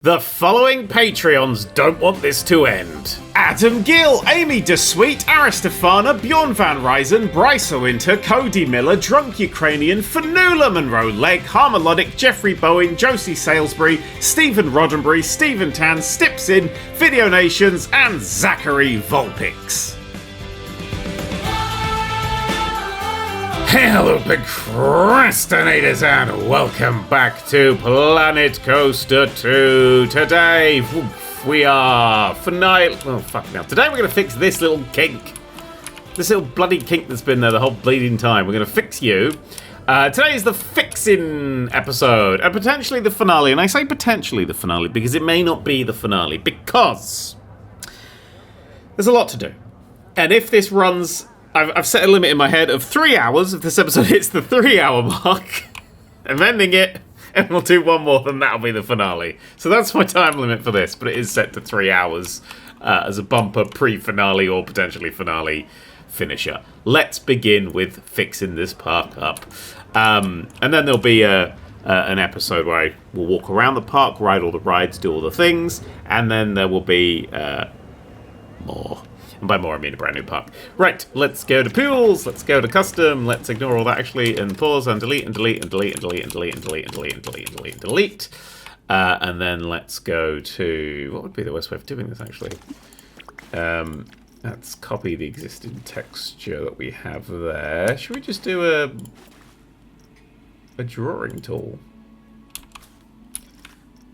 The following Patreons don't want this to end. Adam Gill, Amy DeSweet, Aristofana, Bjorn Van Ryzen, Bryce Winter, Cody Miller, Drunk Ukrainian, Fanula Monroe Legg, Harmelodic, Jeffrey Bowen, Josie Salisbury, Stephen Roddenberry, Stephen Tan, Stipsin, Video Nations, and Zachary Volpix. Hello, procrastinators, and welcome back to Planet Coaster 2. Today, we are Today we're going to fix this little kink. This little bloody kink that's been there the whole bleeding time. We're going to fix you. Today is the fixing episode, and potentially the finale. And I say potentially the finale because it may not be the finale, because there's a lot to do. And if this runs... I've set a limit in my head of 3 hours. If this episode hits the 3-hour mark, I'm ending it, and we'll do one more, then that'll be the finale. So that's my time limit for this, but it is set to 3 hours as a bumper pre-finale or potentially finale finisher. Let's begin with fixing this park up. And then there'll be an episode where I will walk around the park, ride all the rides, do all the things, and then there will be more. And by more, I mean a brand new park. Right, let's go to pools, let's go to custom, let's ignore all that actually, and pause, and delete, and delete, and delete, and delete, and delete, and delete, and delete, and delete, and delete, and delete. And then let's go to, what would be the worst way of doing this actually? Let's copy the existing texture that we have there. Should we just do a drawing tool?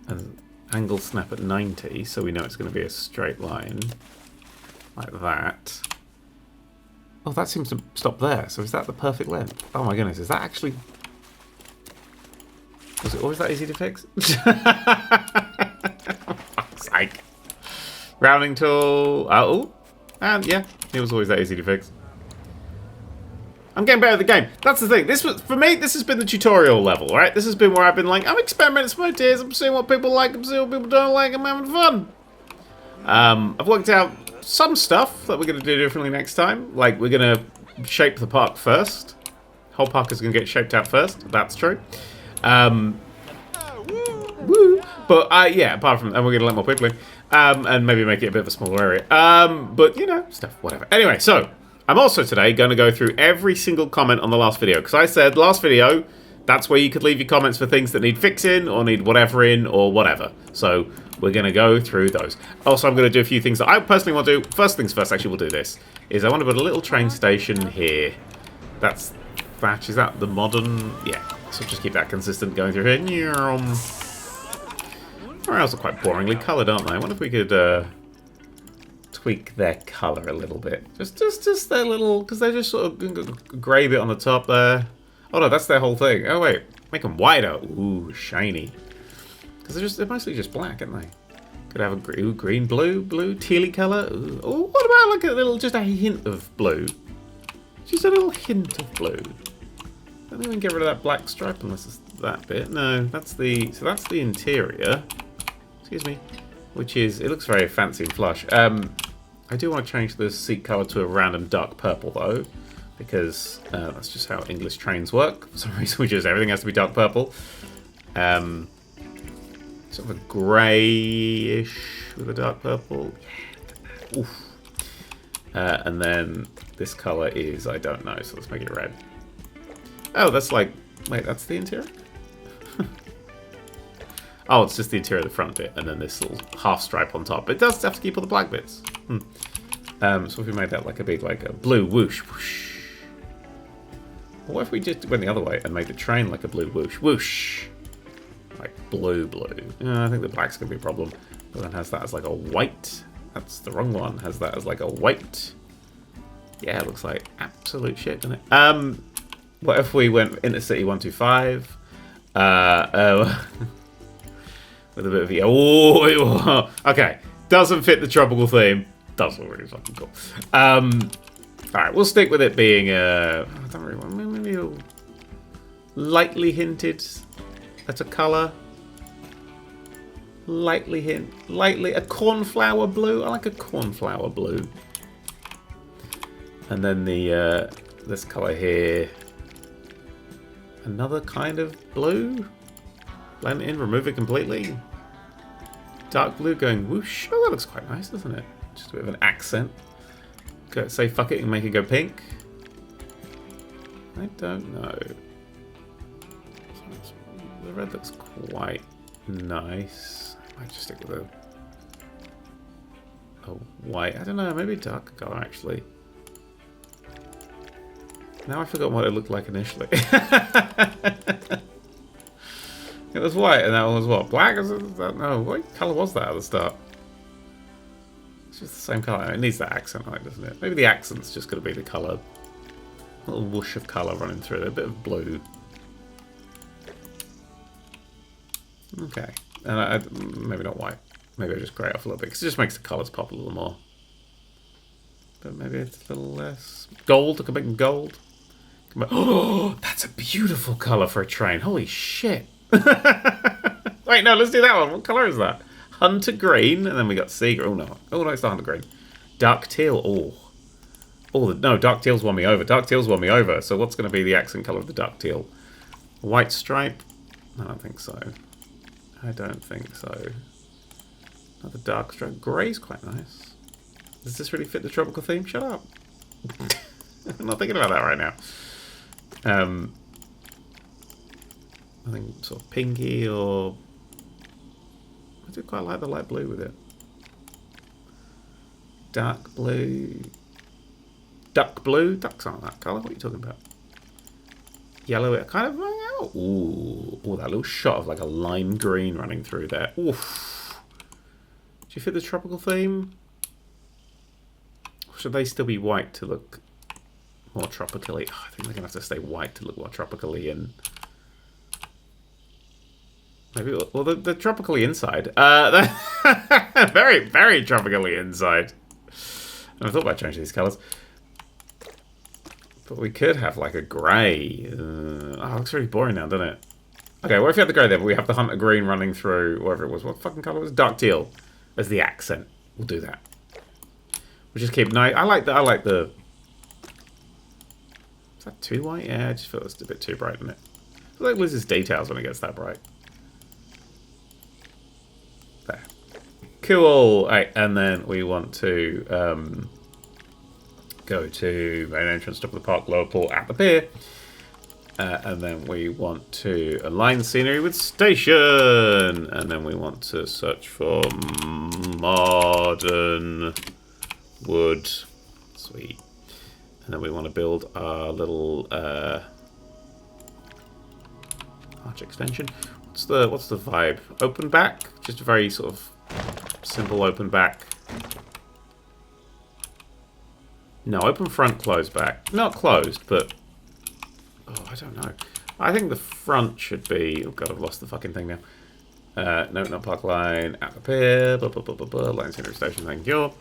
And angle snap at 90, so we know it's going to be a straight line. Like that. Oh, that seems to stop there. So is that the perfect length? Oh my goodness, is that actually... Was it always that easy to fix? Fuck's sake. Rounding tool. Oh. And yeah, it was always that easy to fix. I'm getting better at the game. That's the thing. This was, for me, this has been the tutorial level, right? This has been where I've been like, I'm experimenting with ideas. I'm seeing what people like. I'm seeing what people don't like. I'm having fun. I've worked out some stuff that we're going to do differently next time. Like, we're going to shape the park first. Whole park is going to get shaped out first. That's true. Woo. But, yeah, apart from... And we're going to let more people in. And maybe make it a bit of a smaller area. But, you know, stuff, whatever. Anyway, so, I'm also today going to go through every single comment on the last video. Because I said, last video, that's where you could leave your comments for things that need fixing or need whatever in or whatever. So... we're going to go through those. Also, I'm going to do a few things that I personally want to do. First things first, actually, we'll do this. I want to put a little train station here. That's thatch. Is that the modern? Yeah. So just keep that consistent going through here. Our rails are quite boringly coloured, aren't they? I wonder if we could tweak their colour a little bit. Just their little... because they're just sort of grey bit on the top there. Oh, no, that's their whole thing. Oh, wait. Make them wider. Ooh, shiny. Because they're mostly just black, aren't they? Could have a green, blue, tealy colour. Oh, what about like just a hint of blue? Just a little hint of blue. I don't think we can get rid of that black stripe unless it's that bit. No, that's the interior. Excuse me. Which is, it looks very fancy and flush. I do want to change the seat colour to a random dark purple though, because that's just how English trains work. For some reason, everything has to be dark purple. Sort of a greyish with a dark purple. Yeah. Oof. And then this colour is, I don't know, so let's make it red. Oh, that's like, wait, that's the interior? Oh, it's just the interior of the front bit, and then this little half stripe on top. But it does have to keep all the black bits. So if we made that like a big, like a blue whoosh, whoosh. What if we just went the other way and made the train like a blue whoosh, whoosh? Like blue. I think the black's going to be a problem. But then has that as like a white. That's the wrong one. Has that as like a white. Yeah, it looks like absolute shit, doesn't it? What if we went Intercity 125? With a bit of... Oh, okay. Doesn't fit the tropical theme. Does look really fucking cool. Alright, we'll stick with it being I don't really want... Maybe a lightly hinted... That's a colour. Lightly a cornflower blue. I like a cornflower blue. And then the this colour here. Another kind of blue. Blend it in, remove it completely. dark blue going whoosh. Oh, that looks quite nice, doesn't it? Just a bit of an accent. Go, say fuck it and make it go pink. I don't know. The red looks quite nice. I might just stick with a white. I don't know, maybe a darker colour actually. Now I forgot what it looked like initially. It was white and that one was what? Black? No, what colour was that at the start? It's just the same colour. It needs that accent on it, doesn't it? Maybe the accent's just going to be the colour. A little whoosh of colour running through it. A bit of blue. Okay. And maybe not white. Maybe I just grey off a little bit. Because it just makes the colours pop a little more. But maybe it's a little less. Gold. I can make them gold. Oh, that's a beautiful colour for a train. Holy shit. Wait, no, let's do that one. What colour is that? Hunter green, and then we got sea green. Oh no. Oh no, it's the hunter green. Dark teal. Oh, no, dark teal's won me over. Dark teal's won me over. So what's going to be the accent colour of the dark teal? White stripe? I don't think so. I don't think so. Another dark stripe. Grey's quite nice. Does this really fit the tropical theme? Shut up. I'm not thinking about that right now. I think sort of pinky or... I do quite like the light blue with it. Dark blue. Duck blue? Ducks aren't that colour. What are you talking about? Yellow, kind of running out. Ooh, that little shot of like a lime green running through there. Oof. Do you fit the tropical theme? Or should they still be white to look more tropically? Oh, I think they're going to have to stay white to look more tropically and... Maybe, well, they're tropically inside. Very, very tropically inside. I thought about changing these colours. But we could have like a grey. Oh, it looks really boring now, doesn't it? Okay, well if you have the grey there, but we have the hunter green running through, whatever it was. What fucking colour was it? Dark teal as the accent. We'll do that. We'll just keep nice. I like the... Is that too white? Yeah, I just feel it's a bit too bright, isn't it? I feel like it loses details when it gets that bright. There. Cool. Right, and then we want to go to main entrance, top of the park, lower pool at the pier. And then we want to align scenery with station. And then we want to search for modern wood. Sweet. And then we want to build our little arch extension. What's the vibe? Open back? Just a very sort of simple open back. No, open front, closed back. Not closed, but... Oh, I don't know. I think the front should be... Oh god, I've lost the fucking thing now. No, not park line. At the pier. Blah, blah, blah, blah, blah. Line center station, thank you.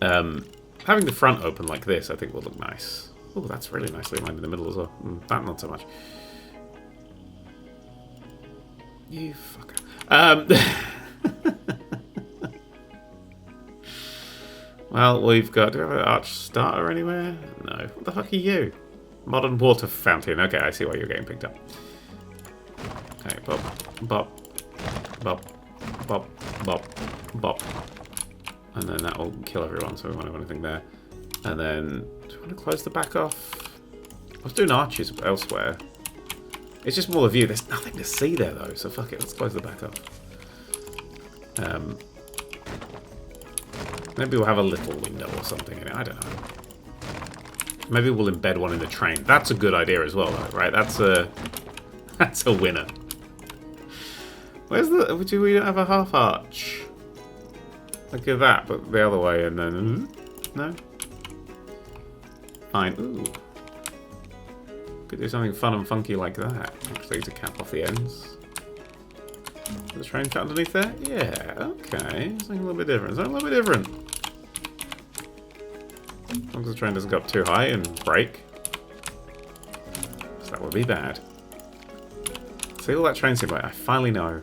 Having the front open like this, I think will look nice. Oh, that's really nicely aligned in the middle as well. That, not so much. You fucker. Well, we've got... Do we have an arch starter anywhere? No. What the fuck are you? Modern water fountain. Okay, I see why you're getting picked up. Okay, bop, bop, bop, bop, bop, bop. And then that will kill everyone, so we won't have anything there. And then... Do you want to close the back off? I was doing arches elsewhere. It's just more the view. There's nothing to see there, though, so fuck it. Let's close the back off. Maybe we'll have a little window or something in it. I don't know. Maybe we'll embed one in the train. That's a good idea as well, though, right? That's a winner. Where's the... Do we have a half arch? Look at that, but the other way, and then... No? Fine. Ooh. Could do something fun and funky like that. Actually, to cap off the ends. The train fit underneath there? Yeah, okay. Something a little bit different. Something a little bit different. As long as the train doesn't go up too high and break. So that would be bad. See all that train symbol? I finally know.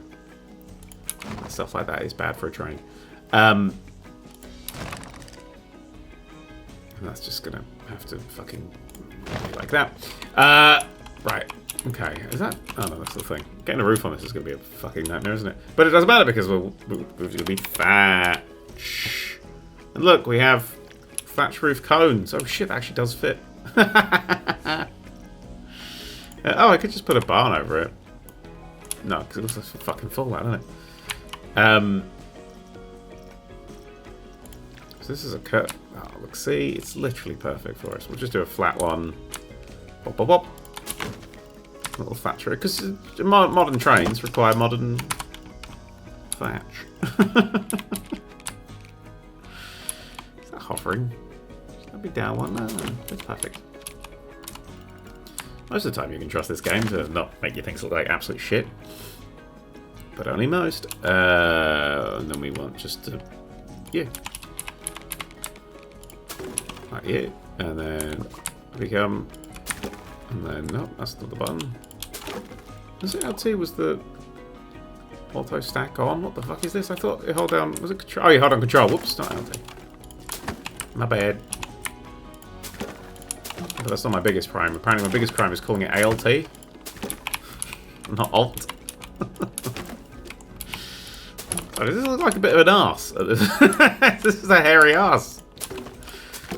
Stuff like that is bad for a train. And that's just gonna have to fucking be like that. Right. Okay, is that... Oh no, that's the thing. Getting a roof on this is going to be a fucking nightmare, isn't it? But it doesn't matter because we're going to be thatch. And look, we have thatch roof cones. Oh shit, that actually does fit. Oh, I could just put a barn over it. No, because it looks like fucking full, that, doesn't it? So this is a cut. Oh, look, see, it's literally perfect for us. We'll just do a flat one. Bop, bop, bop. Little thatcher, because modern trains require modern thatch. Is that hovering? Should that be down one? No, that's perfect. Most of the time you can trust this game to not make your things look like absolute shit. But only most. And then we want just to... Yeah. Like you. And then become... And then... No, that's not the button. Was it LT? Was the auto stack on? What the fuck is this? I thought you hold down... Was it control? Oh, you hold on control. Whoops, not LT. My bad. But that's not my biggest crime. Apparently my biggest crime is calling it ALT. Not alt. Oh, does this look like a bit of an arse? This is a hairy arse.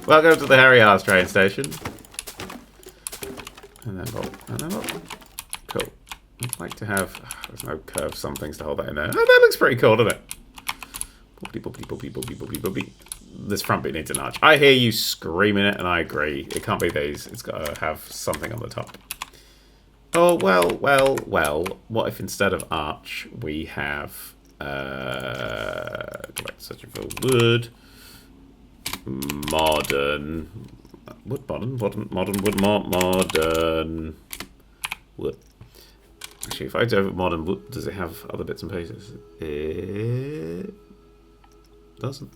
Welcome to the hairy arse train station. And then up, and then up. Cool. I'd like to have... there's no curve, some things to hold that in there. Oh, that looks pretty cool, doesn't it? Boopity, boopity, boopity, boopity, boopity, boopity. This front bit needs an arch. I hear you screaming it, and I agree. It can't be these. It's got to have something on the top. Oh, well, well, well. What if instead of arch, we have... go back to searching for wood. Modern. Wood, modern, modern. Wood. Actually, if I do modern wood, does it have other bits and pieces? It doesn't.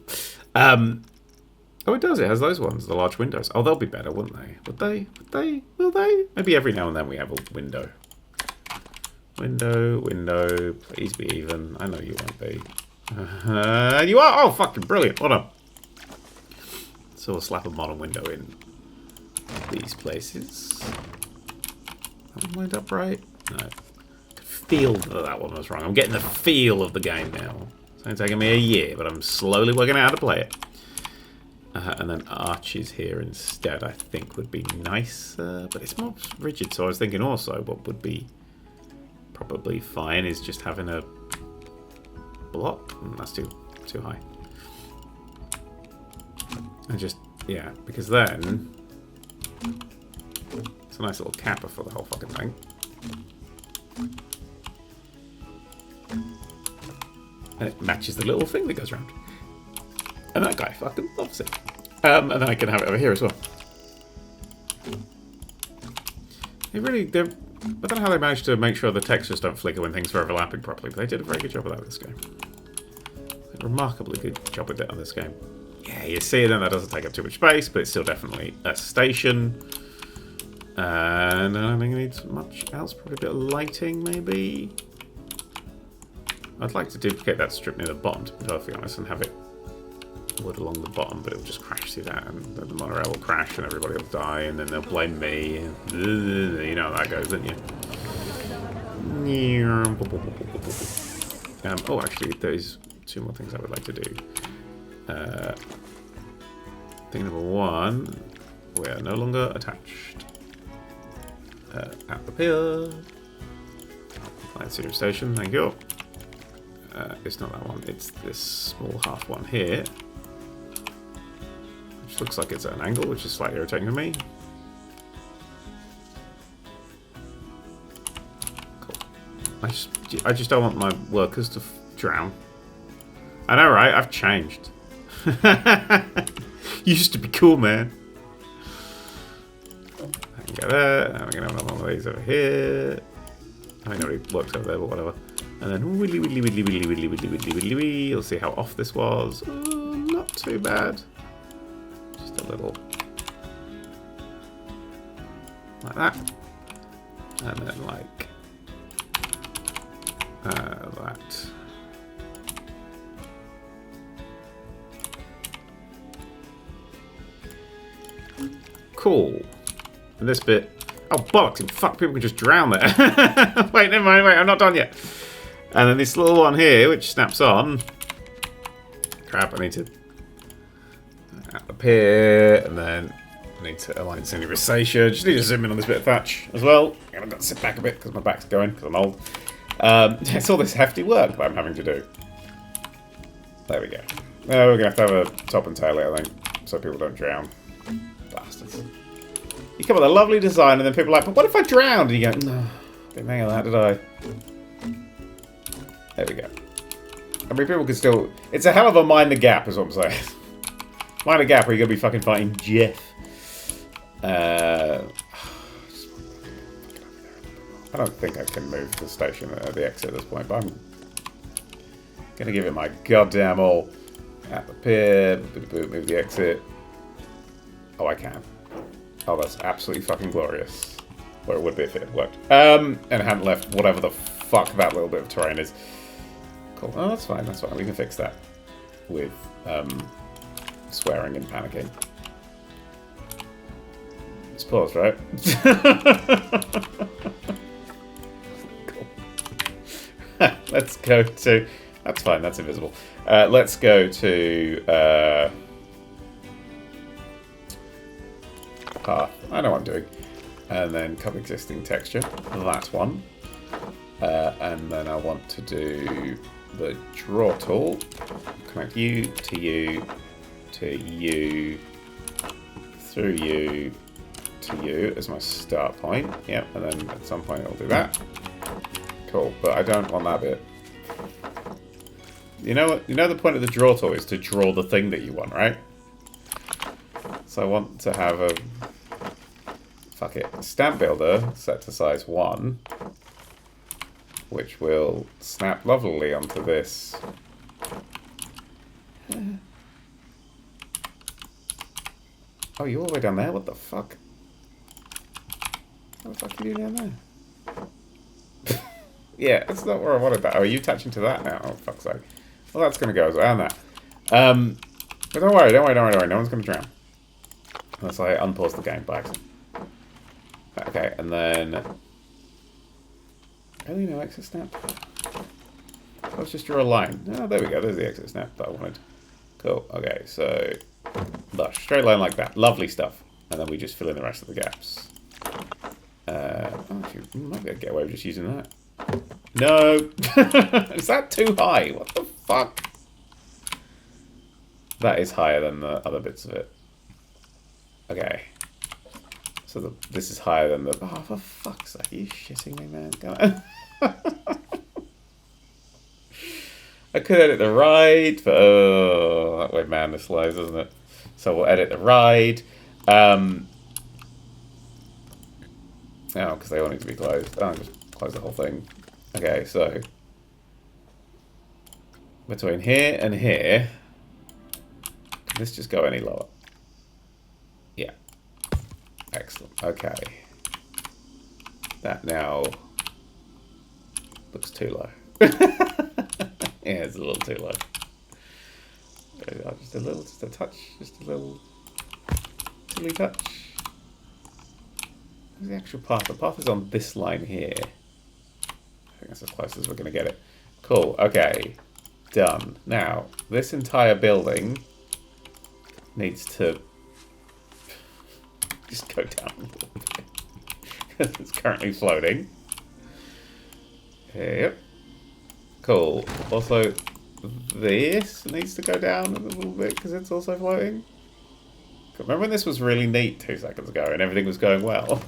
Oh, it does. It has those ones, the large windows. Oh, they'll be better, wouldn't they? Would they? Would they? Will they? Maybe every now and then we have a window. Window. Please be even. I know you won't be. You are? Oh, fucking brilliant. What up? So we'll slap a modern window in these places. That one lined up right? No. I could feel that one was wrong. I'm getting the feel of the game now. It's only taken me a year, but I'm slowly working out how to play it. And then arches here instead, I think would be nice. But it's more rigid, so I was thinking also what would be probably fine is just having a block. That's too high. And just, yeah, because then it's a nice little capper for the whole fucking thing. And it matches the little thing that goes around. And that guy fucking loves it. And then I can have it over here as well. I don't know how they managed to make sure the textures don't flicker when things are overlapping properly, but they did a very good job of that with this game. A remarkably good job with it on this game. Yeah, you see then that doesn't take up too much space, but it's still definitely a station. And I don't think it needs much else. Probably a bit of lighting, maybe. I'd like to duplicate that strip near the bottom, to be perfectly honest, and have it wood along the bottom, but it will just crash through that, and then the monorail will crash, and everybody will die, and then they'll blame me. You know how that goes, don't you? Oh, actually, there's two more things I would like to do. Thing number one, we are no longer attached at the pier. Light series station, thank you. It's not that one, it's this small half one here, which looks like it's at an angle, which is slightly irritating for me. Cool. I just don't want my workers to drown. I know, right? I've changed. Used to be cool, man. I can go there, and I'm going to have one of these over here. I mean, nobody works over there, but whatever. And then widdly, widdly, widdly, widdly, widdly, widdly, widdly, widdly, widdly. You'll see how off this was. Not too bad. Just a little. Like that. And then like that. Cool. And this bit, Oh, bollocks. Fuck, people can just drown there. Wait, never mind. Wait, I'm not done yet. And then this little one here, which snaps on. Crap, I need to up here, and then I need to align any rosacea. Just need to zoom in on this bit of thatch as well. And I've got to sit back a bit because my back's going, because I'm old. It's all this hefty work that I'm having to do. There we go. We're going to have a top and tail, I think, so people don't drown. Bastards. You come up with a lovely design, and then people are like, but what if I drowned? And you go, no, didn't think of that, did I? There we go. I mean, people can still... It's a hell of a mind the gap, is what I'm saying. Mind the gap where you're going to be fucking fighting Jeff. I don't think I can move the station at the exit at this point, but I'm going to give it my goddamn all. At the pier, move the exit. Oh, I can. Oh, that's absolutely fucking glorious. Or it would be if it had worked. And I hadn't left whatever the fuck that little bit of terrain is. Cool. Oh, that's fine, that's fine. We can fix that with swearing and panicking. It's paused, right? Cool. Let's go to... That's fine, that's invisible. Let's go to... path. I know what I'm doing. And then copy existing texture. That one. And then I want to do the draw tool. Connect you to you to you through you to you as my start point. Yep, and then at some point it'll do that. Cool, but I don't want that bit. You know what? You know the point of the draw tool is to draw the thing that you want, right? So I want to have a fuck it stamp builder set to size 1, which will snap lovely onto this. Oh, you're all the way down there? What the fuck? What the fuck are you doing down there? Yeah, that's not where I wanted that. Oh, are you attaching to that now? Oh, fuck's sake. Well, that's going to go as well, that. But don't worry. No one's going to drown. Unless I unpause the game by accident. Okay, and then... Really, no exit snap? Let's just draw a line. Oh, there we go. There's the exit snap that I wanted. Cool. Okay, so... Lush. Straight line like that. Lovely stuff. And then we just fill in the rest of the gaps. Actually, we might be able to get away with just using that. No! Is that too high? What the fuck? That is higher than the other bits of it. Okay. So this is higher than the... Oh, for fuck's sake. Are you shitting me, man? Come on. I could edit the ride, but... Oh, that way madness lies, isn't it? So we'll edit the ride. Oh, because they all need to be closed. Oh, just close the whole thing. Okay, so... Between here and here... Can this just go any lower? Yeah. Excellent. Okay. That now... Looks too low. Yeah, it's a little too low. Just a touch. Just a little... Silly touch. Where's the actual path? The path is on this line here. I think that's as close as we're going to get it. Cool. Okay. Done. Now, this entire building needs to just go down a little bit. Because it's currently floating. Yep. Cool. Also, this needs to go down a little bit because it's also floating. Remember when this was really neat 2 seconds ago and everything was going well?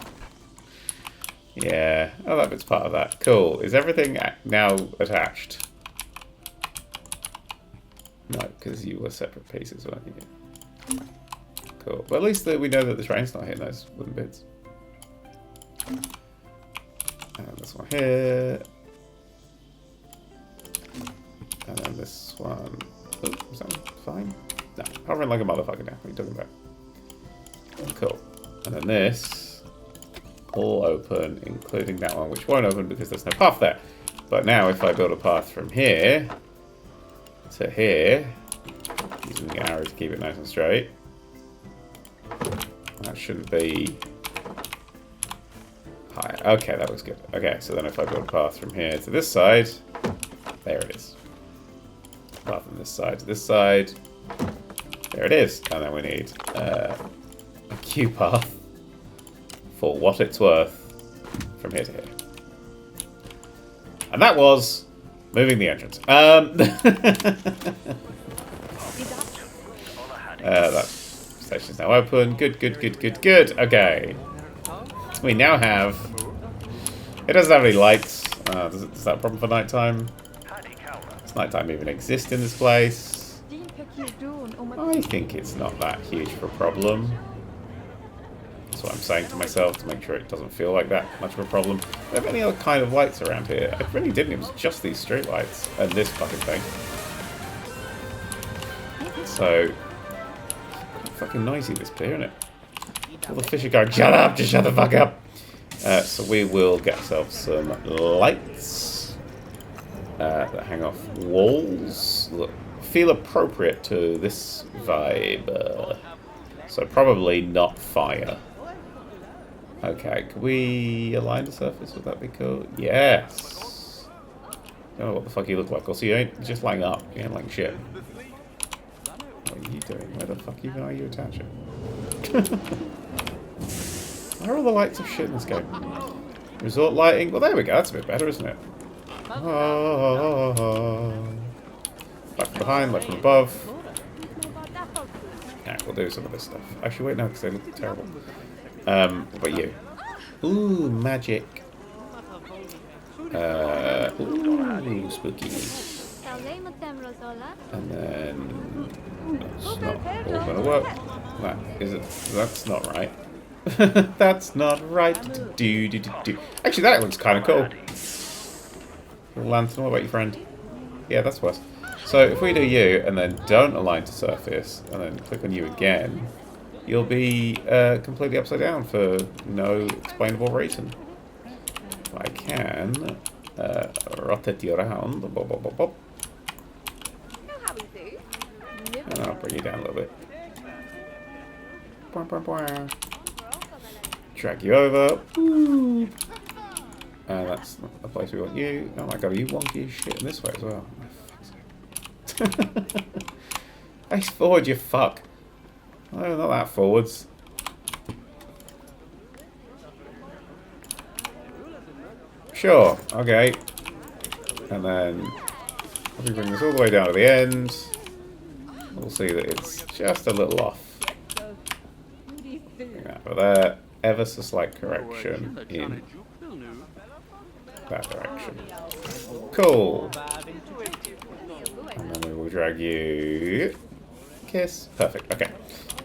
Yeah. Oh, that bit's part of that. Cool. Is everything now attached? No, because you were separate pieces, weren't you? Cool. But at least we know that the train's not hitting those wooden bits. And this one here. And then this one. Oh, is that one fine? No, hovering like a motherfucker now. What are you talking about? Cool. And then this, all open, including that one, which won't open because there's no path there. But now if I build a path from here to here, using the arrow to keep it nice and straight, that shouldn't be higher. Okay, that looks good. Okay, so then if I build a path from here to this side, there it is. Path from this side to this side, there it is. And then we need a queue path for what it's worth from here to here. And that was moving the entrance. That station's now open. Good, good, good, good, good. Okay. We now have... It doesn't have any lights. Does that a problem for nighttime? Does nighttime even exist in this place? I think it's not that huge of a problem. That's what I'm saying to myself to make sure it doesn't feel like that much of a problem. Do we have any other kind of lights around here? I really didn't. It was just these street lights and this fucking thing. So... Fucking noisy this pier, isn't it? All the fish are going, shut up, just shut the fuck up. So we will get ourselves some lights that hang off walls. Look, feel appropriate to this vibe. So probably not fire. Okay, can we align the surface? Would that be cool? Yes. I don't know what the fuck you look like. Also, you ain't just lying up. You ain't like shit. What are you doing? Where the fuck even are you attaching? Where are all the lights of shit in this game? Resort lighting. Well, there we go. That's a bit better, isn't it? Left from behind, left from above. Yeah, we'll do some of this stuff. Actually, wait, no, because they look terrible. What about you? Ooh, magic. Ooh, spooky. And then that's not all gonna work. That's not right. That's not right. Actually, that looks kind of cool. Lantern, what about your friend? Yeah, that's worse. So if we do you and then don't align to surface and then click on you again, you'll be completely upside down for no explainable reason. I can rotate you around. Bop, bop, bop, bop. And I'll bring you down a little bit. Drag you over. Ooh. And that's not the place we want you. Oh my god, are you wonky as shit in this way as well? Face forward, you fuck. No, not that forwards. Sure, okay. And then if we bring this all the way down to the end, we'll see that it's just a little off. Bring that over there. Ever so slight correction in that direction. Cool. And then we will drag you. Kiss. Perfect. Okay.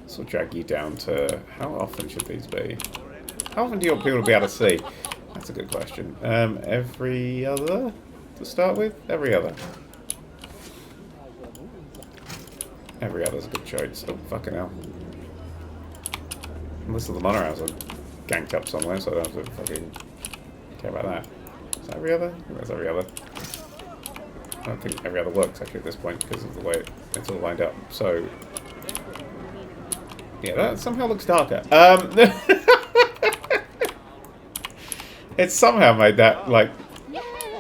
So we'll drag you down to... How often should these be? How often do you want people to be able to see? That's a good question. Every other to start with? Every other. Every other's a good choice. Oh, fucking hell. Unless the monorails are ganked up somewhere, so I don't have to fucking care about that. Is that every other? I think that's every other. I don't think every other works actually at this point because of the way it's all lined up. So, yeah, that somehow looks darker. It's somehow made that, like,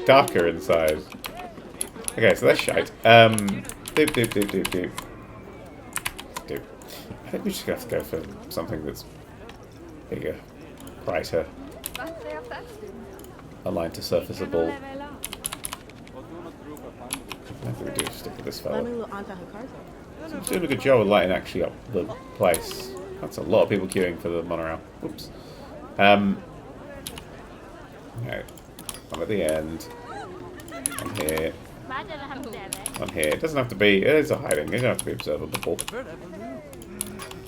darker inside. Okay, so that's shite. Doop, doop, doop, doop, doop. Doop. I think we're just going to have to go for something that's bigger, brighter, aligned to surfaceable. What do we do? Stick with this fella. So he's doing a good job of lighting actually up the place. That's a lot of people queuing for the monorail. Oops. Okay. One at the end. One here. One here. It doesn't have to be. It is a hiding. It doesn't have to be observable.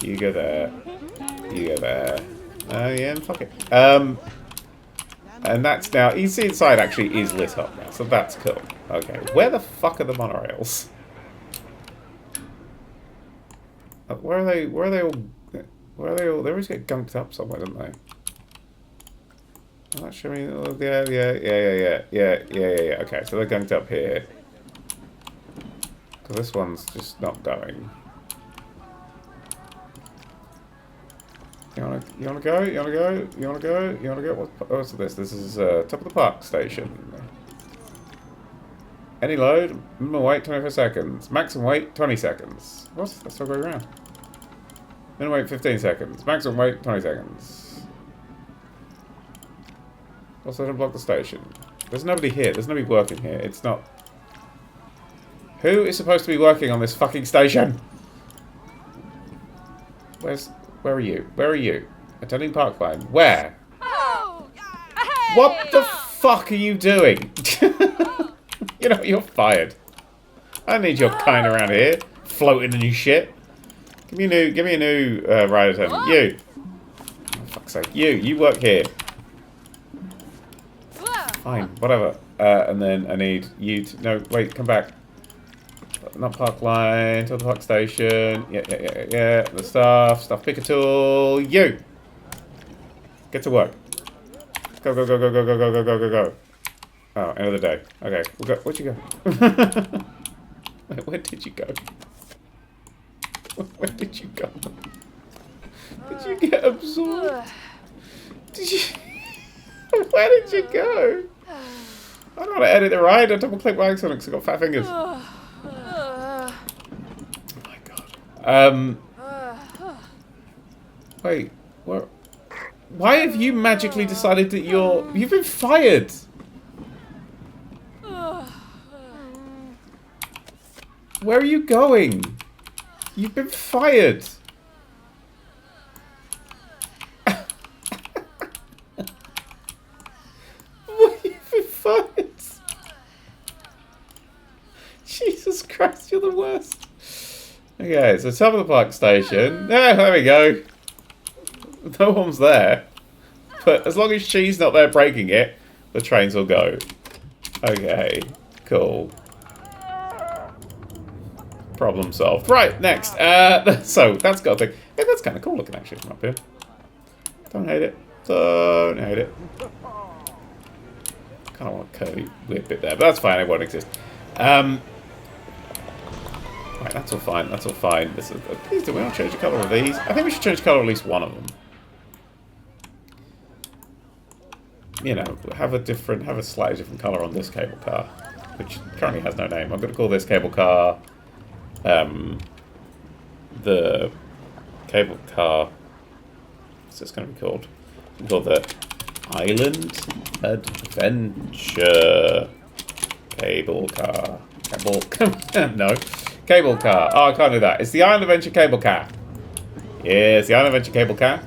You go there. You go there. Yeah, and fuck it. And that's now. You see, inside actually is lit up now, so that's cool. Okay, where the fuck are the monorails? Where are they? Where are they all? Where are they all? They always get gunked up somewhere, don't they? I'm not sure. Yeah. Okay, so they're gunked up here. Because this one's just not going. You wanna go? You wanna go? You wanna go? You wanna go? What's this? This is top of the park station. Any load, minimum wait 24 seconds. Maximum wait 20 seconds. What? That's still going around. Minimum wait 15 seconds. Maximum wait 20 seconds. Also don't block the station. There's nobody here. There's nobody working here. It's not... Who is supposed to be working on this fucking station? Where are you? Where are you? Attending park line. Where? Oh, hey! What the fuck are you doing? You know, you're fired. I don't need your kind around here, floating in your shit. Give me a new ride attendant. You. Oh, fuck's sake. You work here. Fine, whatever. And then I need you to... No, wait, come back. Not park line, to the park station. Yeah. The stuff, pick a tool. You! Get to work. Go. Oh, end of the day. Okay, we'll go. Where'd you go? Where did you go? Where did you go? Did you get absorbed? Did you... Where did you go? I don't want to edit the ride. I double click by accident because I've got fat fingers. Oh my god. Wait. What? Why have you magically decided that you've been fired? Where are you going? You've been fired. You've been fired. Jesus Christ, you're the worst. Okay, so top of the park station. Yeah, there we go. No one's there. But as long as she's not there breaking it, the trains will go. Okay, cool. Problem solved. Right, next. So, that's got a thing. Hey, that's kind of cool looking actually from up here. Don't hate it. Don't hate it. Kind of want a curvy weird bit there, but that's fine. It won't exist. Right, that's all fine. That's all fine. Please, do we not change the colour of these? I think we should change the colour of at least one of them. You know, have a slightly different colour on this cable car, which currently has no name. I'm going to call this cable car, the cable car, what's this going to be called? It's called the Island Adventure Cable Car. No. Cable car. Oh, I can't do that. It's the Island Adventure Cable Car. Yeah, it's the Island Adventure Cable Car.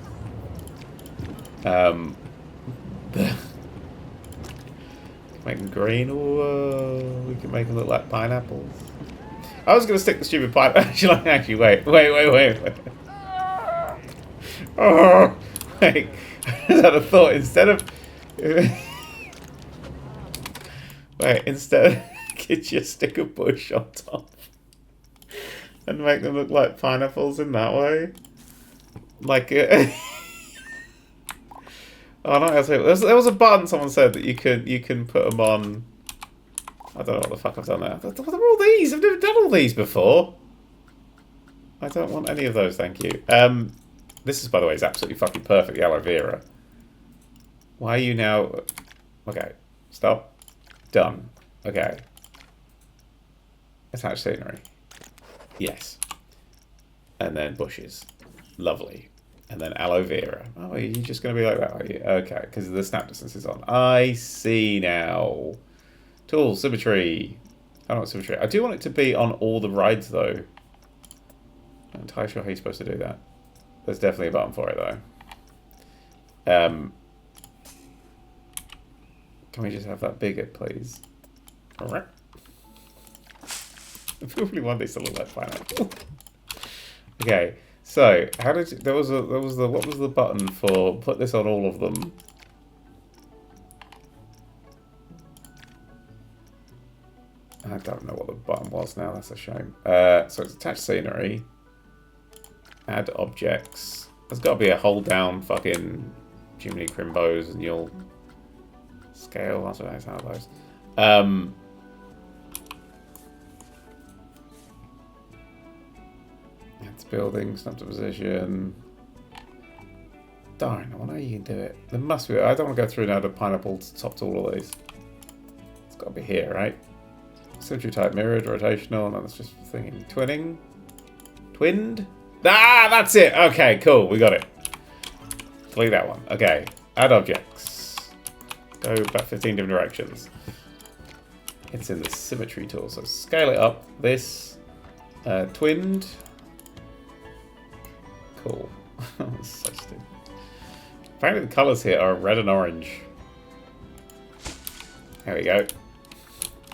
Make them green, or we can make them look like pineapples. I was going to stick the stupid pineapple. Actually, wait. Oh, wait. I had a thought. Instead of... Wait, instead, could you stick a bush on top and make them look like pineapples in that way? Like oh no, there was a button someone said that you can put them on. I don't know what the fuck I've done there. What are all these? I've never done all these before. I don't want any of those, thank you. This is, by the way, is absolutely fucking perfect, the aloe vera. Why are you now... Okay, stop. Done. Okay. Attach scenery. Yes. And then bushes. Lovely. And then aloe vera. Oh, you're just going to be like that, are you? Okay, because the snap distance is on. I see now. Tools, symmetry. I don't want symmetry. I do want it to be on all the rides, though. I'm not entirely sure how you're supposed to do that. There's definitely a button for it, though. Can we just have that bigger, please? Alright. I probably want these to look like pineapple. Okay, so how did you, what was the button for put this on all of them? I don't know what the button was now. That's a shame. So it's attach scenery. Add objects. There's got to be a hold down fucking Jiminy Crimbos and you'll scale. That's what I how those. Add to building, snap to position. Darn, I wonder how you can do it. There must be. I don't want to go through now the pineapple to top to all of these. It's got to be here, right? Symmetry type mirrored, rotational, and that's just thinking. Twinning? Twinned? Ah, that's it! Okay, cool, we got it. Delete that one. Okay, add objects. Go about 15 different directions. It's in the symmetry tool, so scale it up. This, twinned. Cool. So stupid. Apparently the colours here are red and orange. There we go.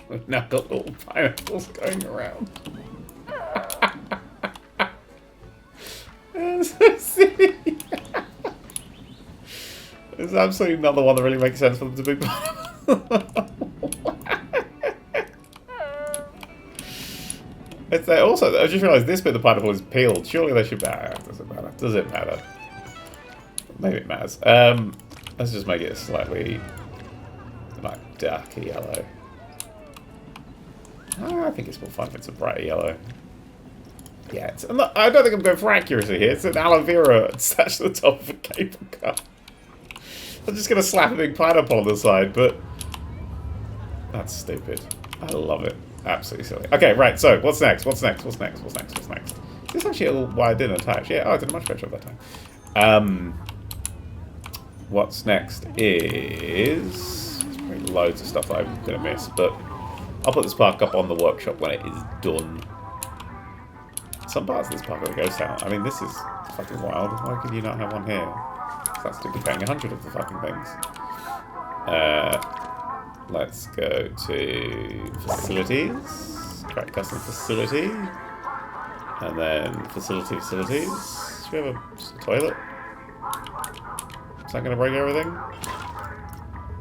We've now got little pineapples going around. That's so silly. There's absolutely not the one that really makes sense for them to be pineapples. Also, I just realised this bit of the pineapple is peeled. Surely they should be. Doesn't matter. Does it matter? Maybe it matters. Let's just make it slightly like darker yellow. I think it's more fun if it's a brighter yellow. Yeah, I don't think I'm going for accuracy here. It's an aloe vera attached to the top of a cable car. I'm just going to slap a big pineapple on the side, but that's stupid. I love it. Absolutely silly. Okay, right, so what's next? What's next? What's next? What's next? What's next? Is this actually a little why I didn't attach? Yeah, I did a much better job that time. What's next is... There's probably loads of stuff that I'm going to miss, but I'll put this park up on the workshop when it is done. Some parts of this park are a ghost town. I mean, this is fucking wild. Why could you not have one here? That's to be paying 100 of the fucking things. Let's go to facilities. Create custom facility. And then facilities. Should we have a toilet? Is that going to break everything?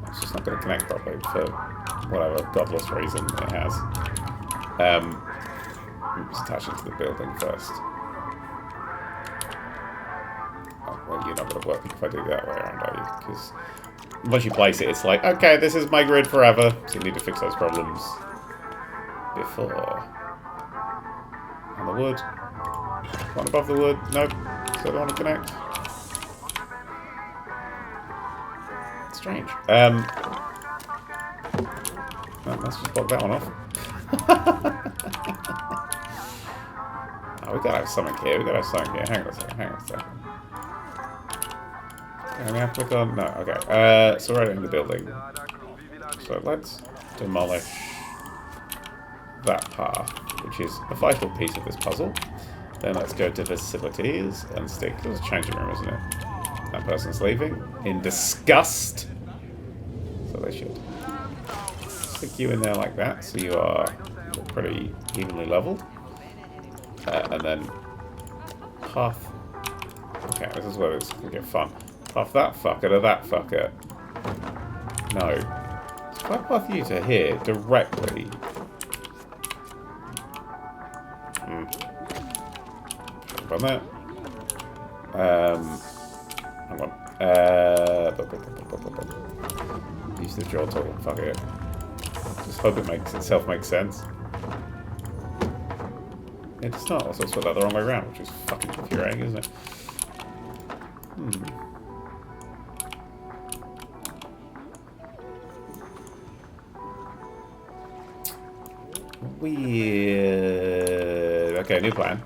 It's just not going to connect properly for whatever godless reason it has. Let's attach it to the building first. Oh, well, you're not going to work if I do it that way around, are you? Because once you place it, it's like, okay, this is my grid forever. So you need to fix those problems before. On the wood. One above the wood. Nope. Still don't want to connect. Strange. Let's just block that one off. Oh, we gotta have something here. Hang on a second. Can we have to click on? No, okay. So right in the building. So let's demolish that path, which is a vital piece of this puzzle. Then let's go to facilities and stick. It's a changing room, isn't it? That person's leaving in disgust. So they should stick you in there like that, so you are pretty evenly leveled. And then path. Okay, this is where it's gonna get fun. Path that fucker to that fucker. No. So if I path you to here directly. On that. Hang on. Use the draw tool. Fuck it. Just hope it makes itself make sense. It's not. Also, it's put that the wrong way around, which is fucking infuriating, isn't it? Weird. Okay, new plan.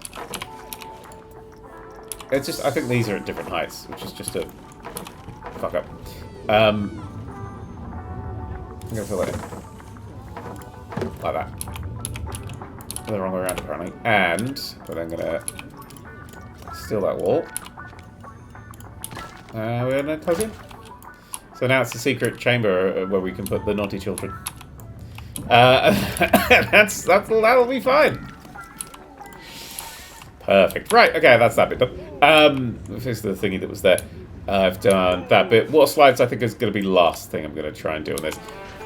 It's just, I think these are at different heights, which is just a fuck up. I'm gonna fill it in. Like that. The wrong way around, apparently. And we're then gonna steal that wall. We're gonna close in. So now it's the secret chamber where we can put the naughty children. That'll be fine. Perfect. Right, okay, that's that bit done. This is the thingy that was there. I've done that bit. What slides I think is going to be the last thing I'm going to try and do on this.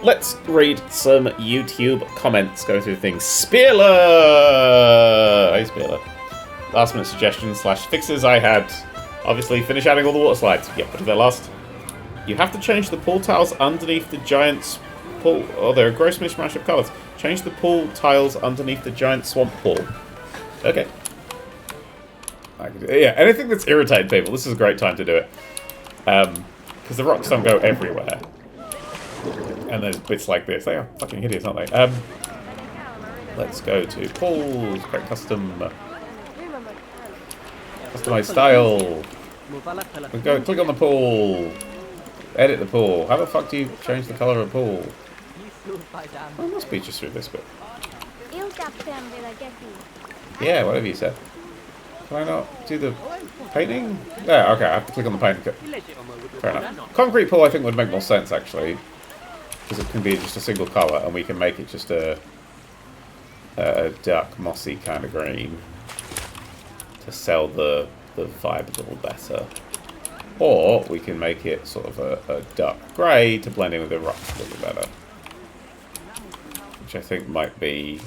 Let's read some YouTube comments, go through things. Spearler! Hey, Spearler. Last minute suggestions / fixes I had. Obviously, finish adding all the water slides. Yep, put it there last. You have to change the pool tiles underneath the giant's pool. Oh, they're a gross mishmash of colours. Change the pool tiles underneath the giant swamp pool. Okay. Yeah, anything that's irritating people, this is a great time to do it. Because the rocks don't go everywhere. And there's bits like this. They are fucking hideous, aren't they? Let's go to pools. Create customized style. We go click on the pool. Edit the pool. How the fuck do you change the color of a pool? Oh, it must be just through this bit. Yeah, whatever you said. Can I not do the painting? Yeah, okay, I have to click on the painting. Fair enough. Concrete pool I think would make more sense actually. Because it can be just a single colour and we can make it just a dark mossy kind of green. To sell the vibe a little better. Or we can make it sort of a dark grey to blend in with the rocks a little better. Which I think might be...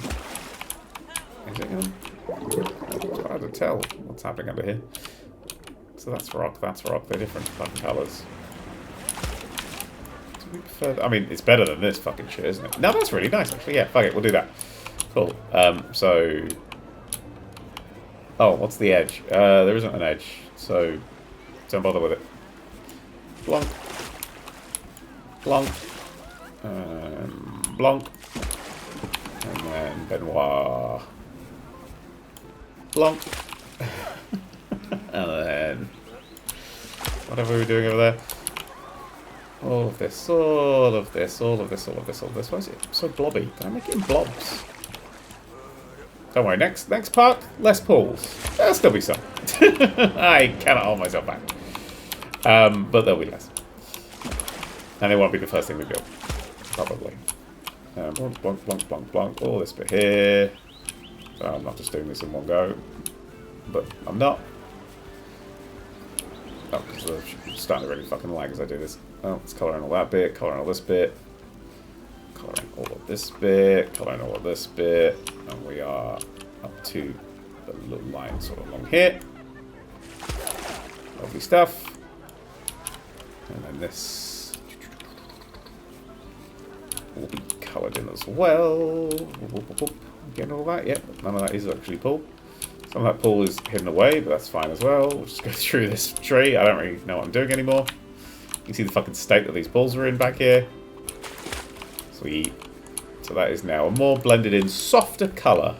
Is it going to... It's hard to tell what's happening under here. So that's rock, they're different fucking colours. Do we prefer... I mean, it's better than this fucking shit, isn't it? No, that's really nice actually, yeah, fuck it, we'll do that. Cool, so... Oh, what's the edge? There isn't an edge, so don't bother with it. Blonk. Blonk. Blonk. And then Benoit. Blonk. And then... Whatever we're doing over there. All of this, all of this, all of this, all of this, all of this. Why is it so blobby? Can I make it in blobs? Don't worry, next part, less pools. There'll still be some. I cannot hold myself back. But there'll be less. And it won't be the first thing we build. Probably. Blonk, blonk, blonk, blonk, blonk. All this bit here. So I'm not just doing this in one go. But I'm not. Oh, because I'm starting to really fucking lag as I do this. Oh, it's colouring all that bit, colouring all this bit. Colouring all of this bit, colouring all of this bit, and we are up to the little line sort of along here. Lovely stuff. And then this will be coloured in as well. Getting all that? Yep, none of that is actually pool. Some of that pool is hidden away, but that's fine as well. We'll just go through this tree. I don't really know what I'm doing anymore. You can see the fucking state that these pools are in back here. Sweet. So that is now a more blended in, softer colour.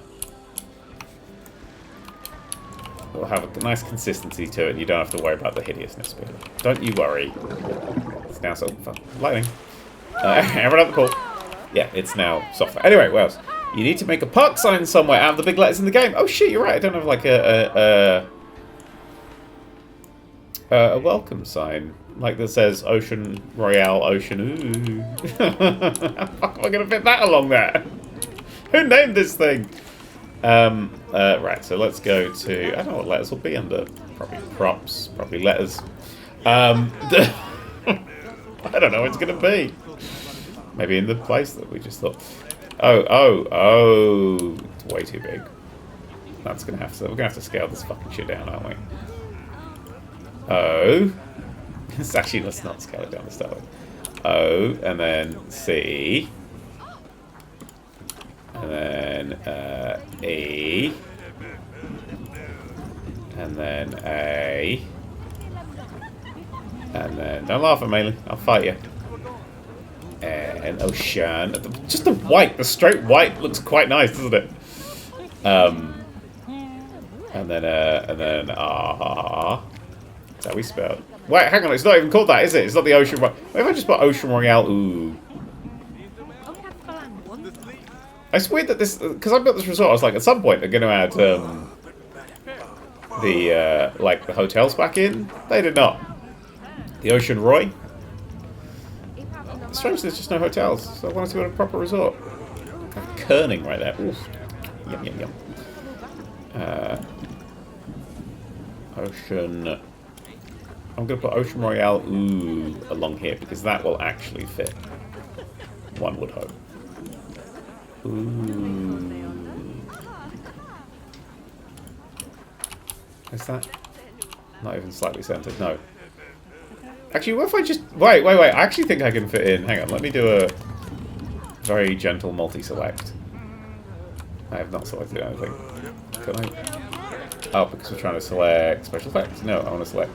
It'll have a nice consistency to it, and you don't have to worry about the hideousness bit. Don't you worry. It's now so lightning. Everyone at the pool. Yeah, it's now softer. Anyway, what else? You need to make a park sign somewhere out of the big letters in the game. Oh shit, you're right. I don't have like a welcome sign. Like that says Ocean Royale Ocean. Ooh. How the fuck am I going to fit that along there? Who named this thing? Right, so let's go to... I don't know what letters will be under. Probably props. Probably letters. I don't know what it's going to be. Maybe in the place that we just thought... Oh. It's way too big. That's going to have to... We're going to have to scale this fucking shit down, aren't we? O. It's actually, let's not scale it down to start with. O, and then C. And then E. And then A. And then, don't laugh at me, I'll fight you. And Ocean. Just the white, the straight white looks quite nice, doesn't it? And then R. That's how we spell it. Wait, hang on, it's not even called that, is it? It's not the Ocean Royale. What if I just put Ocean Royale? Ooh. It's weird that this... Because I built this resort, I was like, at some point they're going to add like, the hotels back in. They did not. The Ocean Roy. It's strange there's just no hotels, so I wanted to go to a proper resort. Kerning right there. Oof. Yum, yum, yum. Ocean... I'm going to put Ocean Royale, ooh, along here, because that will actually fit. One would hope. Ooh. Is that? Not even slightly centered, no. Actually, what if I just... Wait. I actually think I can fit in... Hang on, let me do a very gentle multi-select. I have not selected anything. Can I? Oh, because we're trying to select special effects. No, I want to select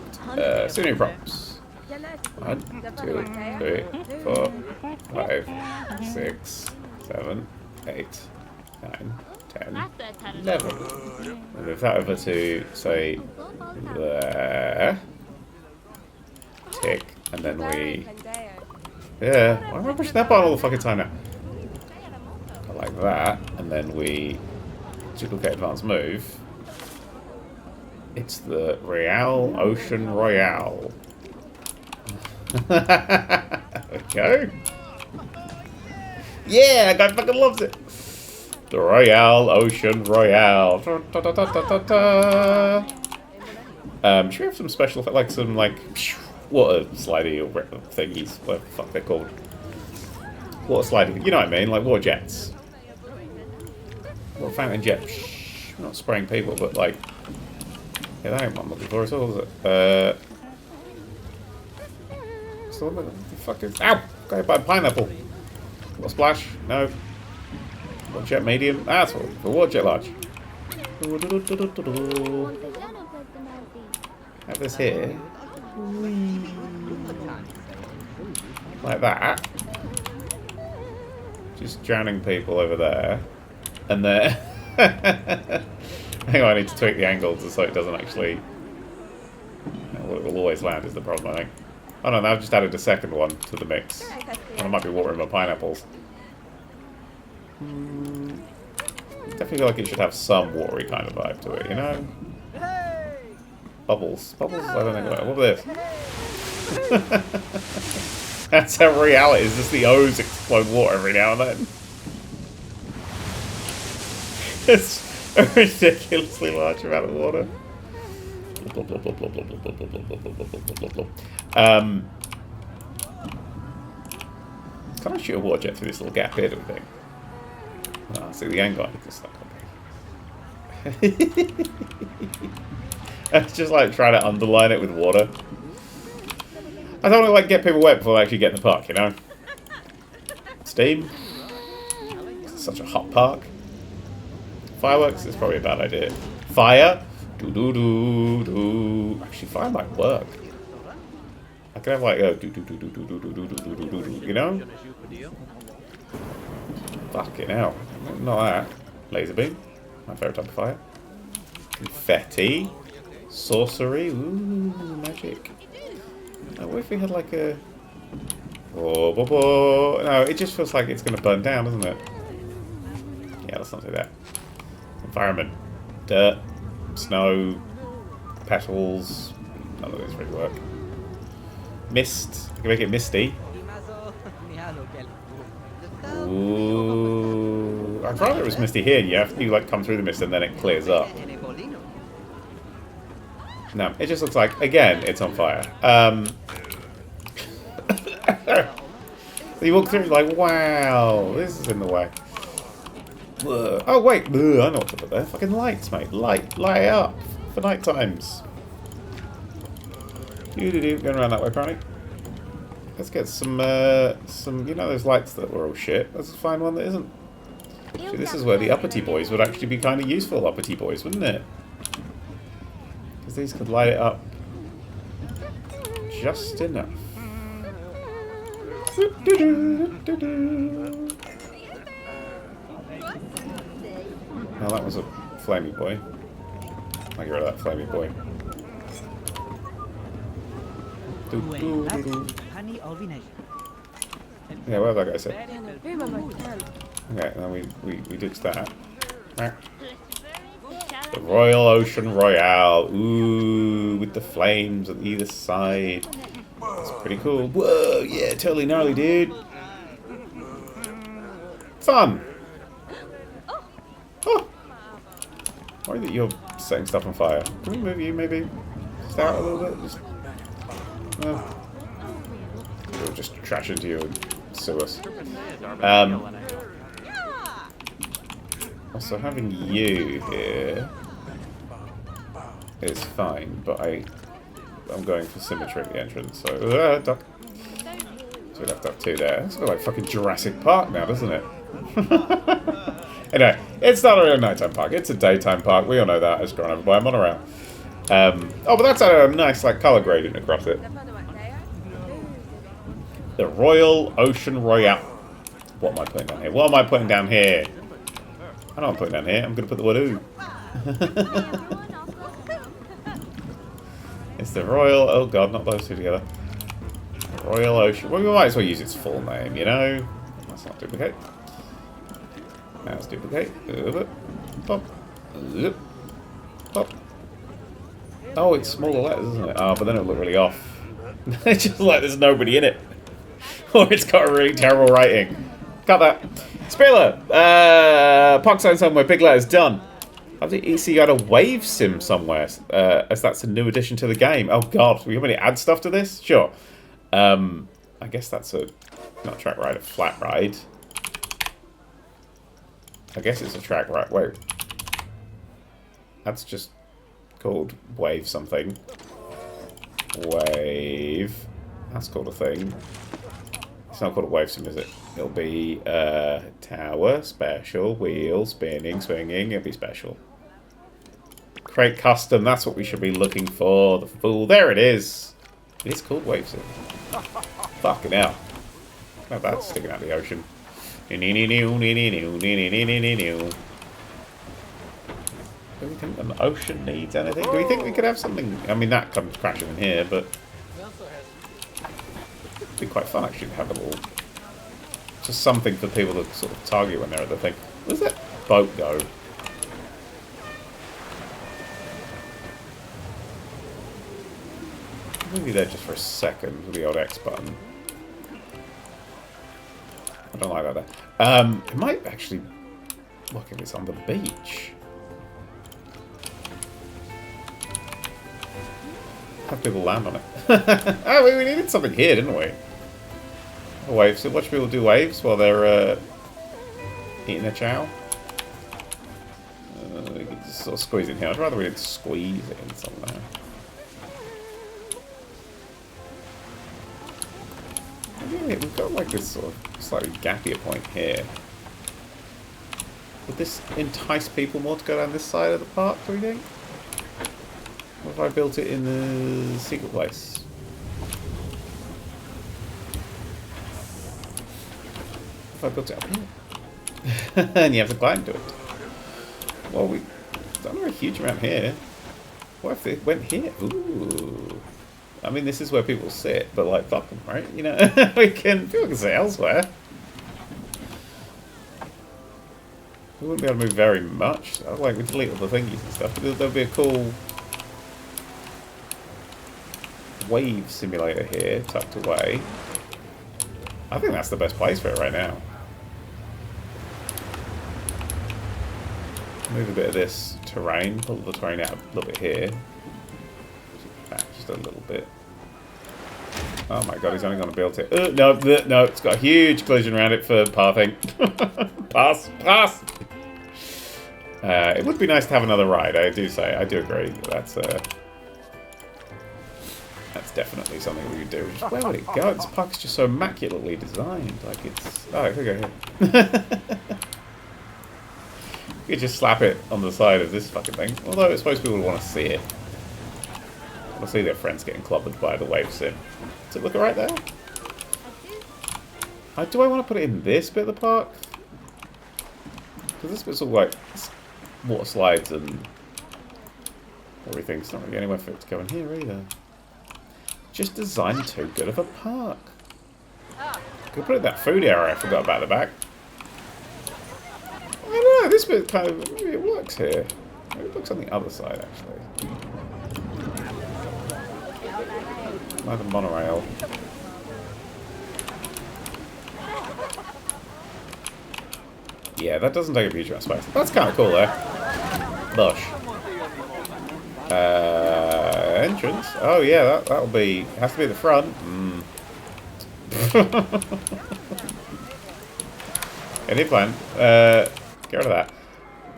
scenery props. 1, 2, 3, 4, 5, 6, 7, 8, 9, 10, 11. And move that over to, say, there. Tick. And then we... Yeah, why am I pushing that button all the fucking time now? Like that. And then we duplicate advanced move. It's the Real Ocean Royale. There we go. Yeah, that guy fucking loves it. The Royale Ocean Royale. Should we have some special, like some water slidey or thingies, what the fuck they're called? Water sliding, you know what I mean, like water jets. Water fountain jet. I'm not spraying people, but like, yeah, that ain't what I'm looking for at all, is it? So what the fuck is? Ow! Got hit by a pineapple. What splash? No. Water jet medium. Ah, that's what the water jet large. Have this here. Like that. Just drowning people over there. And there. Hang on, I need to tweak the angle so it doesn't actually... Well, it will always land is the problem, I think. Oh no, now I've just added a second one to the mix. And I might be watering my pineapples. Definitely feel like it should have some watery kind of vibe to it, you know? Bubbles. Bubbles? I don't think about it. What are this? That's how real it is. Just the O's explode water every now and then. It's a ridiculously large amount of water. Can I shoot a water jet through this little gap here, do we think? Oh, see the angle. I think it's not okay. It's just like trying to underline it with water. I don't want to like get people wet before they actually get in the park, you know? Steam. It's such a hot park. Fireworks is probably a bad idea. Fire. Do do do do. Actually, fire might work. I could have like a do do do do do do do do do do do. You know? Fucking hell. Not that. Laser beam. My favourite type of fire. Confetti. Sorcery. Ooh, magic. What if we had like a... Oh, bo bo. No, it just feels like it's going to burn down, doesn't it? Yeah, let's not do that. Environment. Dirt. Snow. Petals. None of these really work. Mist. I can make it misty. Ooh. I'd rather it was misty here. You like come through the mist and then it clears up. No, it just looks like, again, it's on fire. You walk through like, wow, this is in the way. Oh, wait. I know what to put there. Fucking lights, mate. Light up for night times. Going around that way, apparently. Let's get some, you know those lights that were all shit. Let's find one that isn't. See, this is where the uppity boys would actually be kind of useful, uppity boys, wouldn't it? Because these could light it up just enough. Now that was a flamey boy. I'll get rid of that flamey boy. Yeah, what did that guy say? Okay, then we ditched that. The Royal Ocean Royale. Ooh, with the flames on either side. That's pretty cool. Whoa, yeah, totally gnarly, dude. Fun. Oh. Why are you setting stuff on fire? Can we move you maybe just out a little bit? Just, we'll just trash into you and sue us. Also, having you here is fine, but I'm going for symmetry at the entrance, so duck. So we left up two there. It's got like fucking Jurassic Park now, doesn't it? Anyway, it's not a nighttime park, it's a daytime park. We all know that. It's gone over by a monorail. Oh, but that's a nice like colour gradient across it. The Royal Ocean Royale. What am I putting down here? What am I putting down here? I know what I'm putting down here. I'm going to put the word ooh. It's the Royal... Oh, God, not those two together. Royal Ocean... Well, we might as well use its full name, you know? Let's not duplicate. Now let's duplicate. Pop. Pop. Oh, it's smaller letters, isn't it? Oh, but then it'll look really off. It's just like there's nobody in it. Or it's got a really terrible writing. Cut that. Spoiler! Park sign somewhere, big letters, done. I've see you had a wave sim somewhere, as that's a new addition to the game. Oh god, we want to add stuff to this? Sure. I guess that's a, not a track ride, a flat ride. I guess it's a track ride. Wait. That's just called wave something. Wave. That's called a thing. It's not called a wave sim, is it? It'll be tower, special, wheel, spinning, swinging. It'll be special. Create custom. That's what we should be looking for. The fool. There it is. It is called wave sim. Fucking hell. How about that sticking out of the ocean? Do we think an ocean needs anything? Do we think we could have something? I mean, that comes crashing in here, but it'd be quite fun actually to have a little, just something for people to sort of target when they're at the thing. Where's that boat go? Maybe there just for a second with the old X button. I don't like that there. It might actually look if it's on the beach. Have people land on it. Oh, we needed something here, didn't we? A wave. So watch people do waves while they're eating their chow. We can just sort of squeeze it in here. I'd rather we did squeeze it in somewhere. Yeah, we've got like this sort of slightly gappier point here. Would this entice people more to go down this side of the park, do we think? What if I built it in the secret place? If I built it up here? And you have to climb to it. Well, we don't know a huge amount here. What if it went here? Ooh. I mean, this is where people sit, but like, fuck them, right? You know, people can sit elsewhere. We wouldn't be able to move very much. Like, we delete all the thingies and stuff, but there'll be a cool wave simulator here, tucked away. I think that's the best place for it right now. Move a bit of this terrain, pull the terrain out a little bit here. Back just a little bit. Oh my god, he's only going to build it. No, no, it's got a huge collision around it for pathing. Pass, pass! It would be nice to have another ride, I do agree. That's definitely something we could do. Just, where would it go? This park's just so immaculately designed. Like it's... Oh, it could go here. You could just slap it on the side of this fucking thing. Although I suppose people would want to see it. Want to see their friends getting clobbered by the wave sim. Does it look alright there? Do I want to put it in this bit of the park? Because this bit's all like water slides and everything. It's not really anywhere for it to go in here either. Just designed too good of a park. Could put in that food area I forgot about the back. I don't know, this bit kind of, maybe it works here. Maybe it looks on the other side actually. Like a monorail. Yeah, that doesn't take a huge amount of space. That's kind of cool though. Lush. Entrance. Oh yeah, that'll be. Has to be the front. Any plan? Get rid of that.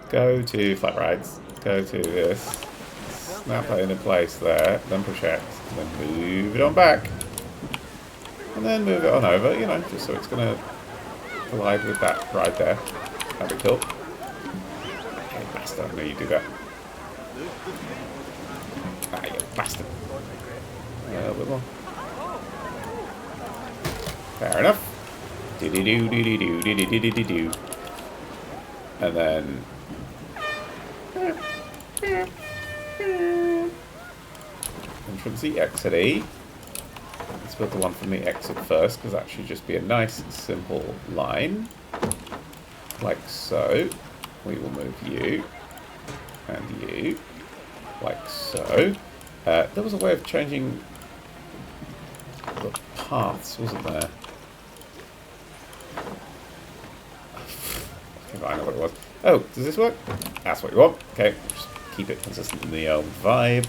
Go to flat rides. Go to this. Snap that into place there. Then push X. And then move it on back. And then move it on over. You know, just so it's gonna collide with that ride there. That'd be cool. Hey, bastard! I know you do that. Ah, you bastard. A little bit more. Fair enough. Do-do-do-do-do-do-do-do-do-do. And then... entrance the exit. Let's build the one from the exit first, because that should just be a nice, simple line. Like so. We will move you. And you. Like so. There was a way of changing the paths, wasn't there? I know what it was. Oh, does this work? That's what you want. Okay, just keep it consistent in the vibe.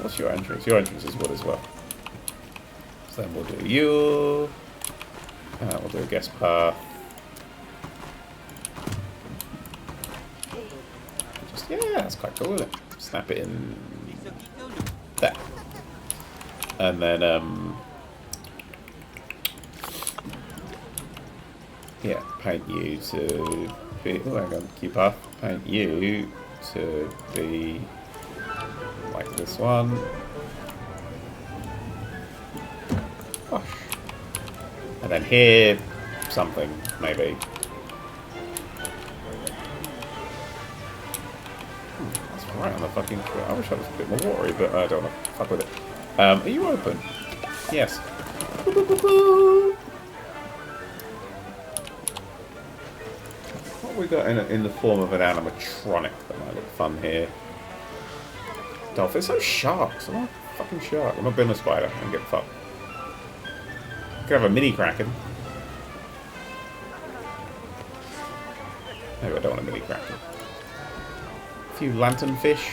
What's your entrance? Your entrance is wood as well. So then we'll do you. We'll do a guest path. Just, yeah, that's quite cool, isn't it? Snap it in there. And then, yeah, paint you to be... oh, hang on, keep up. Paint you to be like this one. Gosh. And then here, something, maybe. That's right on the fucking... I wish I was a bit more watery, but I don't want to fuck with it. Are you open? Yes. What have we got in the form of an animatronic that might look fun here? Dolphins. So sharks. I'm not a fucking shark. I'm not being a spider. I don't give a fuck. Could have a mini kraken. Maybe I don't want a mini kraken. A few lanternfish.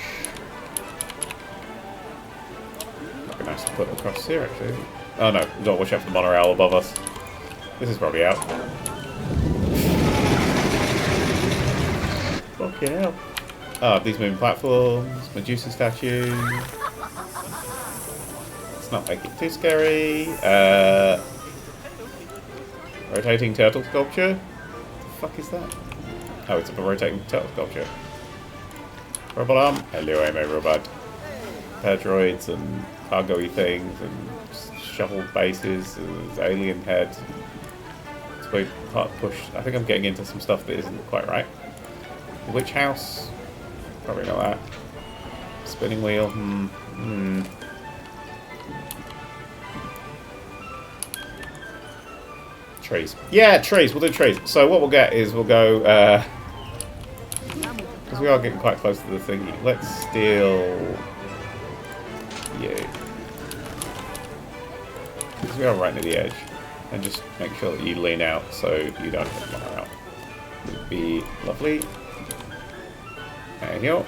Might be nice to put across here, actually. Oh no, we've got to watch out for the monorail above us. This is probably out. Fucking hell. Oh, these moving platforms, Medusa statue. Let's not make it too scary. Rotating turtle sculpture? What the fuck is that? Oh, it's a rotating turtle sculpture. Robot arm? Hello, I'm a robot. Pair droids and cargo-y things and shovel bases and alien heads. It's very hard to push. I think I'm getting into some stuff that isn't quite right. Witch house? Probably not that. Spinning wheel? Trees. Yeah, trees. We'll do trees. So what we'll get is we'll go... because we are getting quite close to the thingy. Let's steal... you. Because we are right near the edge. And just make sure that you lean out so you don't hit the out. Would be lovely. There you go.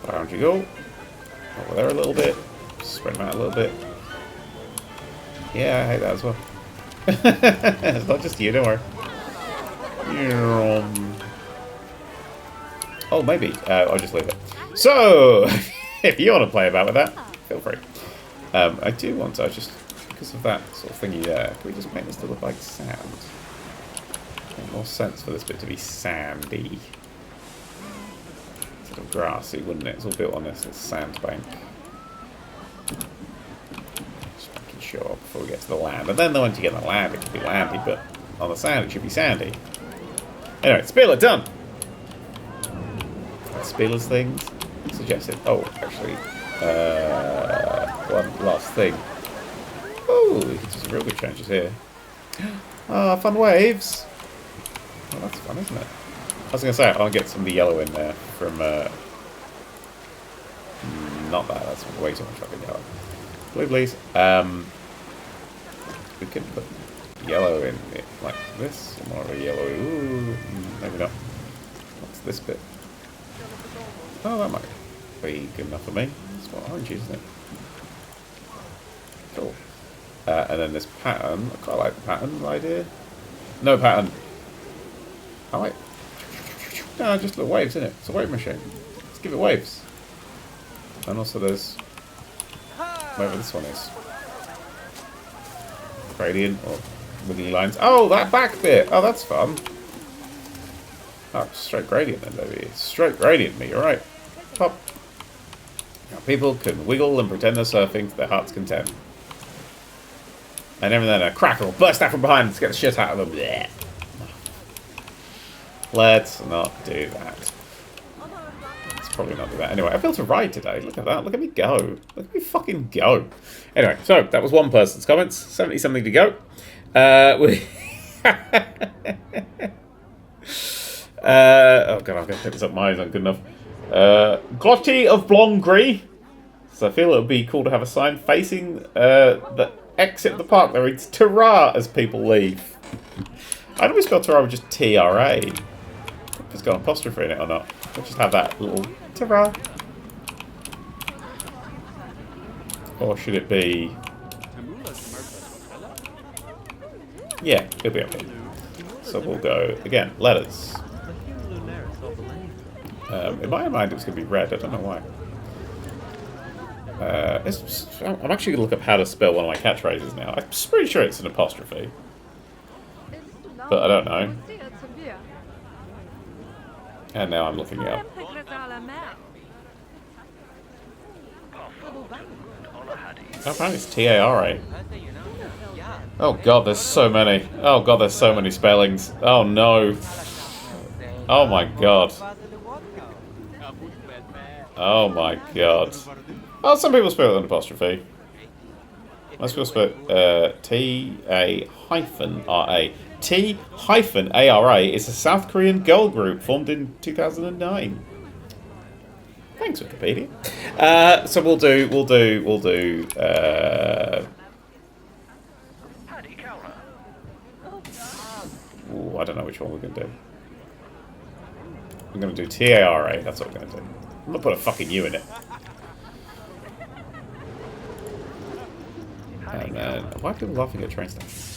Around you go. Over there a little bit. Spread them out a little bit. Yeah, I hate that as well. It's not just you, don't worry. Oh, maybe. I'll just leave it. So, if you want to play about with that, feel free. I do want to, just because of that sort of thingy there, can we just make this to look like sand? Make more sense for this bit to be sandy. Sort of grassy, wouldn't it? It's all built on this little sand bank. Just making sure before we get to the land. And then once you get to the land, it can be landy, but on the sand, it should be sandy. Anyway, spiller done! Spillers things suggested. Oh, actually, one last thing. Oh, we can do some real good changes here. Ah, fun waves. Oh, that's fun, isn't it? I was going to say, I'll get some of the yellow in there from, not that, that's way too much fucking yellow. Blue, please. We can put yellow in it like this, or more of a yellowy, ooh, maybe not. What's this bit? Oh, that might be good enough for me. It's what orange, isn't it? Cool. And then this pattern, I quite like the pattern idea. No pattern. I like... No, just little waves, isn't it? It's a wave machine. Let's give it waves. And also there's... whatever this one is. Gradient, or wiggly lines. Oh, that back bit! Oh, that's fun. Oh, straight gradient then, baby. Straight gradient me, you're right. Pop. Now people can wiggle and pretend they're surfing to their heart's content. And every then a cracker will burst out from behind to get the shit out of them. Blech. Let's not do that. Let's probably not do that. Anyway, I built a ride today. Look at that. Look at me go. Look at me fucking go. Anyway, so that was one person's comments. 70 something to go. Oh god, I'm going to pick this up. My eyes aren't good enough. Glotty of Blongri. So I feel it would be cool to have a sign facing the exit of the park that reads "Tara" as people leave. I don't know if spell Tara with just T-R-A. If it's got an apostrophe in it or not. We'll just have that little Tara. Or should it be... Yeah, it'll be okay. So we'll go, again, letters. In my mind it was going to be red, I don't know why. I'm actually going to look up how to spell one of my catchphrases now. I'm pretty sure it's an apostrophe. But I don't know. And now I'm looking it up. Oh, apparently it's T-A-R-A. Oh god, there's so many. Oh god, there's so many spellings. Oh no. Oh my god. Oh my god. Oh, some people spell it with an apostrophe. Most people spell it T-A-R-A. T-A-R-A is a South Korean girl group formed in 2009. Thanks, Wikipedia. So we'll do. Ooh, I don't know which one we're gonna do. We're gonna do T-A-R-A. That's what we're gonna do. I'm gonna put a fucking U in it. And then, why are people laughing at train stations?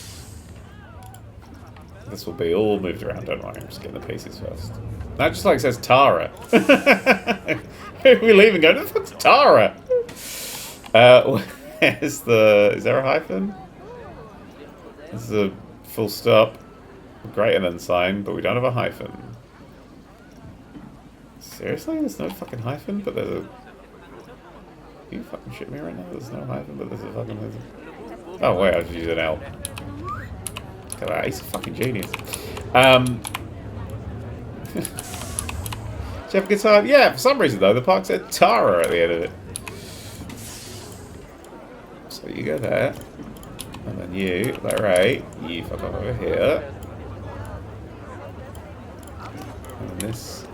This will be all moved around, don't worry. I'm just getting the pieces first. That just like says Tara. We leave and go, who the fuck's Tara? Where's the... Is there a hyphen? This is a full stop. Greater than sign, but we don't have a hyphen. Seriously? There's no fucking hyphen, but there's a... Are you fucking shit me right now? There's no hyphen, but there's a fucking hyphen. Oh wait, I just used an L. Look at that, he's a fucking genius. Do you have a good time? Yeah, for some reason though, the park said Tara at the end of it. So you go there. And then you, right, you fuck off over here. And then this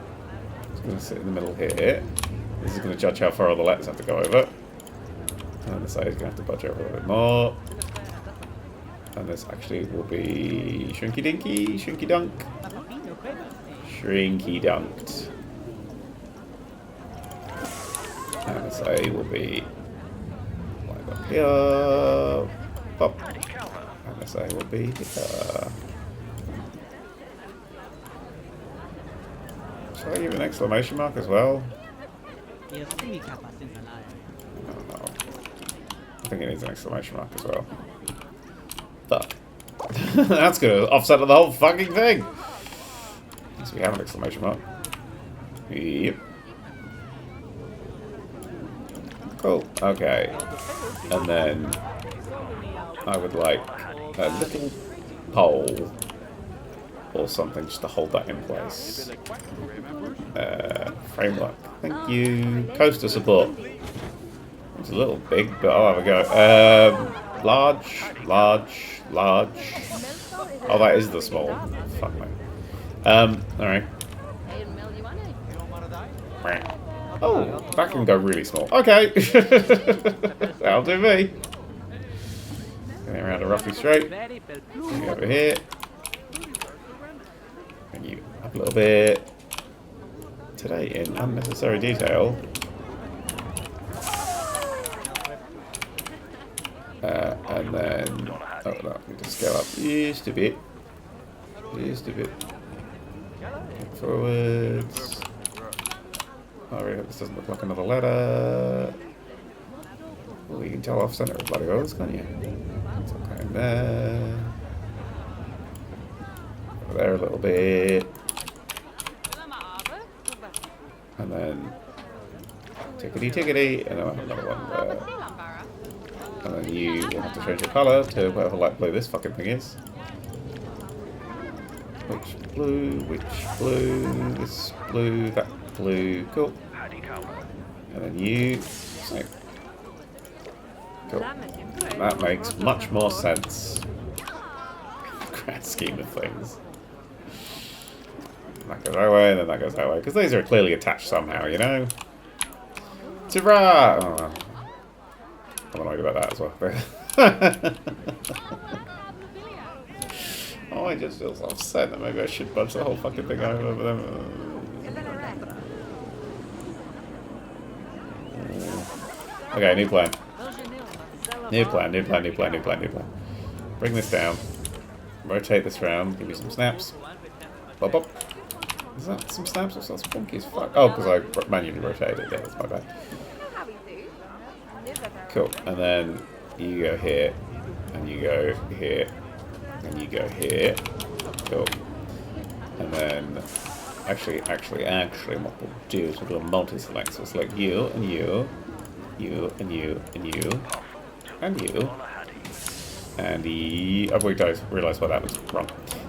is going to sit in the middle here. This is going to judge how far all the letters have to go over. And this side is going to have to budge over a little bit more. And this actually will be shrinky dinky, shrinky dunk. Shrinky dunked. And this A will be like up here. Pop. And this A will be here. Shall I give an exclamation mark as well? I don't know. I think it needs an exclamation mark as well. Fuck. That's gonna offset the whole fucking thing. So we have an exclamation mark. Yep. Cool. Okay. And then I would like a little pole or something just to hold that in place. Framework. Thank you. Coaster support. It's a little big, but I'll have a go. Large. Oh, that is the small. Fuck me. Alright. Oh, that can go really small. Okay. That'll do me. Going around a roughly straight. Bring you over here. Bring you up a little bit. Today, in unnecessary detail. And then... Oh, no, we just go up just a bit. Just a bit. Forwards. Oh, really hope this doesn't look like another letter. Well, you can tell off center of bloody oils, can't you? It's okay in there. Over there a little bit. And then Tickety tickety, and then I'll have another one there. And then you will have to change your colour to whatever light blue this fucking thing is. Which blue, this blue, that blue, cool. And then you, same. Cool. And that makes much more sense. Grand scheme of things. That goes that way, and then that goes that way. Because these are clearly attached somehow, you know? Ta-ra! Oh, well. I'm annoyed about that as well. Oh, I just feel so upset that maybe I should budge the whole fucking thing over them. Okay, new plan. New plan. Bring this down. Rotate this round. Give me some snaps. Bop, bop. Is that some snaps or that's funky as fuck? Oh, because I manually rotated it. Yeah, that's my bad. Cool. And then you go here. And you go here. And you go here. Cool. And then actually what we'll do is we'll do a multi-select. So it's like you and you, you and you and you and you. And I've realised why that was wrong.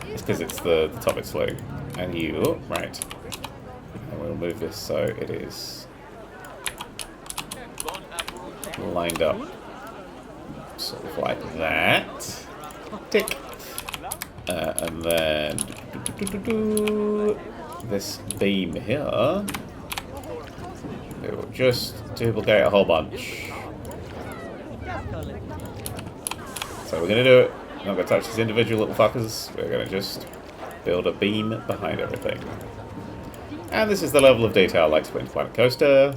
It's because it's the top it's low. And you, right. And we'll move this so it is lined up. Sort of like that. Tick. And then this beam here, it will just duplicate a whole bunch. So we're going to do it. Not going to touch these individual little fuckers. We're going to just build a beam behind everything. And this is the level of detail I like to put in Planet Coaster.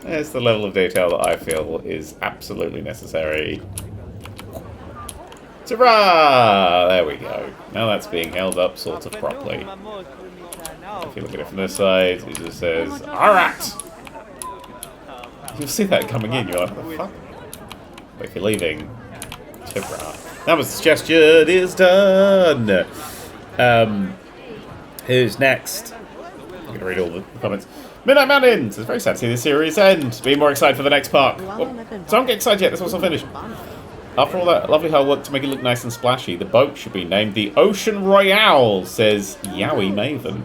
It's the level of detail that I feel is absolutely necessary. Ta-ra! There we go. Now that's being held up sort of properly. If you look at it from this side, it just says, alright! You'll see that coming in, you're like, what the fuck? But if you're leaving, ta-ra. That was the suggestion is done! Who's next? I'm going to read all the comments. Midnight Mountains! It's very sad to see this series end. Be more excited for the next park. Well, so don't get excited yet, this one's not finished. After all that lovely hard work to make it look nice and splashy, the boat should be named the Ocean Royale, says Yowie Maven.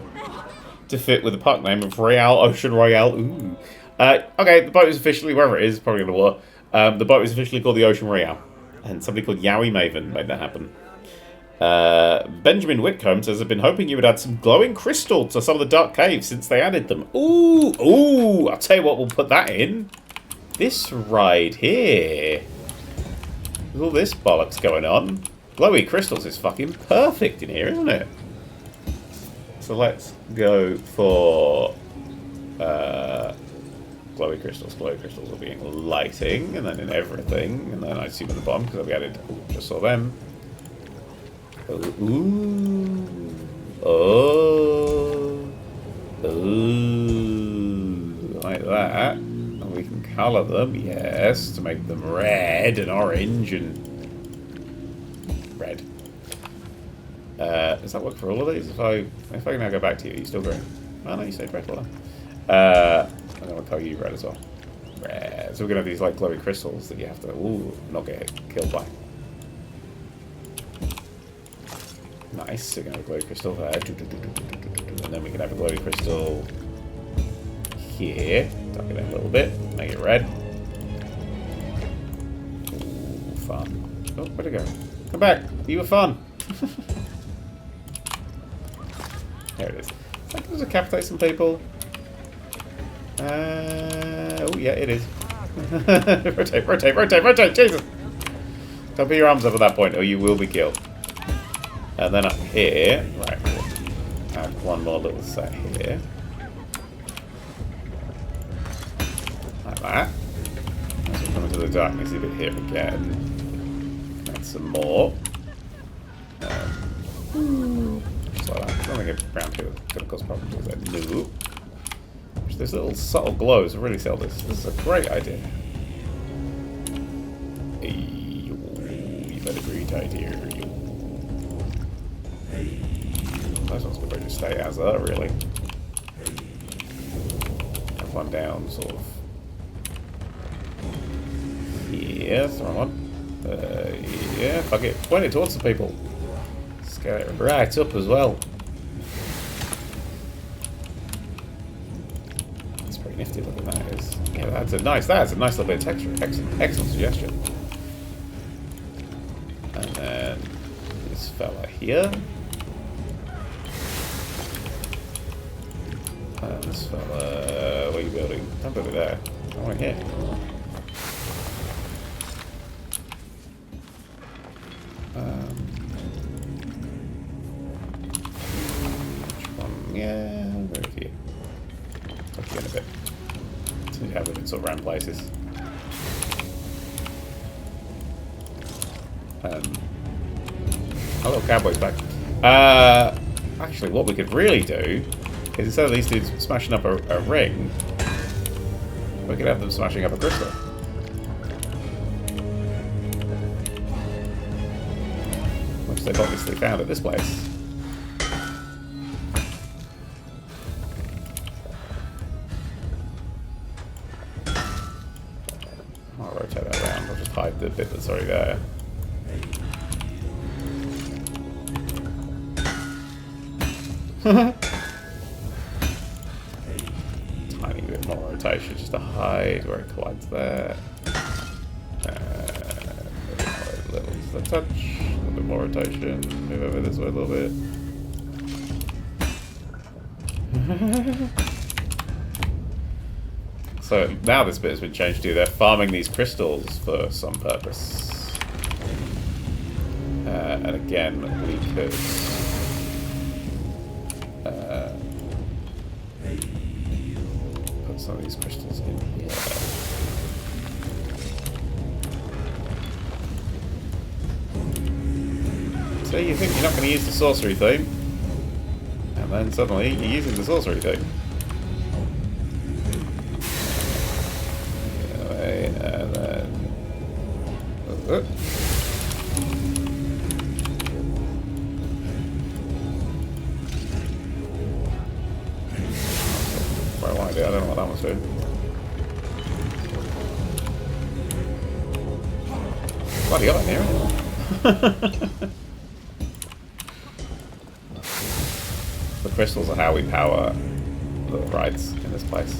To fit with the park name of Royale Ocean Royale. Ooh. Okay, the boat is officially, wherever it is, probably in the water. The boat is officially called the Ocean Royale. And somebody called Yowie Maven made that happen. Benjamin Whitcomb says, I've been hoping you would add some glowing crystal to some of the dark caves since they added them. Ooh, I'll tell you what, we'll put that in. This ride here. With all this bollocks going on. Glowy crystals is fucking perfect in here, isn't it? So let's go for glowy crystals. Glowy crystals will be in lighting, and then in everything, and then I assume in the bottom because we added. Just saw them. Ooh. Oh. Ooh. Like that. And we can colour them, yes, to make them red and orange and red. Does that work for all of these? If I can now go back to you, are you still green? Oh no, you stayed red, well done. I'm going to call you red as well. Red. So we're going to have these like glowy crystals that you have to not get killed by. Nice. So we're going to have a glowy crystal there. And then we can have a glowy crystal here. Tuck it in a little bit. Make it red. Ooh, fun. Oh, where'd it go? Come back. You were fun. There it is. I think there's a decapitate some people. Oh yeah, it is. rotate, Jesus! Don't put your arms up at that point or you will be killed. And then up here, right, we'll add one more little set here. Like that. As we come into the darkness bit here again. Add some more. Just like that. I don't think it around here is going to cause problems with that. No. Those little subtle glows really sell this. This is a great idea. Hey, you better be tight here. Those ones could probably just stay as are, really. Have one down, sort of. Yeah, throw one. Yeah, fuck it. Point it towards the people. Let's get it right up as well. That's pretty nifty looking, that is. Yeah, that's a nice little bit of texture. Excellent suggestion. And then this fella here. And this fella, what are you building? Don't build it there. I want it here. Which one? Yeah, I'll go with you. Talk to you in a bit. So you have it sort of round places. Hello, cowboys back. Actually, what we could really do is instead of these dudes smashing up a ring, we could have them smashing up a crystal. Which they've obviously found at this place. I'll rotate that around, I'll just hide the bit that's already there. Tiny bit more rotation just to hide where it collides there. A little just a touch, a little bit more rotation. Move over this way a little bit. So now this bit has been changed to they're farming these crystals for some purpose. And again, we could. Put some of these crystals in here. So you think you're not going to use the sorcery thing, and then suddenly you're using the sorcery thing. Anyway, and then. I don't know what that one's doing. Bloody hell, in here. The crystals are how we power the rides in this place.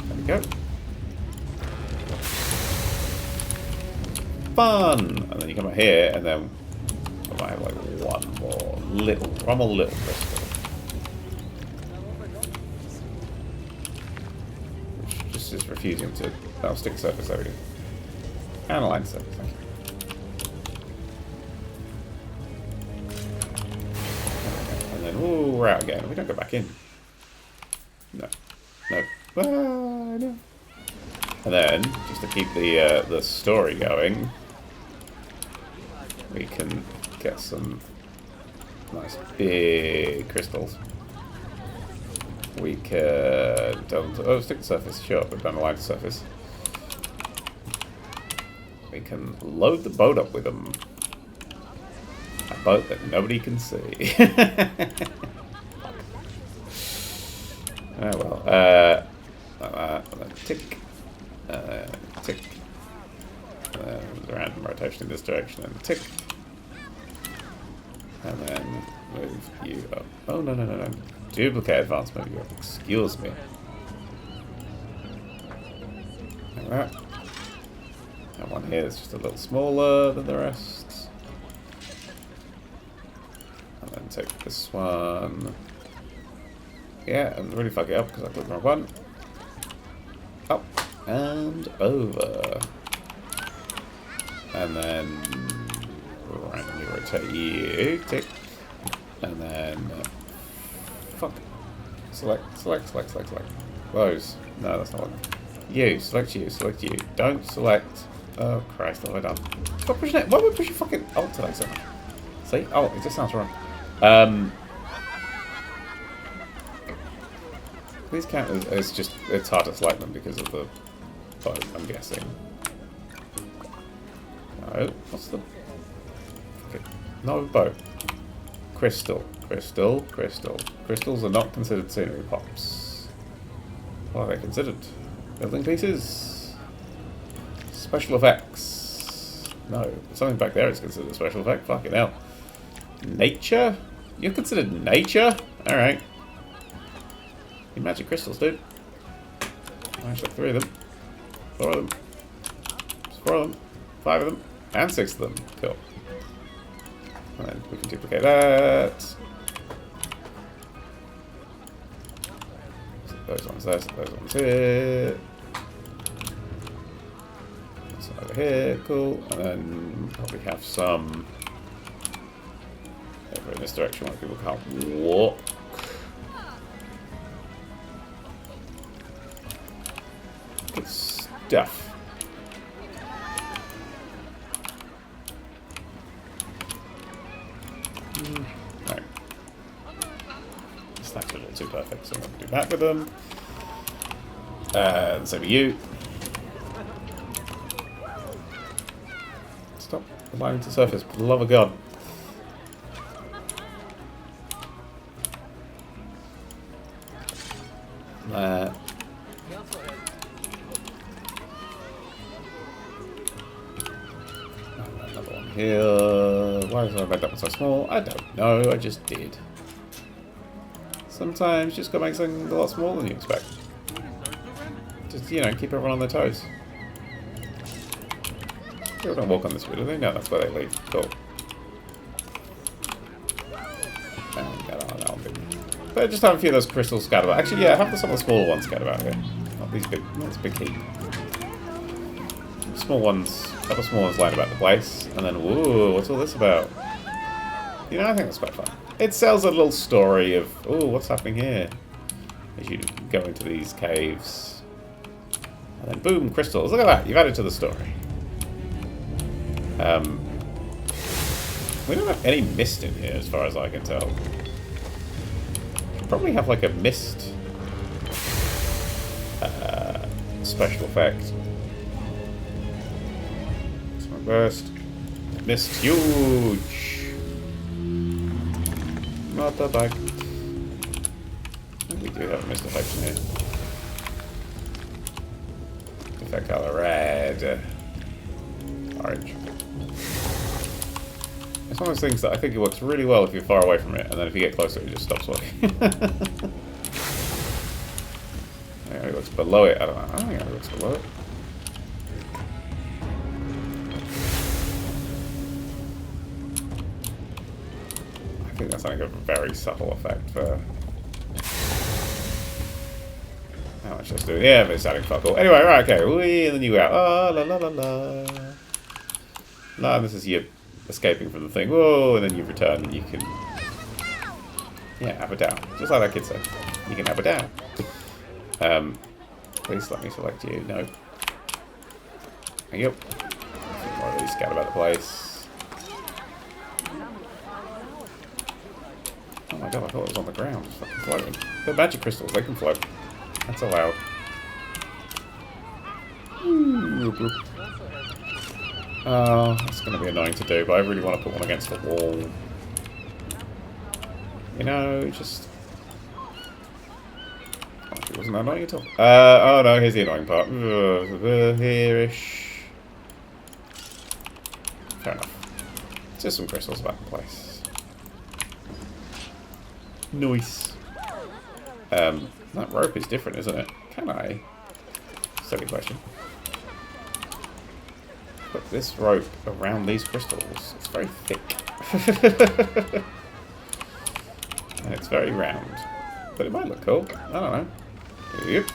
There we go. Fun! And then you come out here, and then we might have like one more little crystal. Is refusing to stick surface over here. And align surface, thank you. And then, ooh, we're out again. We don't go back in. No. No. And then, just to keep the story going, we can get some nice big crystals. We can stick the surface, sure, but don't align the surface. We can load the boat up with them. A boat that nobody can see. Oh well. And then tick. Tick. Random rotation in this direction and tick. And then move you up. Oh, no. Duplicate advanced move you up. Excuse me. Like that. And one here is just a little smaller than the rest. And then take this one. Yeah, and really fuck it up because I clicked the wrong one. Up and over. And then randomly rotate you. Tick. And then fuck. Select. Those. No, that's not one. You. Select you. Don't select. Oh Christ, what have I done? Stop pushing it. Why would I push your fucking alt today so much? See? Oh, it just sounds wrong. These count as just, it's hard to select them because of the boat, I'm guessing. No, what's the... Okay. No boat. crystal. Crystal. Crystals are not considered scenery pops. What are they considered? Building pieces? Special effects. No, something back there is considered a special effect. Fucking hell. Nature? You're considered nature? Alright. You magic crystals, dude. I should have 3 of them. 4 of them. 4 of them. 5 of them. And 6 of them. Cool. And then we can duplicate that. Those ones there, those ones here. This one over here, cool. And then probably have some over in this direction where people can't walk. Good stuff. Right. This looks a little too perfect, so I'm going to do that with them. So for you. Stop aligning to surface, for the love of God. Another one here. Why did I make that one so small? I don't know, I just did. Sometimes you just gotta make something a lot smaller than you expect. Just, you know, keep everyone on their toes. People don't walk on this route, do they? No, that's where they leave. Cool. But just have a few of those crystals scattered about. Actually, yeah, have some of the smaller ones scattered about here. Not these big, not this big heap. Small ones, a couple small ones lined about the place. And then, ooh, what's all this about? You know, I think that's quite fun. It sells a little story of, ooh, what's happening here? As you go into these caves. And then, boom, crystals. Look at that, you've added to the story. We don't have any mist in here, as far as I can tell. Probably have like a mist special effect. That's my burst. Mist huge. Not that bad. We do have a mist effect in here. Effect color red. Orange. It's one of those things that I think it works really well if you're far away from it, and then if you get closer, it just stops working. Maybe it looks below it. I don't know. I don't think it looks below it. I think that's like a very subtle effect for how much that's doing. Yeah, but it's adding fuck all. Anyway, right, okay. Whee, and then you go out. Oh, la la la la. No, this is you escaping from the thing. Whoa, and then you return and you can, yeah, have a down. Just like that kid said. You can have a down. Please let me select you. No. Thank you. More of these scattered about the place. Oh my god, I thought it was on the ground. It's fucking floating. They're magic crystals, they can float. That's allowed. Oh, it's going to be annoying to do, but I really want to put one against the wall. You know, just... Actually, wasn't that annoying at all? Oh no, here's the annoying part. Here-ish. Fair enough. Just some crystals about the place. Nice. That rope is different, isn't it? Can I? Silly question. Put this rope around these crystals. It's very thick. And it's very round. But it might look cool. I don't know. Yep.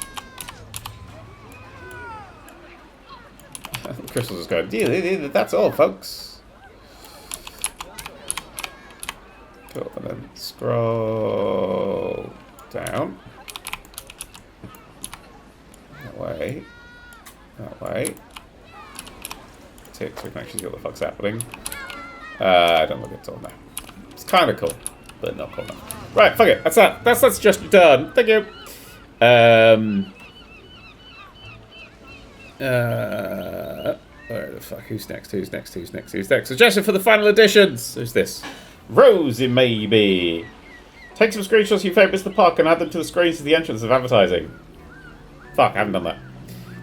Crystals just going, yeah, that's all, folks. Cool. And then scroll down. That way. That way. Tick so we can actually see what the fuck's happening. I don't look at all now. It's kind of cool, but not cool enough. Right, fuck it. That's that. That's just done. Thank you. Where the fuck? Who's next? Who's next? Who's next? Who's next? Suggestion for the final editions. Who's this? Rosie, maybe. Take some screenshots of your favourites of the park and add them to the screens at the entrance of advertising. Fuck, I haven't done that.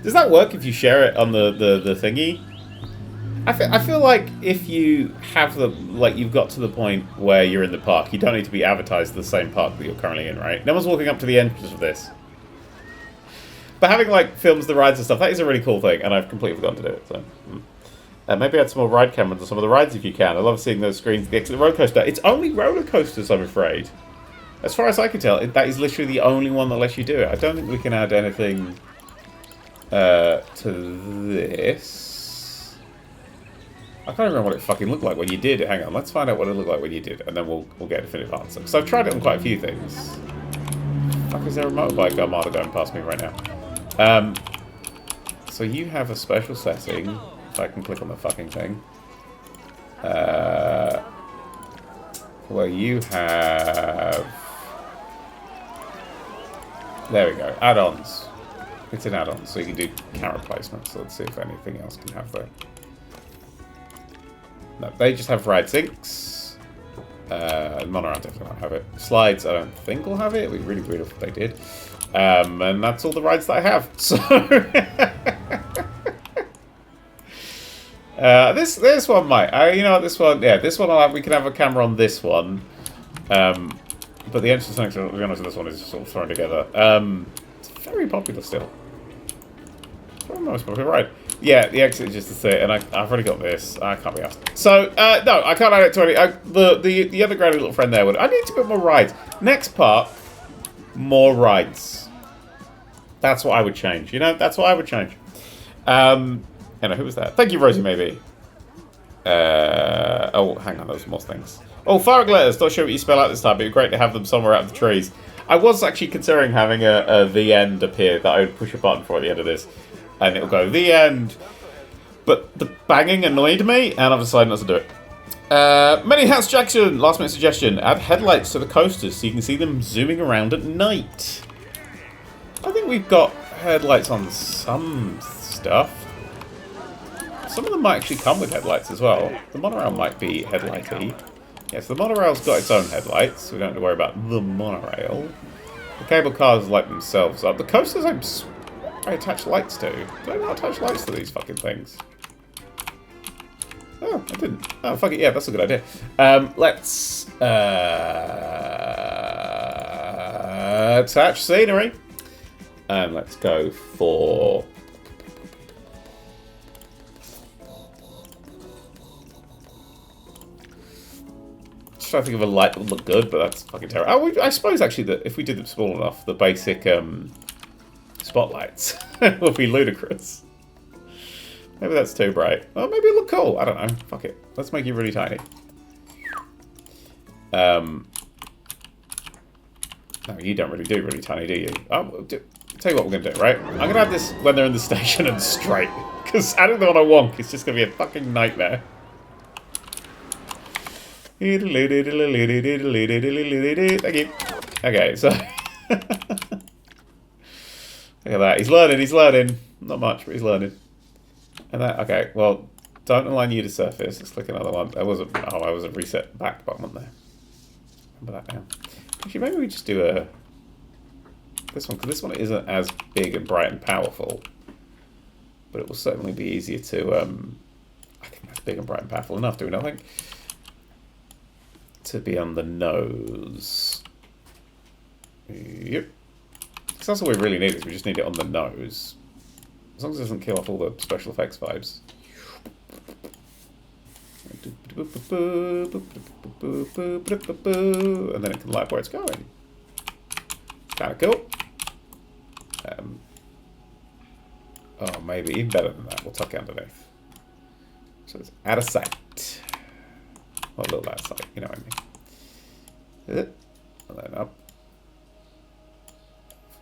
Does that work if you share it on the thingy? I feel like if you have you've got to the point where you're in the park, you don't need to be advertised the same park that you're currently in, right? No one's walking up to the entrance of this. But having, like, films the rides and stuff, that is a really cool thing, and I've completely forgotten to do it, so... maybe add some more ride cameras on some of the rides if you can. I love seeing those screens. The exit roller coaster. It's only roller coasters, I'm afraid. As far as I can tell, that is literally the only one that lets you do it. I don't think we can add anything to this. I can't remember what it fucking looked like when you did it. Hang on, let's find out what it looked like when you did, and then we'll get a definitive answer. Because I've tried it on quite a few things. Fuck, is there a motorbike armada going past me right now? So you have a special setting. If I can click on the fucking thing. Well, you have... There we go. Add-ons. It's an add-on, so you can do camera placement. So let's see if anything else can have that. No, they just have ride sinks. Monorail definitely won't have it. Slides, I don't think will have it. It'd be really weird if they did. And that's all the rides that I have. So... this one might. You know what, this one, yeah, this one I'll have, we can have a camera on this one. But the entrance next to this one is just all thrown together. It's very popular still. It's probably the most popular ride. Yeah, the exit is just to sit, and I've already got this. I can't be asked. So, no, I can't add it to any. The other growly little friend there would. I need to put more rides. Next part, more rides. That's what I would change. You know, that's what I would change. Who was that? Thank you, Rosie, maybe. Oh, hang on, those more things. Oh, fire letters. Not sure what you spell out this time, but it'd be great to have them somewhere out of the trees. I was actually considering having a the end appear that I would push a button for at the end of this, and it'll go the end. But the banging annoyed me, and I've decided not to do it. Many Hats Jackson, last minute suggestion: add headlights to the coasters so you can see them zooming around at night. I think we've got headlights on some stuff. Some of them might actually come with headlights as well. The monorail might be headlighty. Yes, the monorail's got its own headlights, so we don't have to worry about the monorail. The cable cars light themselves up. The coasters I attach lights to. Do I not attach lights to these fucking things? Oh, I didn't. Oh, fuck it, yeah, that's a good idea. Let's attach scenery. And let's go for... I think of a light that would look good, but that's fucking terrible. I suppose actually that if we did them small enough, the basic spotlights would be ludicrous. Maybe that's too bright. Well, maybe it'll look cool. I don't know. Fuck it. Let's make you really tiny. No, you don't really do really tiny, do you? Tell you what we're going to do, right? I'm going to have this when they're in the station and straight. Because adding them on a wonk is just going to be a fucking nightmare. Thank you. Okay, so... Look at that. He's learning. Not much, but he's learning. And that, okay, well, don't align you to surface. Let's click another one. I wasn't reset back button on there. Remember that now. Actually, maybe we just do this one, because this one isn't as big and bright and powerful. But it will certainly be easier to, I think that's big and bright and powerful enough, do we not think? To be on the nose. Yep. Because that's all we really need, is we just need it on the nose. As long as it doesn't kill off all the special effects vibes. And then it can light where it's going. Kind of cool. Oh, maybe even better than that. We'll tuck it underneath. So let's add a sight. Well, a little outside, you know what I mean. And then up.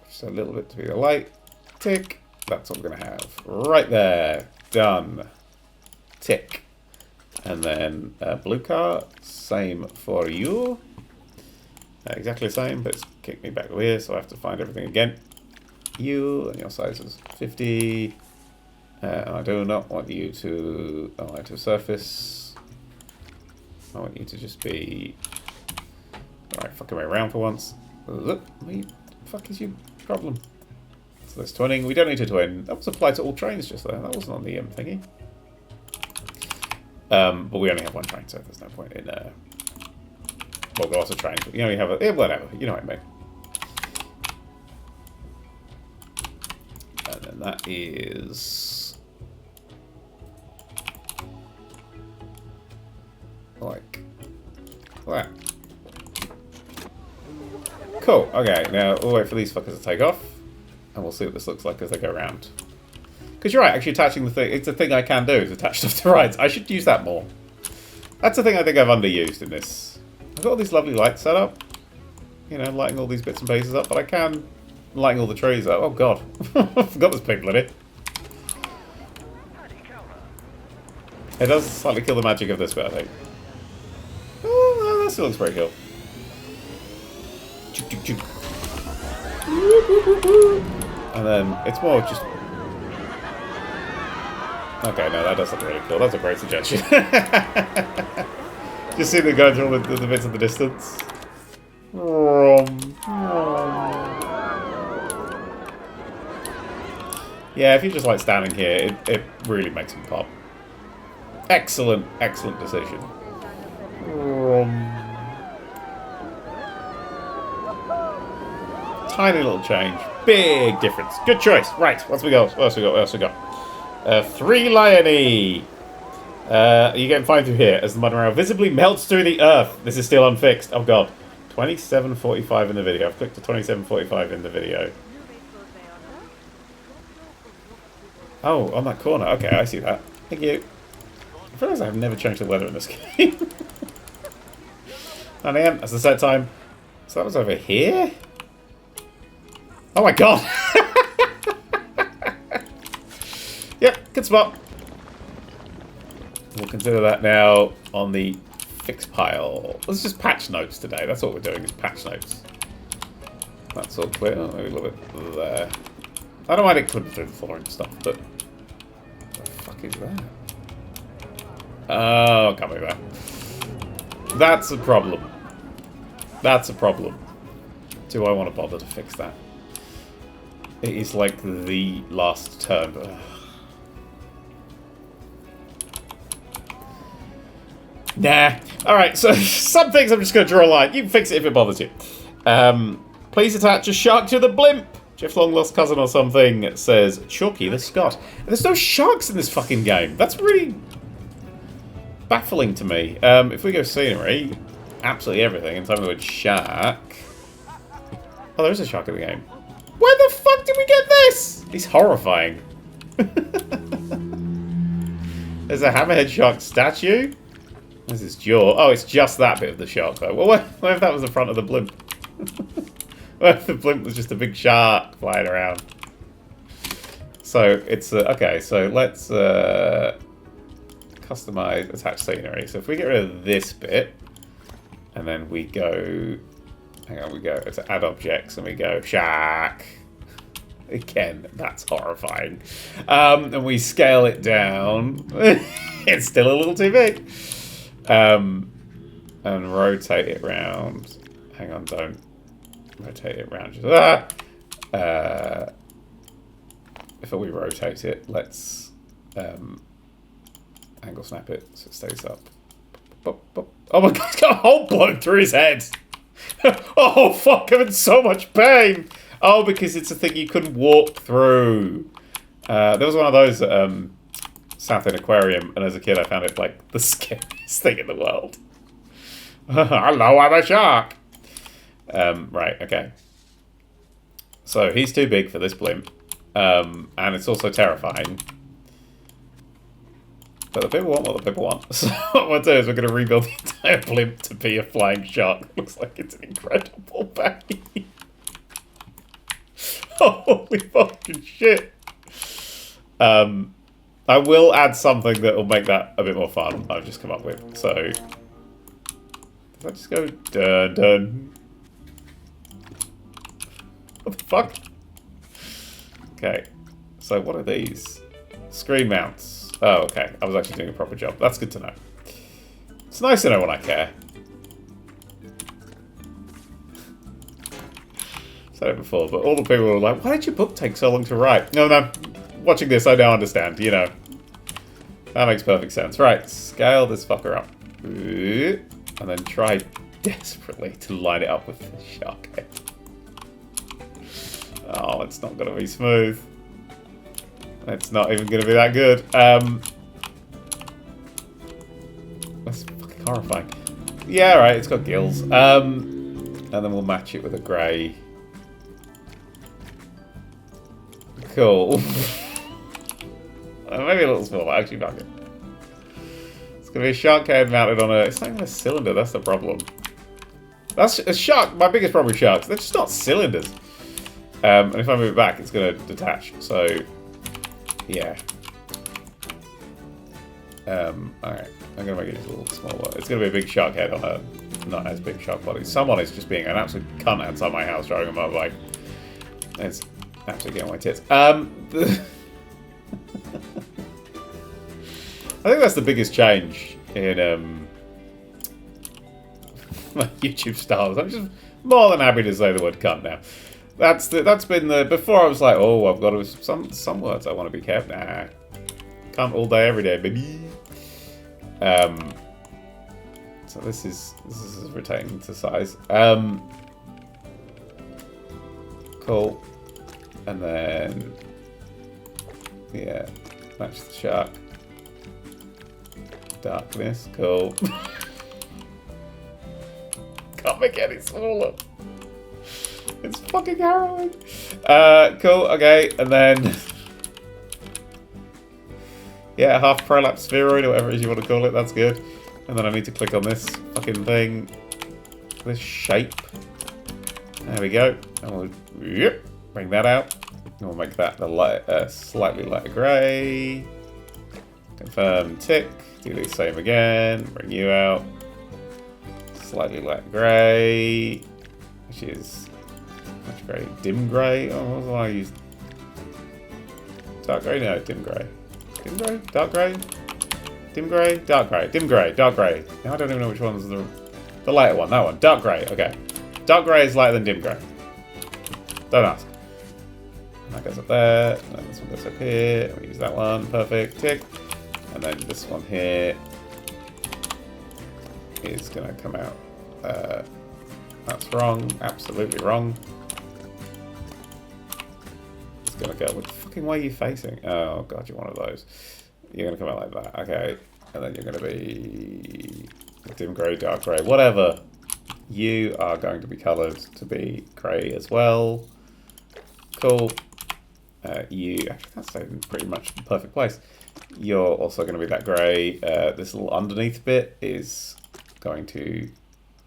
Just a little bit to be the light. Tick. That's what we're going to have. Right there. Done. Tick. And then blue car. Same for you. Exactly the same, but it's kicked me back over here, so I have to find everything again. You, and your size is 50. And I do not want you to align to surface. I want you to just be... Alright, fucking way around for once. Look, what the fuck is your problem? So there's twinning. We don't need to twin. That was applied to all trains just there. That wasn't on the thingy. But we only have one train, so there's no point in... well, there are lots of trains, but you only have a... Yeah, whatever. You know what I mean. And then that is... like that. Cool. Okay, now we'll wait for these fuckers to take off, and we'll see what this looks like as they go around. Because you're right, actually attaching the thing, it's a thing I can do, is attach stuff to rides. I should use that more. That's the thing I think I've underused in this. I've got all these lovely lights set up, you know, lighting all these bits and pieces up, but I can lighting all the trees up. Oh god, I forgot there's people in it. It does slightly kill the magic of this bit, I think. Oh, that still looks pretty cool. And then it's more just... Okay, no, that does look really cool. That's a great suggestion. Just see them going through all the bits in the distance. Yeah, if you just like standing here, it really makes them pop. Excellent, excellent decision. Tiny little change. Big difference. Good choice. Right, what else we got? What else we got? What else we got? 3 Liony. Are you getting fine through here as the mud rail visibly melts through the earth? This is still unfixed. Oh god. 27:45 in the video. I've clicked to 27:45 in the video. Oh, on that corner. Okay, I see that. Thank you. I realise I've never changed the weather in this game. 9 AM. That's the set time. So that was over here? Oh my god! Yep, good spot. We'll consider that now on the fix pile. Let's just patch notes today. That's what we're doing, is patch notes. That's all clear. Oh, maybe a little bit there. I don't mind it clipping through the floor and stuff, but... what the fuck is that? Oh, can't move that. That's a problem. That's a problem. Do I want to bother to fix that? It is like the last turn. Ugh. Nah. Alright, so some things I'm just going to draw a line. You can fix it if it bothers you. Please attach a shark to the blimp. Jeff Long lost cousin or something says Chalky the Scot. There's no sharks in this fucking game. That's really baffling to me. If we go scenery, absolutely everything, and time the word shark. Oh, there is a shark in the game. Where the fuck did we get this? He's horrifying. There's a hammerhead shark statue. There's his jaw. Oh, it's just that bit of the shark, though. Well, what if that was the front of the blimp? What if the blimp was just a big shark flying around? So, it's... okay, so let's customize attach scenery. So if we get rid of this bit, and then we go... hang on, we go to add objects, and we go shark. Again, that's horrifying. And we scale it down. It's still a little too big. And rotate it round. Hang on, don't rotate it round. Just, if we rotate it, let's angle snap it so it stays up. Oh my god, it's got a hole blown through his head. Oh fuck, I'm in so much pain. Oh, because it's a thing you couldn't walk through. There was one of those at South End Aquarium, and as a kid I found it like the scariest thing in the world. Hello, I'm a shark. Right, okay. So he's too big for this blimp, and it's also terrifying. But the people want what the people want. So what we'll do is we're going to rebuild the entire blimp to be a flying shark. Looks like it's an incredible baby. Holy fucking shit. I will add something that will make that a bit more fun. I've just come up with. So, if I just go dun dun. What the fuck? Okay. So what are these? Screen mounts. Oh, okay. I was actually doing a proper job. That's good to know. It's nice to know when I care. I've said it before, but all the people were like, why did your book take so long to write? No. Watching this, I now understand, you know. That makes perfect sense. Right, scale this fucker up. And then try desperately to line it up with the shark head. Oh, it's not going to be smooth. It's not even going to be that good. That's fucking horrifying. Yeah, right, it's got gills. And then we'll match it with a grey. Cool. Maybe a little smaller, actually not good. It's going to be a shark head mounted on a... It's not even a cylinder, that's the problem. That's a shark. My biggest problem with sharks, they're just not cylinders. And if I move it back, it's going to detach. So, yeah. Alright, I'm going to make it just a little smaller. It's going to be a big shark head on a not as big shark body. Someone is just being an absolute cunt outside my house driving a motorbike. It's absolutely getting my tits. I think that's the biggest change in my YouTube styles. I'm just more than happy to say the word cunt now. That's been the... Before I was like, oh, I've got to... Some words I want to be careful. Nah. Cunt all day, every day, baby. So this is retaining to size. Cool. And then... Yeah. Match the shark. Darkness. Cool. Can't make any smaller. It's fucking harrowing. Cool, okay, and then... Yeah, half prolapse spheroid, or whatever it is you want to call it, that's good. And then I need to click on this fucking thing. This shape. There we go. And we'll bring that out. And we'll make that the light, slightly lighter grey. Confirm tick. Do the same again. Bring you out. Slightly light grey. Which is... Much grey? Dim grey? Oh, what was I used? Dark grey? No, dim grey. Dim grey? Dark grey? Dim grey? Dark grey. Dim grey. Dark grey. Now I don't even know which one's the lighter one. That one. Dark grey. Okay. Dark grey is lighter than dim grey. Don't ask. And that goes up there. And then this one goes up here. We use that one. Perfect. Tick. And then this one here is going to come out. That's wrong. Absolutely wrong. It's going to go. Which fucking way are you facing? Oh, God, you're one of those. You're going to come out like that. Okay. And then you're going to be dim grey, dark grey, whatever. You are going to be coloured to be grey as well. Cool. Actually, that's in pretty much the perfect place. You're also going to be that grey. This little underneath bit is going to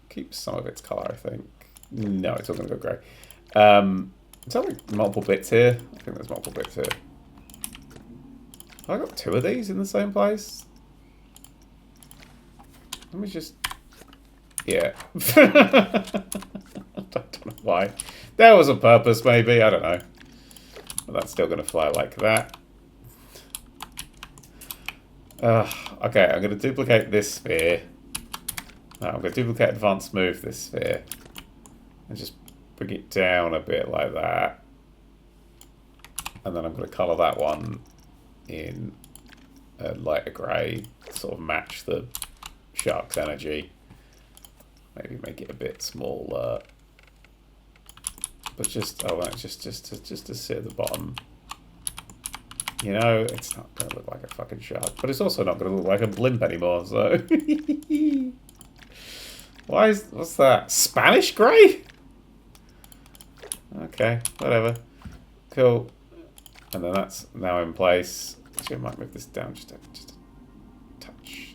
keep some of its colour, I think. No, it's all going to go grey. Is there like multiple bits here? I think there's multiple bits here. Have I got two of these in the same place? Let me just... Yeah. I don't know why. There was a purpose, maybe. I don't know. But that's still going to fly like that. Okay, I'm going to duplicate this sphere. No, I'm going to duplicate advanced smooth this sphere. And just bring it down a bit like that. And then I'm going to colour that one in a lighter grey. Sort of match the shark's energy. Maybe make it a bit smaller. But just, oh, well, just to sit at the bottom. You know, it's not going to look like a fucking shark. But it's also not going to look like a blimp anymore, so... What's that? Spanish grey? Okay, whatever. Cool. And then that's now in place. Actually, I might move this down just a touch.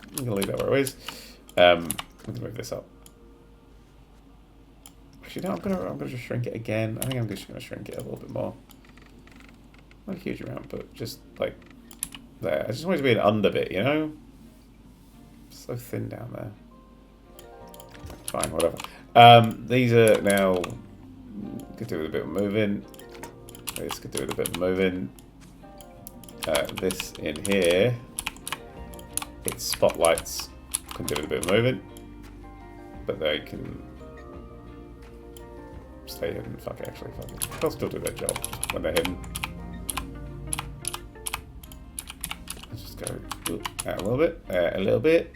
I'm going to leave that where it is. I'm going to move this up. Actually, no, I'm gonna just shrink it again. I think I'm just gonna shrink it a little bit more. Not a huge amount, but just like there. I just want it to be an under bit, you know? So thin down there. Fine, whatever. These are now could do with a bit of moving. This could do with a bit of moving. This in here its spotlights can do with a bit of movement, but they can stay hidden. Fuck it, actually, fuck it. They'll still do their job when they're hidden. Let's just go out a little bit, a little bit.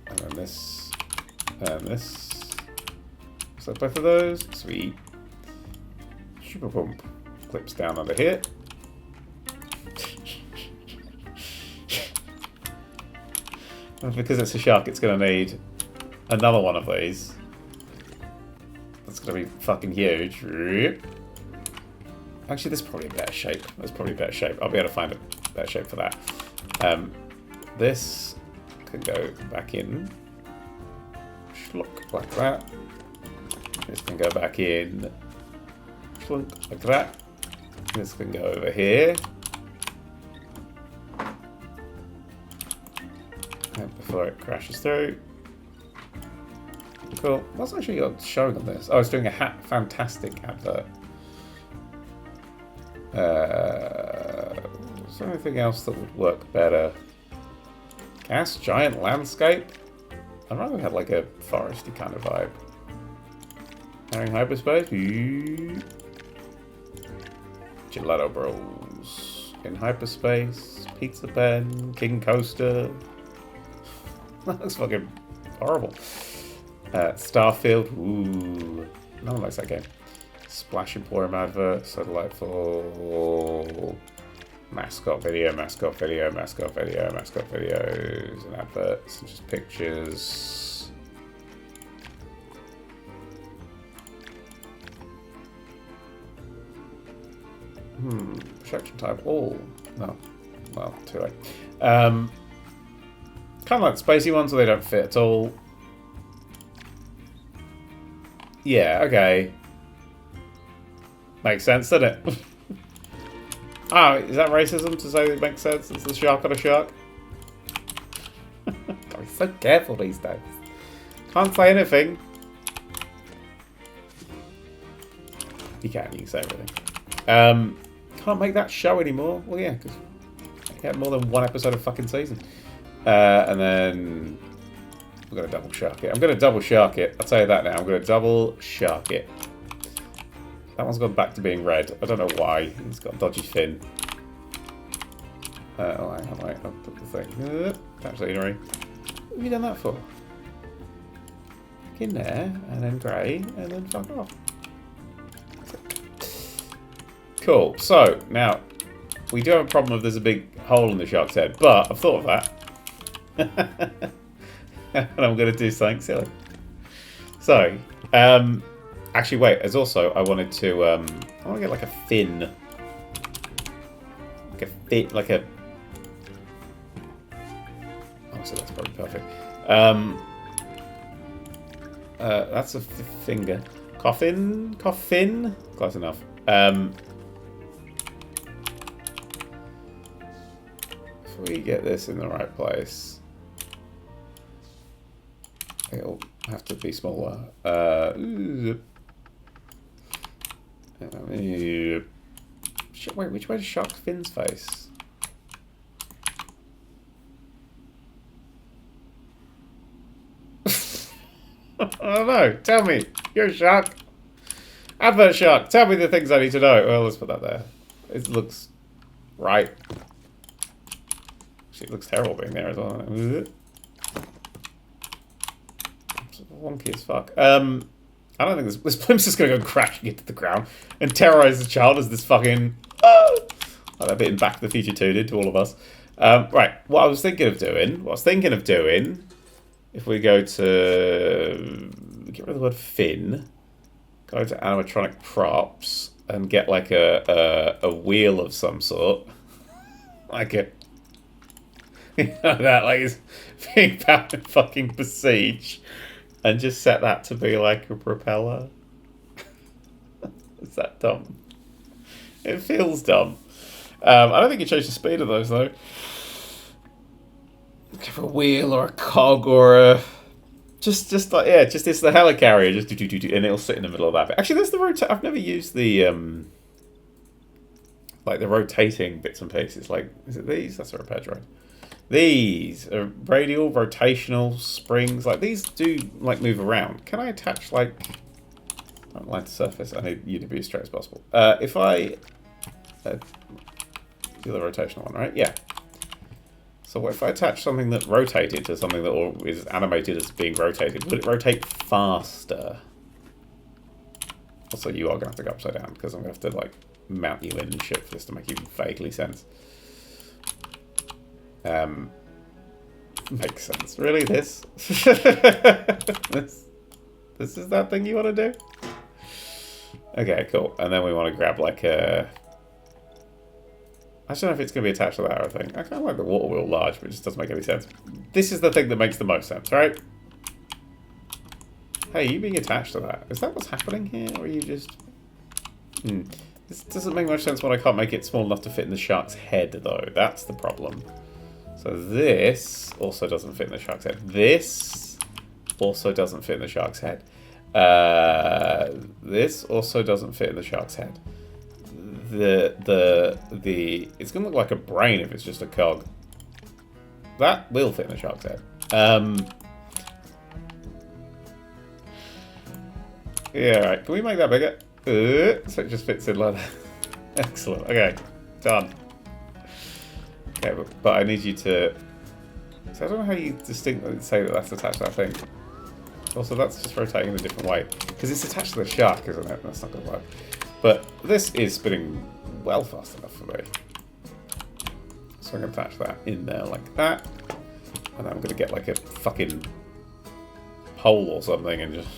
And then this, and this. So both of those, sweet. Super bump. Clips down under here. And because it's a shark, it's going to need another one of these. That's going to be fucking huge. Actually, this is probably a better shape. That's probably a better shape. I'll be able to find a better shape for that. This can go back in. Schlock, like that. This can go back in. Schlunk, like that. This can go over here. And before it crashes through. Cool. What's actually showing on this? Oh, it's doing a fantastic advert. Is there anything else that would work better? Gas giant landscape? I'd rather have like a foresty kind of vibe. Carrying hyperspace. Gelato Bros. In hyperspace. Pizza Pen. King Coaster. That looks fucking horrible. Starfield. Ooh. No one likes that game. Splash Emporium advert. So delightful. Mascot video, mascot video, mascot video, mascot videos, and adverts, and just pictures. Projection type all. No. Well, too late. Kind of like the spacey ones where they don't fit at all. Yeah, okay. Makes sense, doesn't it? Oh, is that racism to say that it makes sense? It's the shark on a shark? Gotta be so careful these days. Can't say anything. You can say everything. Can't make that show anymore. Well, yeah, because you get more than one episode of fucking season. And then we're going to double shark it. I'm going to double shark it. I'll tell you that now. I'm going to double shark it. That one's gone back to being red. I don't know why. It's got a dodgy fin. Oh, hang on, wait. I'll put the thing. Tap scenery. What have you done that for? In there, and then grey, and then fuck off. Cool. So, now, we do have a problem if there's a big hole in the shark's head, but I've thought of that. And I'm going to do something silly. So, actually, wait. As also, I wanted to. I want to get like a fin, like a. Oh, so that's probably perfect. That's a finger. Coffin. Close enough. If we get this in the right place, it'll have to be smaller. Wait, which way does shark fin's face? I don't know. Tell me. You're a shark. Advert shark. Tell me the things I need to know. Well, let's put that there. It looks right. Actually, it looks terrible being there as well. It's wonky as fuck. I don't think this blimp's just going to go crashing into the ground and terrorize the child as this fucking... like that bit in Back to the Future 2 did to all of us. Right, what I was thinking of doing, if we go to... Get rid of the word fin, go to animatronic props, and get like a wheel of some sort. Like a... You know, that like is being bound to fucking besiege. And just set that to be like a propeller. Is that dumb? It feels dumb. I don't think you change the speed of those though. Give a wheel or a cog or a just like it's the helicarrier, just do, and it'll sit in the middle of that bit. Actually, there's the rotate. I've never used the like the rotating bits and pieces. Like, is it these? That's a repair droid. These are radial, rotational springs. Like, these do, like, move around. Can I attach, like... I don't like the surface. I need you to be as straight as possible. If I... do the rotational one, right? Yeah. So what if I attach something that rotated to something that is animated as being rotated? Would it rotate faster? Also, you are going to have to go upside down, because I'm going to have to, like, mount you in and shit for this to make even vaguely sense. Makes sense. Really, this? This is that thing you want to do? Okay, cool. And then we want to grab like a... I don't know if it's going to be attached to that or thing. I kind of like the water wheel large, but it just doesn't make any sense. This is the thing that makes the most sense, right? Hey, you being attached to that. Is that what's happening here? Or are you just... This doesn't make much sense when I can't make it small enough to fit in the shark's head, though. That's the problem. So this also doesn't fit in the shark's head. This also doesn't fit in the shark's head. This also doesn't fit in the shark's head. It's gonna look like a brain if it's just a cog. That will fit in the shark's head. Yeah, right. Can we make that bigger? So it just fits in like that. Excellent. Okay, done. Okay, but I need you to... So I don't know how you distinctly say that that's attached to that thing. Also, that's just rotating in a different way. Because it's attached to the shark, isn't it? That's not going to work. But this is spinning well fast enough for me. So I'm going to attach that in there like that. And then I'm going to get like a fucking pole or something and just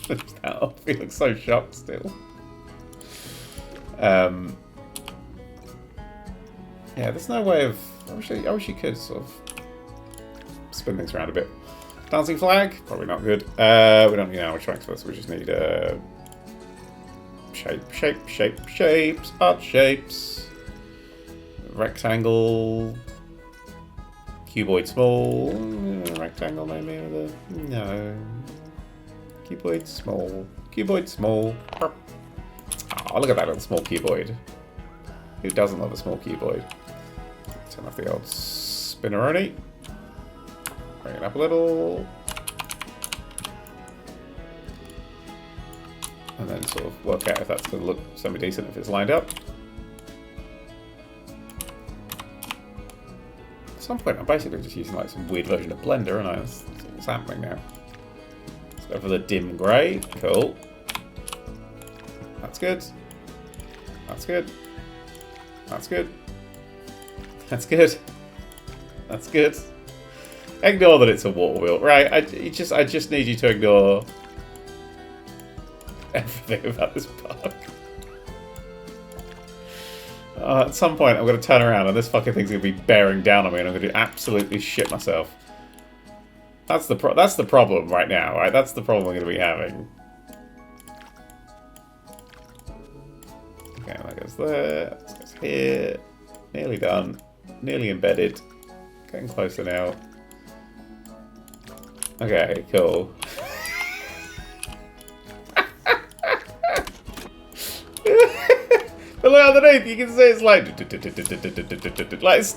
lift that up. He looks so shocked still. Yeah, there's no way of... I wish you could sort of spin things around a bit. Dancing flag? Probably not good. We don't need our tracks for this. We just need shapes, art shapes, rectangle, cuboid small, rectangle maybe with a... No. Cuboid small. Oh, look at that little small cuboid. Who doesn't love a small cuboid? Turn off the old spinneroni. Bring it up a little. And then sort of work out if that's going to look semi-decent if it's lined up. At some point I'm basically just using like some weird version of Blender, and that's what's happening now. Let's go for the dim grey. Cool. That's good. That's good. That's good. That's good. That's good. Ignore that it's a water wheel. Right, I just need you to ignore everything about this park. At some point I'm going to turn around and this fucking thing's going to be bearing down on me and I'm going to absolutely shit myself. That's the problem right now, right? That's the problem we're going to be having. Okay, that goes there. That goes here. Nearly done. Nearly embedded. Getting closer now. Okay, cool. But look underneath, you can see it's like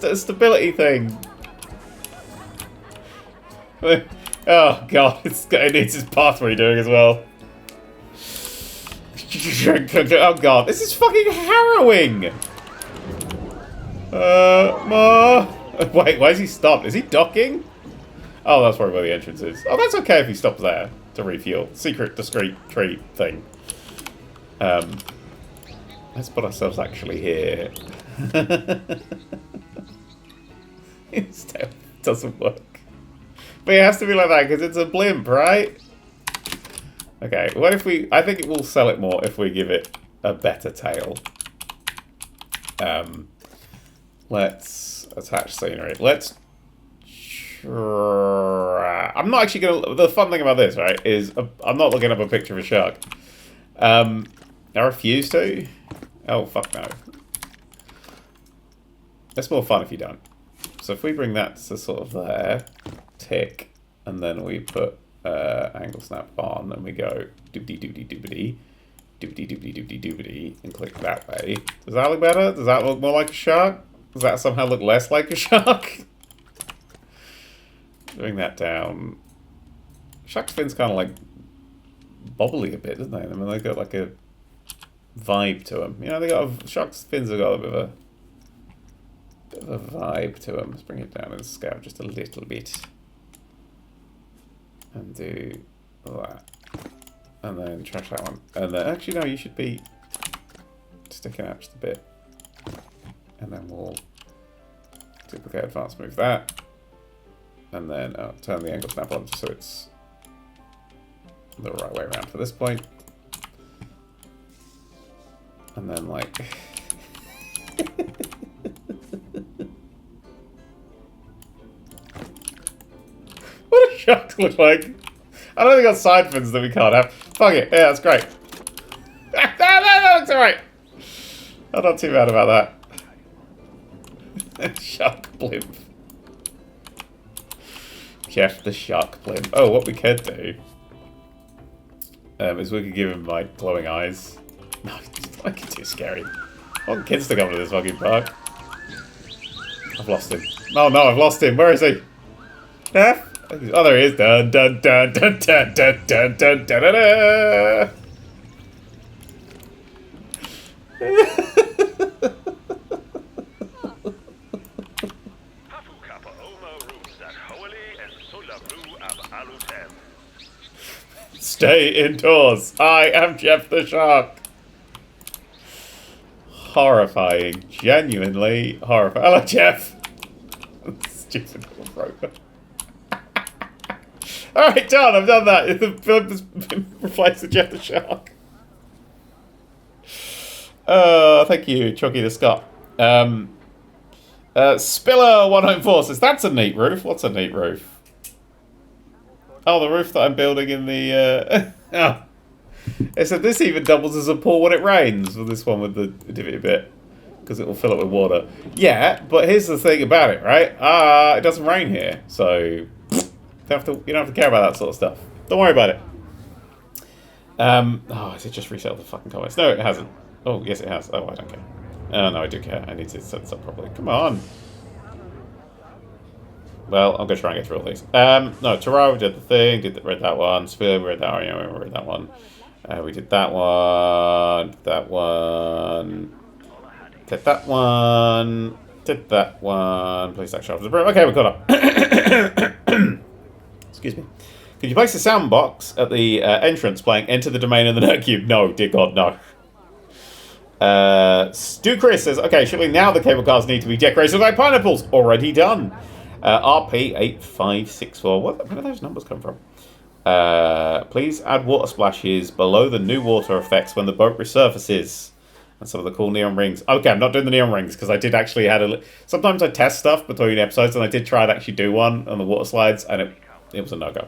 a stability thing. Oh god, it needs its path redoing as well. Oh god, this is fucking harrowing! Wait, why is he stopped? Is he docking? Oh, that's probably where the entrance is. Oh, that's okay if he stops there to refuel. Secret, discreet tree thing. Let's put ourselves actually here. It still doesn't work. But it has to be like that because it's a blimp, right? Okay, what if we... I think it will sell it more if we give it a better tail. Let's attach scenery. Let's try... I'm not actually going to... The fun thing about this, right, is I'm not looking up a picture of a shark. I refuse to. Oh, fuck no. It's more fun if you don't. So if we bring that to sort of there, tick, and then we put angle snap on, and we go doobity doobity doobity, doobity doobity doobity doobity and click that way. Does that look better? Does that look more like a shark? Does that somehow look less like a shark? Doing that down. Shark's fin's kind of like bobbly a bit, doesn't they? I mean, they've got like a vibe to them. You know, shark's fins have got a bit of a vibe to them. Let's bring it down in scale just a little bit. And do that. And then trash that one. And then, actually, no, you should be sticking out just a bit. And then we'll duplicate advanced, move that. And then turn the angle snap on just so it's the right way around for this point. And then, like... what does shark look like? I don't think got side fins that we can't have. Fuck it. Yeah, that's great. That looks alright. I'm not too bad about that. Shark blimp. Jeff the shark blimp. Oh, what we could do is we could give him, like, glowing eyes. No, it's like too scary. I want kids to come to this fucking park. I've lost him. Oh no, I've lost him. Where is he? Jeff? Oh, there he is. Dun dun dun dun dun dun dun dun dun dun dun. Stay indoors. I am Jeff the Shark. Horrifying. Genuinely horrifying. Hello, Jeff. Stupid little broker. Alright, done. I've done that. The film has replaced the Jeff the Shark. Thank you, Chucky the Scott. Spiller104 says, that's a neat roof. What's a neat roof? Oh, the roof that I'm building in the... oh. It said this even doubles as a pool when it rains. Well, this one with the divvy bit. Because it will fill up with water. Yeah, but here's the thing about it, right? It doesn't rain here. So, you don't have to care about that sort of stuff. Don't worry about it. Has it just reset the fucking comments? No, it hasn't. Oh, yes, it has. Oh, I don't care. Oh, no, I do care. I need to set this up properly. Come on. Well, I'm going to try and get through all these. No, Terra, we did the thing, read that one. Sphere, we read that one. Yeah, we read that one. We did that one. That one. Did that one. Did that one. Please stack sharp as a broom. Okay, we're caught up. Excuse me. Could you place a sound box at the entrance playing Enter the Domain of the NerdCube? No, dear God, no. Stu Chris says, okay, surely now the cable cars need to be decorated like pineapples. Already done. RP8564. Where do those numbers come from? Please add water splashes below the new water effects when the boat resurfaces. And some of the cool neon rings. Okay, I'm not doing the neon rings because I did actually sometimes I test stuff between episodes and I did try to actually do one on the water slides and it was a no-go.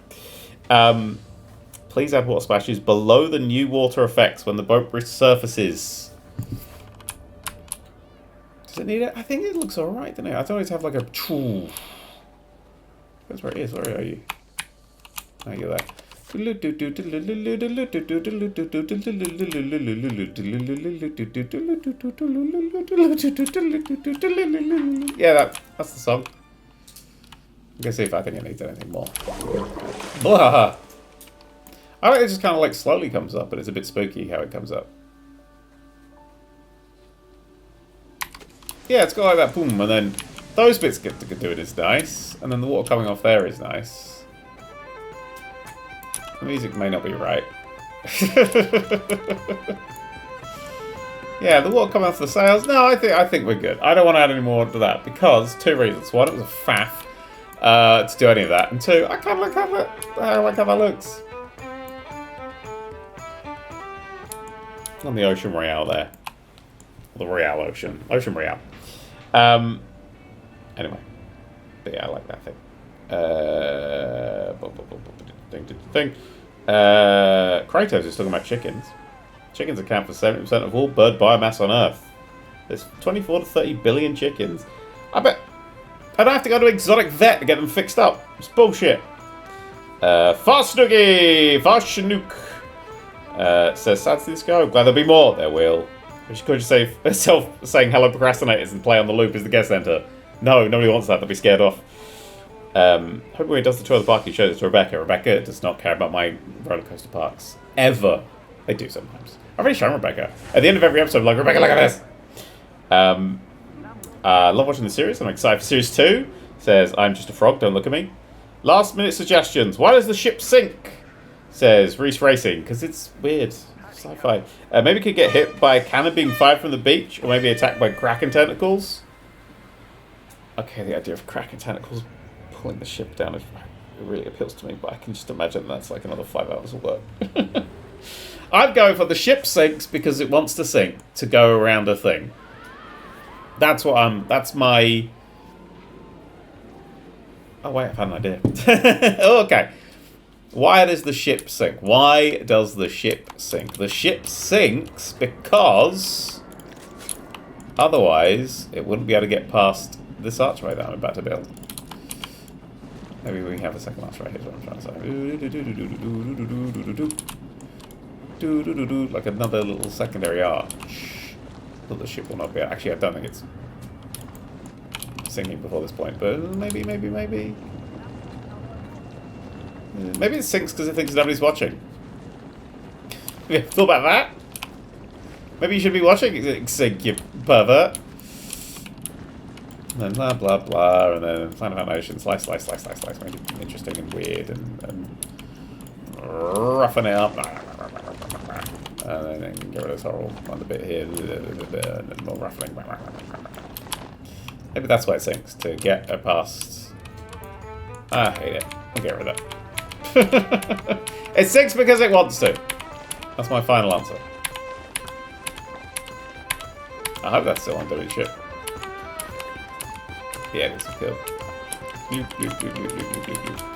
Please add water splashes below the new water effects when the boat resurfaces. Does it need it? I think it looks alright, doesn't it? I don't always have like a... That's where it is. Where are you? Oh, you're there. Yeah, that's the song. I'm gonna see if I think it needs anything more. Blah. I think it just kind of like slowly comes up, but it's a bit spooky how it comes up. Yeah, it's got like that boom, and then those bits get to do it is nice, and then the water coming off there is nice. The music may not be right. Yeah, the water coming off the sails. No, I think we're good. I don't want to add any more to that because 2 reasons. One, it was a faff to do any of that, and 2, I kind of like how that looks. On the Ocean Royale there. The Royale Ocean. Ocean Royale. Anyway. But yeah, I like that thing. Thing. Kratos is talking about chickens. Chickens account for 70% of all bird biomass on Earth. There's 24 to 30 billion chickens. I bet I don't have to go to exotic vet to get them fixed up. It's bullshit. Fast Chinook. Says, sad to see this go. Glad there'll be more. There will. We should just save herself saying hello procrastinators and play on the loop as the guest center. No, nobody wants that. They'll be scared off. Hoping when he does the tour of the park, he shows it to Rebecca. Rebecca does not care about my roller coaster parks. Ever. They do sometimes. I've already shown Rebecca. At the end of every episode, I'm like, Rebecca, look at this. Love watching the series. I'm excited for series 2. Says, I'm just a frog, don't look at me. Last minute suggestions. Why does the ship sink? Says, Reese Racing. Because it's weird. Sci-fi. Maybe it could get hit by a cannon being fired from the beach. Or maybe attacked by kraken tentacles. Okay, the idea of kraken tentacles pulling the ship down, it really appeals to me. But I can just imagine that's like another 5 hours of work. I'm going for the ship sinks because it wants to sink to go around a thing. That's my... Oh wait, I've had an idea. Okay. Why does the ship sink? Why does the ship sink? The ship sinks because otherwise it wouldn't be able to get past this archway that I'm about to build. Maybe we can have a second archway, here's what I'm trying to say. Like another little secondary arch. But the ship will not be... Actually, I don't think it's sinking before this point, but maybe. Maybe it sinks because it thinks nobody's watching. Have you thought about that? Maybe you should be watching it sink, you pervert. And then blah, blah, blah, and then plan of foundation, slice, make it interesting and weird, and roughen it up. And then get rid of this horrible one bit here, and then more ruffling. Maybe that's why it sinks, to get it past... I hate it. I'll get rid of it. It sinks because it wants to. That's my final answer. I hope that's still on doing shit. Yeah, it is cool.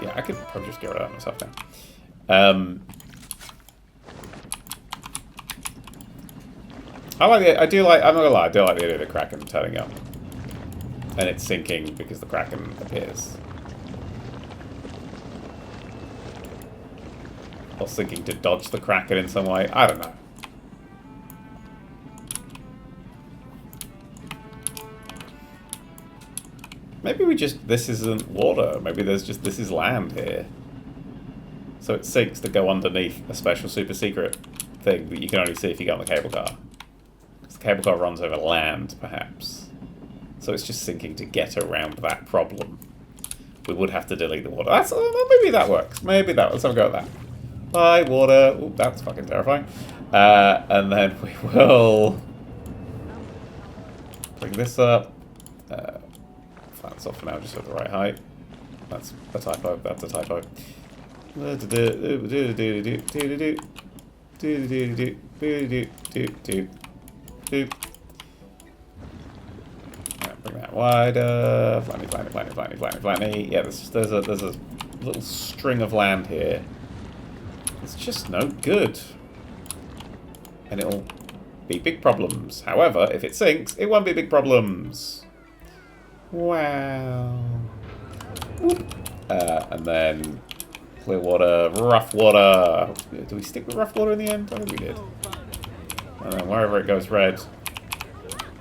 Yeah, I could probably just get rid of that myself now. I'm not gonna lie, I do like the idea of the Kraken turning up. And it's sinking because the Kraken appears. Or sinking to dodge the Kraken in some way. I don't know. Maybe this isn't water. Maybe this is land here. So it sinks to go underneath a special super secret thing that you can only see if you get on the cable car. Because the cable car runs over land, perhaps. So it's just sinking to get around that problem. We would have to delete the water. Maybe that works. Maybe that. Let's have a go at that. Bye, water. Ooh, that's fucking terrifying. And then we will bring this up. Flatten this off for now, just at the right height. That's a typo. That's a typo. Bring that wider. Flanny. Yeah, there's a little string of land here. It's just no good. And it'll be big problems. However, if it sinks, it won't be big problems. Wow. And then clear water, rough water. Do we stick with rough water in the end? I think we did. And then wherever it goes red,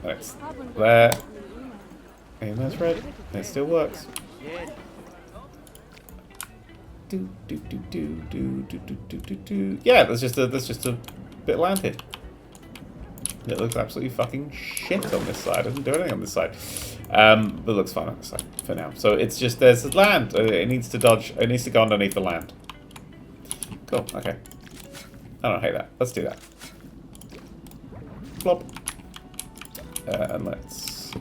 and it's there. And that's red. And it still works. Yeah, there's just a bit of land here. It looks absolutely fucking shit on this side. It doesn't do anything on this side. But it looks fine on this side for now. So it's just, there's land. It needs to dodge. It needs to go underneath the land. Cool, okay. I don't hate that. Let's do that. Plop. And let's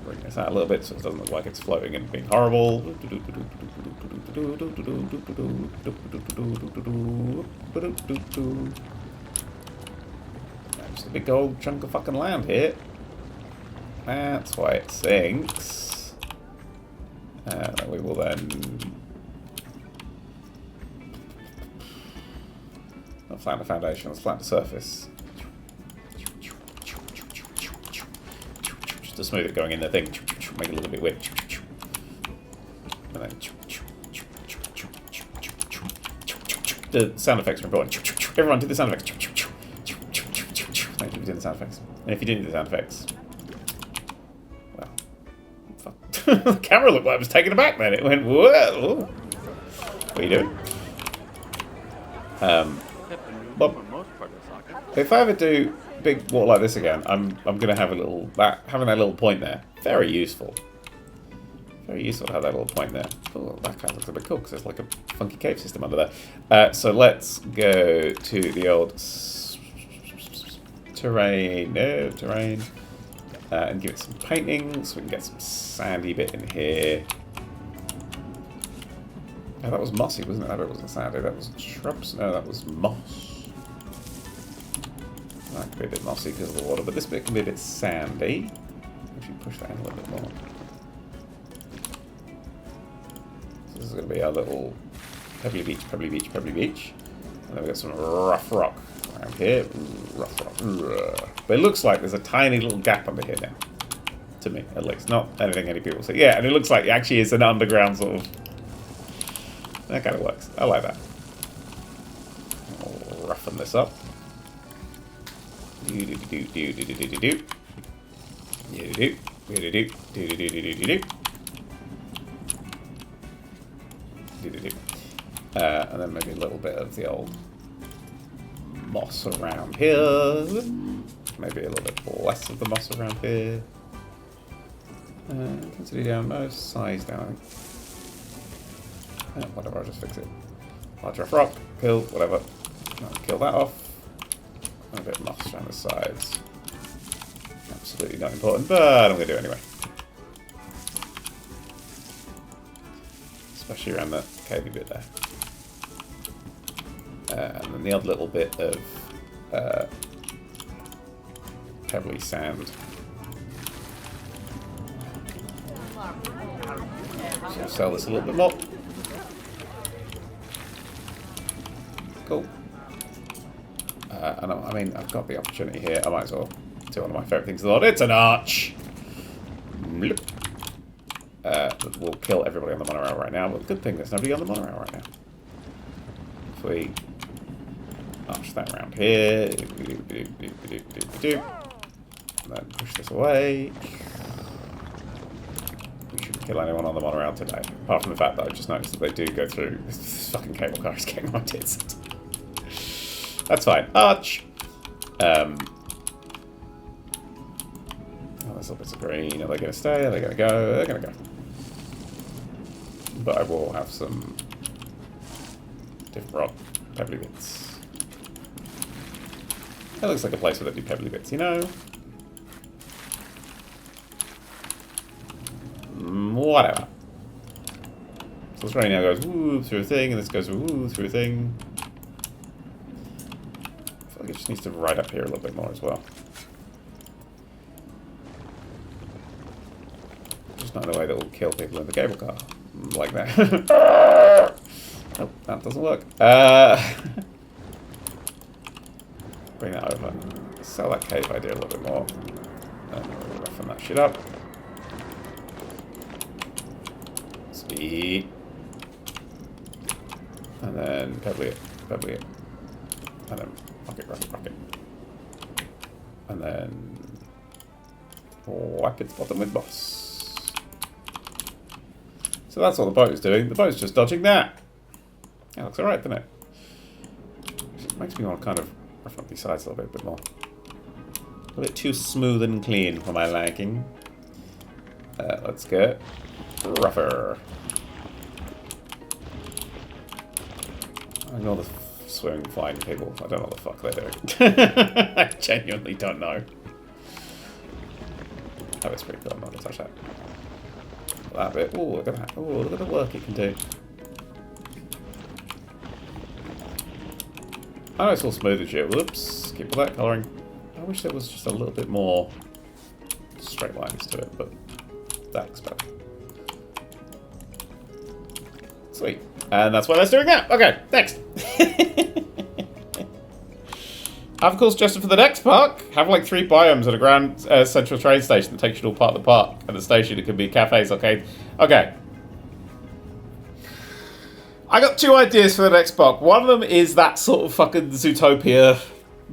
bring this out a little bit so it doesn't look like it's floating and being horrible. Just a big old chunk of fucking land here. That's why it sinks. We will then not flatten the foundation, let's flatten the surface. Just to smooth it going in the thing. Make it a little bit weird. And then the sound effects are important. Everyone do the sound effects. Thank you for doing the sound effects. And if you didn't do the sound effects, well, fuck. The camera looked like it was taken aback then. It went, whoa. What are you doing? Bob, if I ever do big water like this again, I'm gonna have having that little point there. Very useful. Very useful to have that little point there. Oh, that kind of looks a bit cool because there's like a funky cave system under there. So let's go to the old terrain, and give it some painting so we can get some sandy bit in here. Oh, that was mossy, wasn't it? That bit wasn't sandy. That was shrubs. No, that was moss. That could be a bit mossy because of the water, but this bit can be a bit sandy. If you push that in a little bit more. So this is going to be our little pebbly beach. And then we've got some rough rock around here. Rough rock. But it looks like there's a tiny little gap under here now. To me, at least. Not anything any people say. Yeah, and it looks like it actually is an underground sort of... That kind of works. I like that. I'll roughen this up. And then maybe a little bit of the old moss around here. Maybe a little bit less of the moss around here. Density down, no, size down, I think. Whatever, I'll just fix it. Large rough rock, kill, whatever. I'll kill that off. And a bit of moss around the sides. Absolutely not important, but I'm going to do it anyway. Especially around that cavey bit there. And then the odd little bit of pebbly sand. So I'll sell this a little bit more. Cool. And I mean, I've got the opportunity here. I might as well do one of my favourite things in the world. It's an arch! We'll kill everybody on the monorail right now. But the good thing, there's nobody on the monorail right now. If we arch that around here. And then push this away. We shouldn't kill anyone on the monorail today. Apart from the fact that I just noticed that they do go through. This fucking cable car is getting my tits. That's fine. Arch. Oh, there's little bits of green. Are they going to stay? Are they going to go? They're going to go. But I will have some different rock pebbly bits. That looks like a place where they do pebbly bits, you know? Whatever. So this right now goes woo through a thing, and this goes woo through a thing. I feel like it just needs to ride up here a little bit more as well. Just not in a way that will kill people in the cable car. Like that. Nope, that doesn't work. Bring that over. Sell that cave idea a little bit more. Roughen that shit up. Speed. And then pebbly it. And then rock it. And then whack its bottom with boss. So that's what the boat is doing. The boat's just dodging that. Yeah, looks alright, doesn't it? It makes me want to kind of roughen up these sides a little bit more. A little bit too smooth and clean for my liking. Let's get rougher. I ignore the swimming, flying people. I don't know what the fuck they're doing. I genuinely don't know. Oh, it's pretty cool. I'm not going to touch that. That bit. Oh, look at that. Oh, look at the work it can do. I know it's all smooth as shit. Whoops. Keep all that colouring. I wish there was just a little bit more straight lines to it, but that looks better. Sweet. And that's why that's doing that. Okay, next. I've of course suggested for the next park, have like 3 biomes at a grand central train station that takes you to all part of the park. At the station it could be cafes, arcades. Okay. I got 2 ideas for the next park. One of them is that sort of fucking Zootopia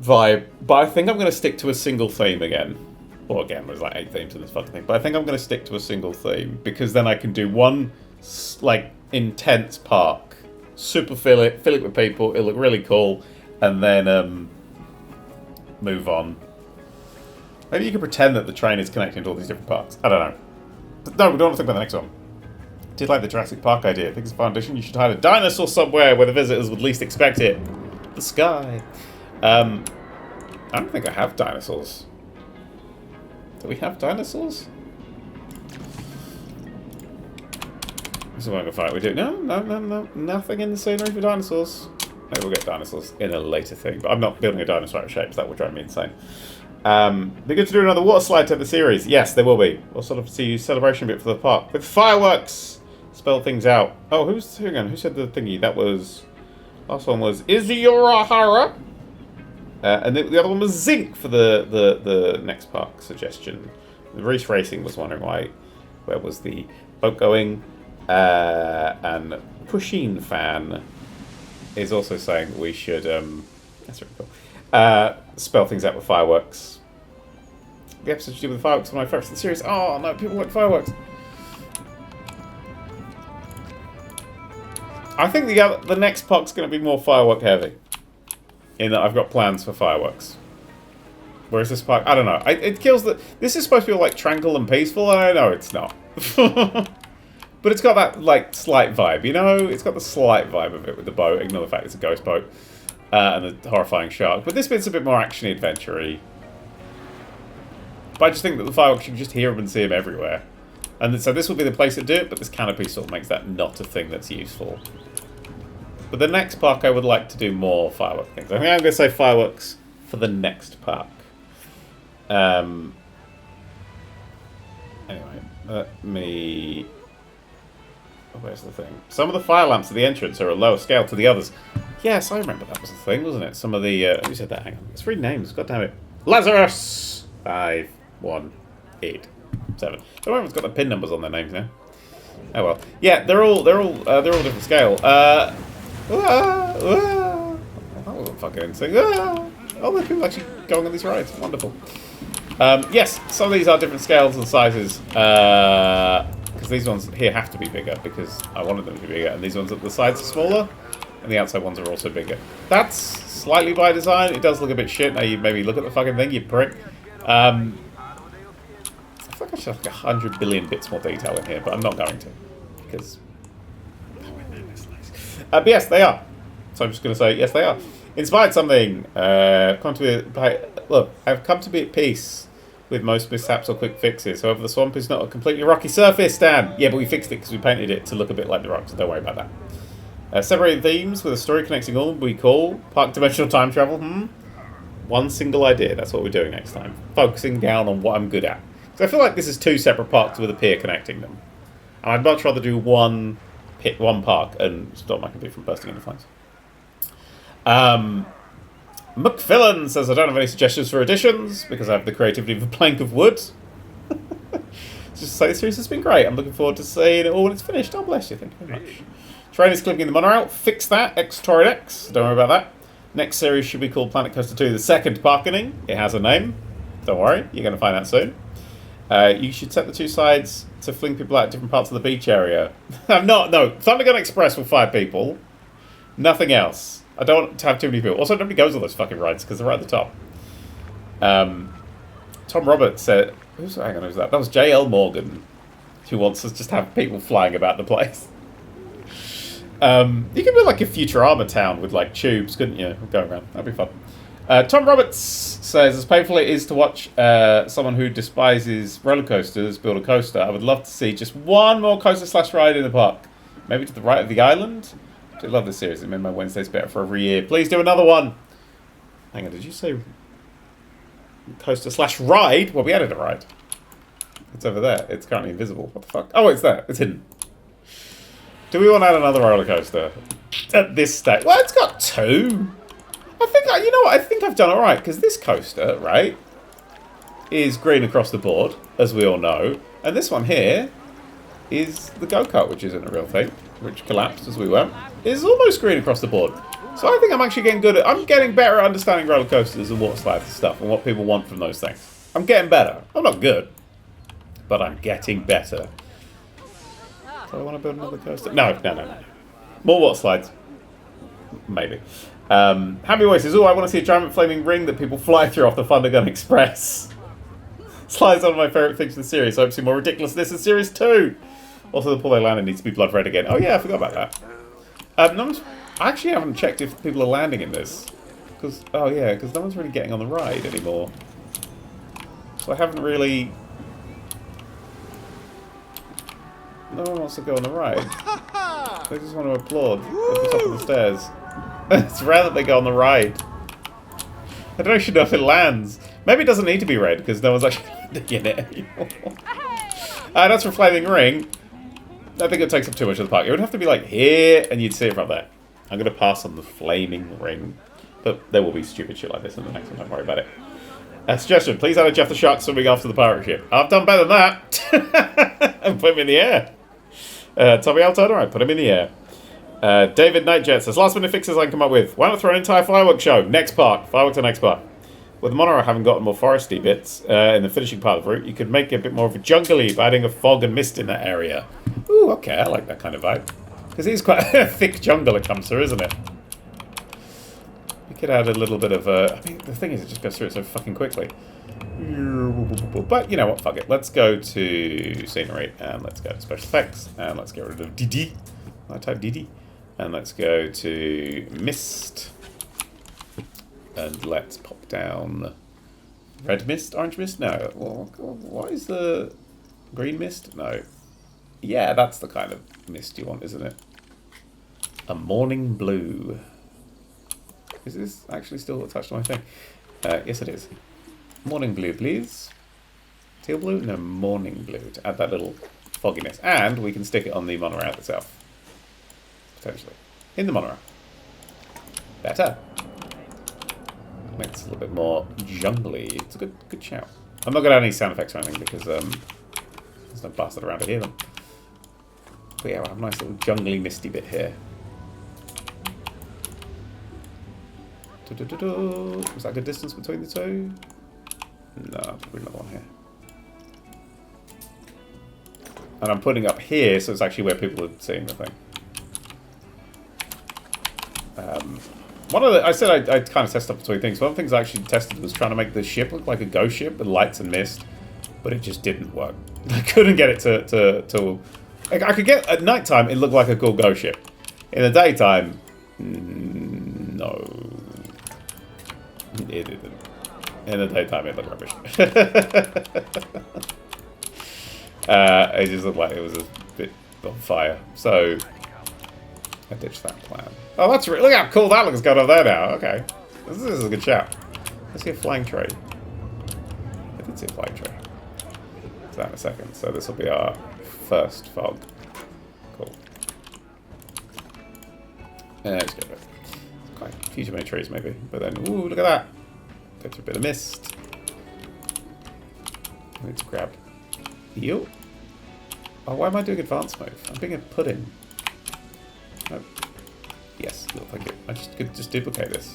vibe, but I think I'm going to stick to a single theme again. Well, again, there's like 8 themes in this fucking thing, but I think I'm going to stick to a single theme because then I can do one like intense park, super fill it with people. It'll look really cool, and then move on. Maybe you can pretend that the train is connecting to all these different parks. I don't know. But no, we don't want to think about the next one. I did like the Jurassic Park idea. I think it's a foundation. You should hide a dinosaur somewhere where the visitors would least expect it. The sky. I don't think I have dinosaurs. Do we have dinosaurs? This is what I'm gonna fight. We do. No. Nothing in the scenery for dinosaurs. Maybe we'll get dinosaurs in a later thing. But I'm not building a dinosaur out of shapes. That would drive me insane. Be good to do another water slide to the series. Yes, there will be. We'll sort of see celebration bit for the park with fireworks. Spell things out. Oh, who said the thingy? That was last one was Izuyurahara. And the other one was Zinc for the next park suggestion. Reese Racing was wondering where was the boat going. And Pusheen Fan is also saying that we should that's really cool. Spell things out with fireworks. The episode to do with fireworks are my favourites in the series. Oh no, people like fireworks. I think the next park's going to be more firework heavy. In that I've got plans for fireworks. Whereas this park, I don't know. It kills the. This is supposed to be like tranquil and peaceful, and I know it's not. But it's got that like slight vibe, you know. It's got the slight vibe of it with the boat. Ignore the fact it's a ghost boat and the horrifying shark. But this bit's a bit more actiony, adventure-y. But I just think that the fireworks, you can just hear them and see them everywhere. And so this will be the place to do it, but this canopy sort of makes that not a thing that's useful. But the next park, I would like to do more firework things. I think I'm going to say fireworks for the next park. Anyway, let me... Oh, where's the thing? Some of the fire lamps at the entrance are a lower scale to the others. Yes, I remember that was the thing, wasn't it? Some of the... who said that? Hang on. Let's read names. God damn it. Lazarus! 5, 1, 8, 7. Don't worry, it's got the pin numbers on their names now. Oh well. Yeah, they're all different scale. That wasn't fucking insane. Oh, there's people actually going on these rides. Wonderful. Yes, some of these are different scales and sizes. Because these ones here have to be bigger because I wanted them to be bigger. And these ones at the sides are smaller. And the outside ones are also bigger. That's slightly by design. It does look a bit shit. Now you maybe look at the fucking thing, you prick. I feel like I should have like 100 billion bits more detail in here, but I'm not going to. Because... but yes, they are. So I'm just going to say, yes, they are. Inspired something. I've come to be at peace with most mishaps or quick fixes. However, the swamp is not a completely rocky surface, Dan. Yeah, but we fixed it because we painted it to look a bit like the rocks. So don't worry about that. Separating themes with a story connecting all we call park dimensional time travel. One single idea. That's what we're doing next time. Focusing down on what I'm good at. Because I feel like this is 2 separate parks with a pier connecting them. And I'd much rather do one park and stop my computer from bursting into flames. McFillan says, I don't have any suggestions for additions because I have the creativity of a plank of wood. Just say the series has been great. I'm looking forward to seeing it all when it's finished. Oh, bless you. Thank you very much. Train is clipping in the monorail. Fix that. X-Torrid X. Don't worry about that. Next series should be called Planet Coaster 2, the second parking. It has a name. Don't worry. You're going to find out soon. You should set the 2 sides to fling people out at different parts of the beach area. No. Thundergun Express with 5 people. Nothing else. I don't want to have too many people. Also, nobody goes on those fucking rides because they're right at the top. Tom Roberts said... who's that? That was J.L. Morgan, who wants us just to have people flying about the place. You could be like a Futurama town with like tubes, couldn't you? Going around. That'd be fun. Tom Roberts says, as painful it is to watch someone who despises roller coasters build a coaster, I would love to see just one more coaster/ride in the park. Maybe to the right of the island. I love this series. It made my Wednesdays better for every year. Please do another one. Hang on, did you say coaster/ride? Well, we added a ride. It's over there. It's currently invisible. What the fuck? Oh, it's there. It's hidden. Do we want to add another roller coaster at this stage? Well, it's got 2. I think, you know what? I think I've done all right because this coaster, right, is green across the board, as we all know, and this one here is the go-kart, which isn't a real thing. which collapsed as we went, is almost green across the board. So I think I'm actually getting good at... I'm getting better at understanding roller coasters and water slides and stuff and what people want from those things. I'm getting better. I'm not good, but I'm getting better. Do I want to build another coaster? No. More water slides. Maybe. Happy Voice says, oh, I want to see a giant flaming ring that people fly through off the Thundergun Express. Slides one of my favourite things in the series. I hope to see more ridiculousness in Series 2. Also, the pool they landed needs to be blood red again. Oh yeah, I forgot about that. I actually haven't checked if people are landing in this. Because no one's really getting on the ride anymore. So I haven't really... No one wants to go on the ride. They just want to applaud at the top of the stairs. It's rare that they go on the ride. I don't actually know if it lands. Maybe it doesn't need to be red, because no one's actually landing in it anymore. That's for Flaming Ring. I think it takes up too much of the park. It would have to be like here, and you'd see it from there. I'm going to pass on the Flaming Ring. But there will be stupid shit like this in the next one, don't worry about it. Suggestion, please add a Jeff the Shark swimming after the pirate ship. I've done better than that. And put him in the air. Tommy Altona, I put him in the air. David Nightjet says, last minute fixes I can come up with. Why not throw an entire fireworks show? Next park. Fireworks to next park. With the monorail having gotten more foresty bits in the finishing part of the route, you could make it a bit more of a jungly by adding a fog and mist in that area. Ooh, okay, I like that kind of vibe. Because it is quite a thick jungle it comes through, isn't it? You could add a little bit of I mean, the thing is, it just goes through it so fucking quickly. But you know what, fuck it. Let's go to scenery, and let's go to special effects, and let's get rid of DD. I type DD. And let's go to mist. And let's pop down red mist, orange mist? No. Well, what is the green mist? No. Yeah, that's the kind of mist you want, isn't it? A morning blue. Is this actually still attached to my thing? Yes, it is. Morning blue, please. Teal blue? No, morning blue. To add that little fogginess. And we can stick it on the monorail itself. Potentially. In the monorail. Better. Makes it a little bit more jungly. It's a good shout. I'm not going to add any sound effects or anything because there's no bastard around to hear them. But yeah, we'll have a nice little jungly misty bit here. Was that a good distance between the two? No, I'll put another one here. And I'm putting up here, so it's actually where people are seeing the thing. I said I kind of tested up between things. One of the things I actually tested was trying to make the ship look like a ghost ship with lights and mist, but it just didn't work. I couldn't get it to like, I could get at night time it looked like a cool ghost ship. In the daytime, no, it didn't. In the daytime, it looked rubbish. It just looked like it was a bit on fire. So I ditched that plan. Oh, that's look how cool that looks going on there now. Okay, this is a good shout. Let's see a flying tray. I did see a flying tray. So that in a second. So this will be our first fog. Cool. Let's go. Quite a few too many trees maybe, but then ooh, look at that. Go through a bit of mist. I need to grab you. Oh, why am I doing advanced mode? I'm being a pudding. Oh. Yes, look, thank you. I could just duplicate this.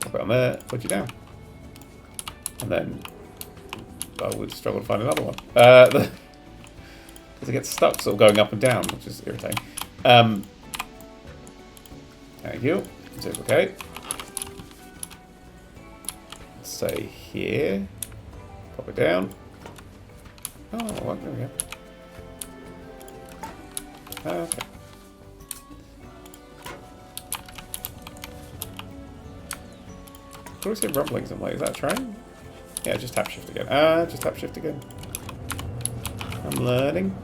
Pop it on there, put you down. And then I would struggle to find another one. Because it gets stuck sort of going up and down, which is irritating. Thank you. Duplicate. Let's say here. Pop it down. Oh, well, there we go. Okay. I always hear rumblings. I'm like, is that a train? Yeah, just tap shift again. Just tap shift again. I'm learning.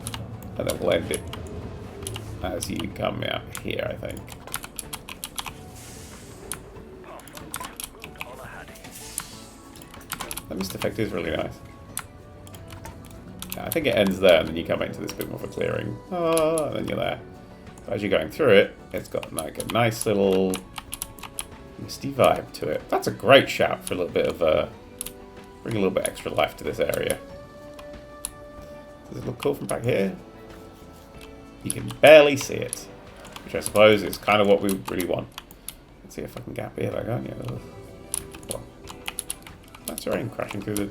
And then we'll end it as you come out here, I think. That mist effect is really nice. Yeah, I think it ends there, and then you come into this bit more of a clearing. Oh, and then you're there. But as you're going through it, it's got like a nice little misty vibe to it. That's a great shout for a little bit of bring a little bit extra life to this area. Does it look cool from back here? You can barely see it, which I suppose is kind of what we really want. Let's see if I can gap here, like, can't you? Well, that's rain crashing through the...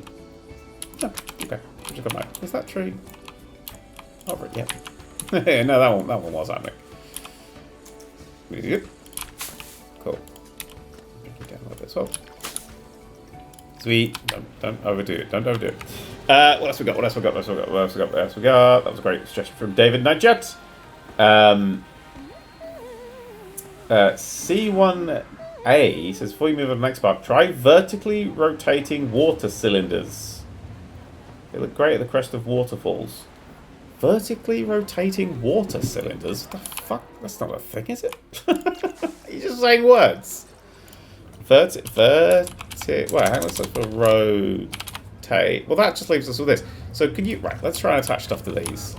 Oh, okay. Just got my... Is that tree? Over it, yeah. No, that one was happening. Really good. Cool. Bring it down a little bit as well. Sweet. Don't overdo it. Don't overdo it. What else we got? What else we got? What else we got? What else we got? What else we got? That was a great suggestion from David Nigjet. C1A says, before you move on to the next part, try vertically rotating water cylinders. They look great at the crest of waterfalls. Vertically rotating water cylinders? What the fuck? That's not a thing, is it? You're just saying words. Well, hang on, let's look for rotate. Well, that just leaves us with this. So can you... Right, let's try and attach stuff to these.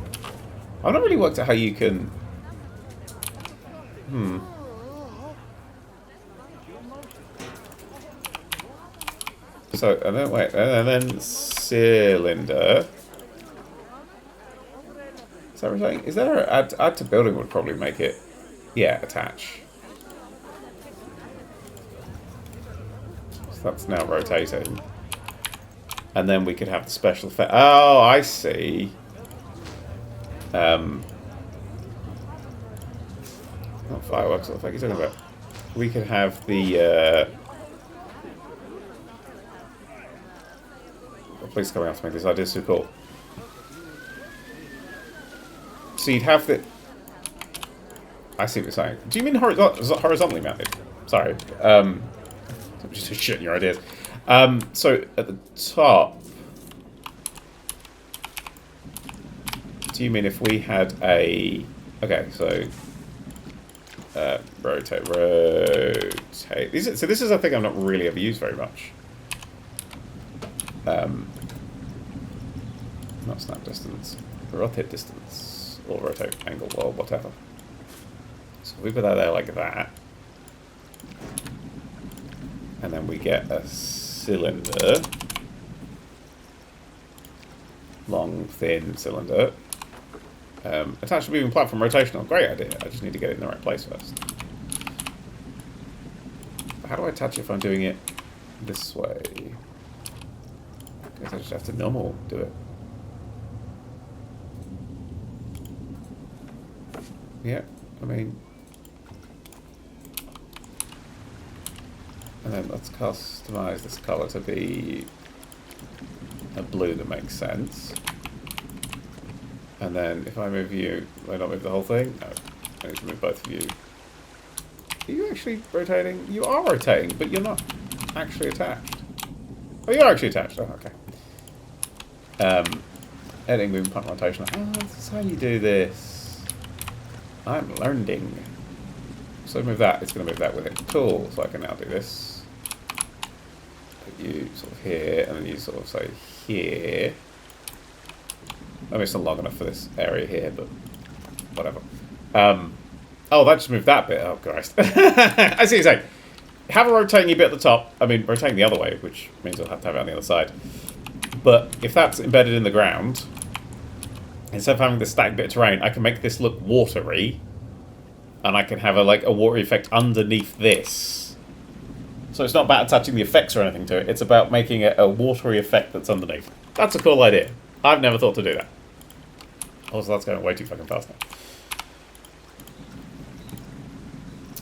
I've not really worked out how you can... So, and then, wait, and then cylinder. Is that rotating? Is there a... Add to building would probably make it... Yeah, attach. So that's now rotating. And then we could have the special effect. Oh, I see. Not fireworks, what the fuck are you talking about? We could have the... Please coming out to make this idea so cool. So you'd have the... I see what you're saying. Do you mean horizontally mounted? Sorry. I'm just shitting your ideas. So at the top... Do you mean if we had a... Okay, so... rotate. So this is a thing I've not really ever used very much. Not snap distance. Rotate distance. Or rotate angle, or whatever. So we put that there like that. And then we get a cylinder. Long, thin cylinder. Attached to moving platform rotational. Great idea. I just need to get it in the right place first. How do I attach it if I'm doing it this way? I guess I just have to normal do it. Yeah, I mean... And then let's customize this color to be a blue that makes sense. And then if I move you, will I not move the whole thing? No, I need to move both of you. Are you actually rotating? You are rotating, but you're not actually attached. Oh, you're actually attached. Oh, okay. Editing movement part rotation. Oh, this is how you do this. I'm learning. So move that. It's going to move that with it. Cool. So I can now do this. Put you sort of here, and then you sort of say here. I mean, it's not long enough for this area here, but whatever. Oh, that just moved that bit. Oh, Christ. I see what you're saying. Have a rotating bit at the top. I mean, rotating the other way, which means I'll have to have it on the other side. But if that's embedded in the ground, instead of having this stacked bit of terrain, I can make this look watery. And I can have a watery effect underneath this. So it's not about attaching the effects or anything to it. It's about making a watery effect that's underneath. That's a cool idea. I've never thought to do that. Also, that's going way too fucking fast now.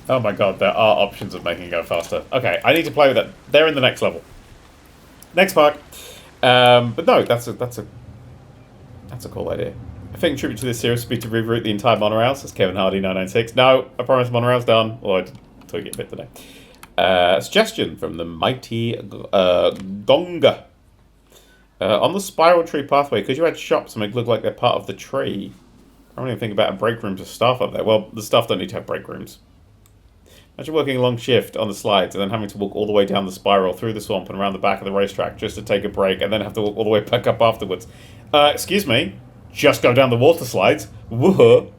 Oh my god, there are options of making it go faster. Okay, I need to play with that. They're in the next level. Next part. But no, that's a cool idea. I think tribute to this series would be to reroute the entire monorail, says Kevin Hardy 996. No, I promise monorail's done. Although I took it a bit today. Suggestion from the mighty Gonga. On the spiral tree pathway, could you add shops and make it look like they're part of the tree? I don't even think about a break room to staff up there. Well, the staff don't need to have break rooms. Imagine working a long shift on the slides and then having to walk all the way down the spiral through the swamp and around the back of the racetrack just to take a break and then have to walk all the way back up afterwards. Excuse me. Just go down the water slides. Woohoo.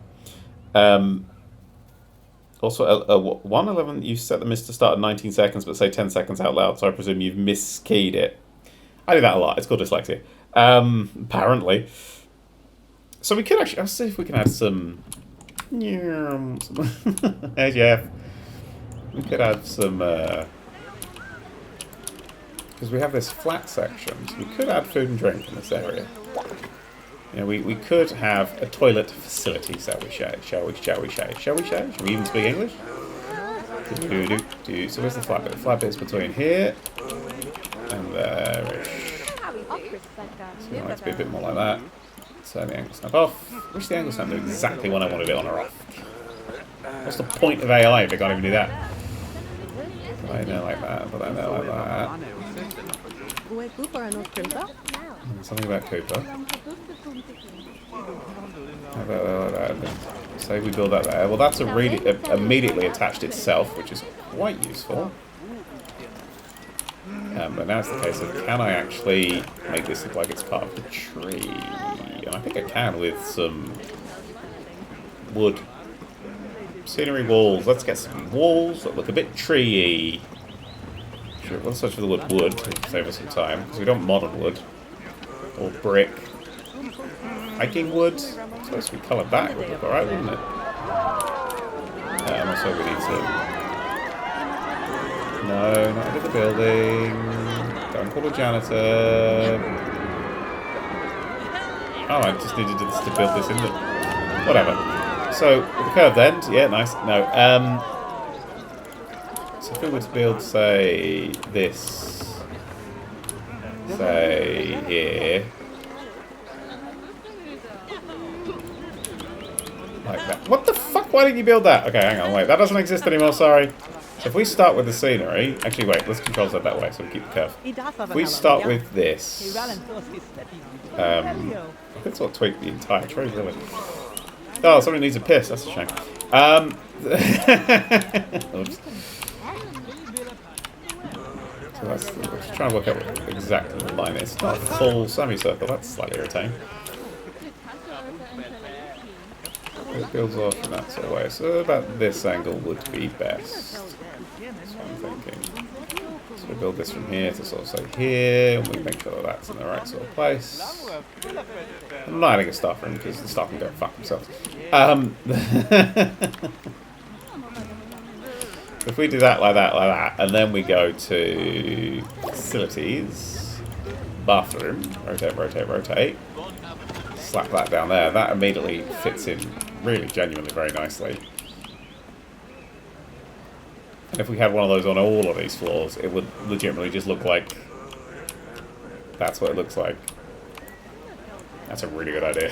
Also, 111, you set the mist to start at 19 seconds but say 10 seconds out loud, so I presume you've miskeyed it. I do that a lot. It's called dyslexia. Apparently. So we could actually, let's see if we can add some hey Jeff. We could add some, because we have this flat section, so we could add food and drink in this area. You know, we could have a toilet facility, shall we? Shall we even speak English? So where's the flat bit? The flat bit's between here and there. So we want it to be a bit more like that. Turn the angle snap off. Wish the angle snap knew exactly when I wanted it on or off. What's the point of AI if they can't even do that? Put that in there like that, put that in there like that. Something about Cooper. How about that? Say we build that there. Well, that's immediately attached itself, which is quite useful. But now it's the case of, can I actually make this look like it's part of the tree? And I think I can with some wood. Scenery walls. Let's get some walls that look a bit tree-y. Sure, let's search for the word wood to save us some time, because we don't modern wood. Or brick. Hiking wood. It's supposed to be coloured back would look alright, wouldn't it? And also we need to... No, not into the building. Don't call a janitor. Oh, I just needed this to build this in the... Whatever. So, with the curved end, yeah, nice. No, so if we were to build, say, this... Say, here... Like that. What the fuck? Why didn't you build that? Okay, hang on, wait. That doesn't exist anymore, sorry. So if we start with the scenery... Actually, wait, let's control that way so we keep the curve. If we start with this... that's what tweaked the entire tree, really. Oh, somebody needs a piss. That's a shame. Oops. So let's try and work out what exactly the line is. It's not a full semicircle. That's slightly irritating. It builds off in that sort of way. So about this angle would be best. That's what I'm thinking. So we build this from here to sort of say here, and we make sure that that's in the right sort of place. I'm not adding a staff room because the staff can go fuck themselves. If we do that, like that, and then we go to facilities, bathroom, rotate, slap that down there, that immediately fits in really genuinely very nicely. And if we had one of those on all of these floors, it would legitimately just look like that's what it looks like. That's a really good idea.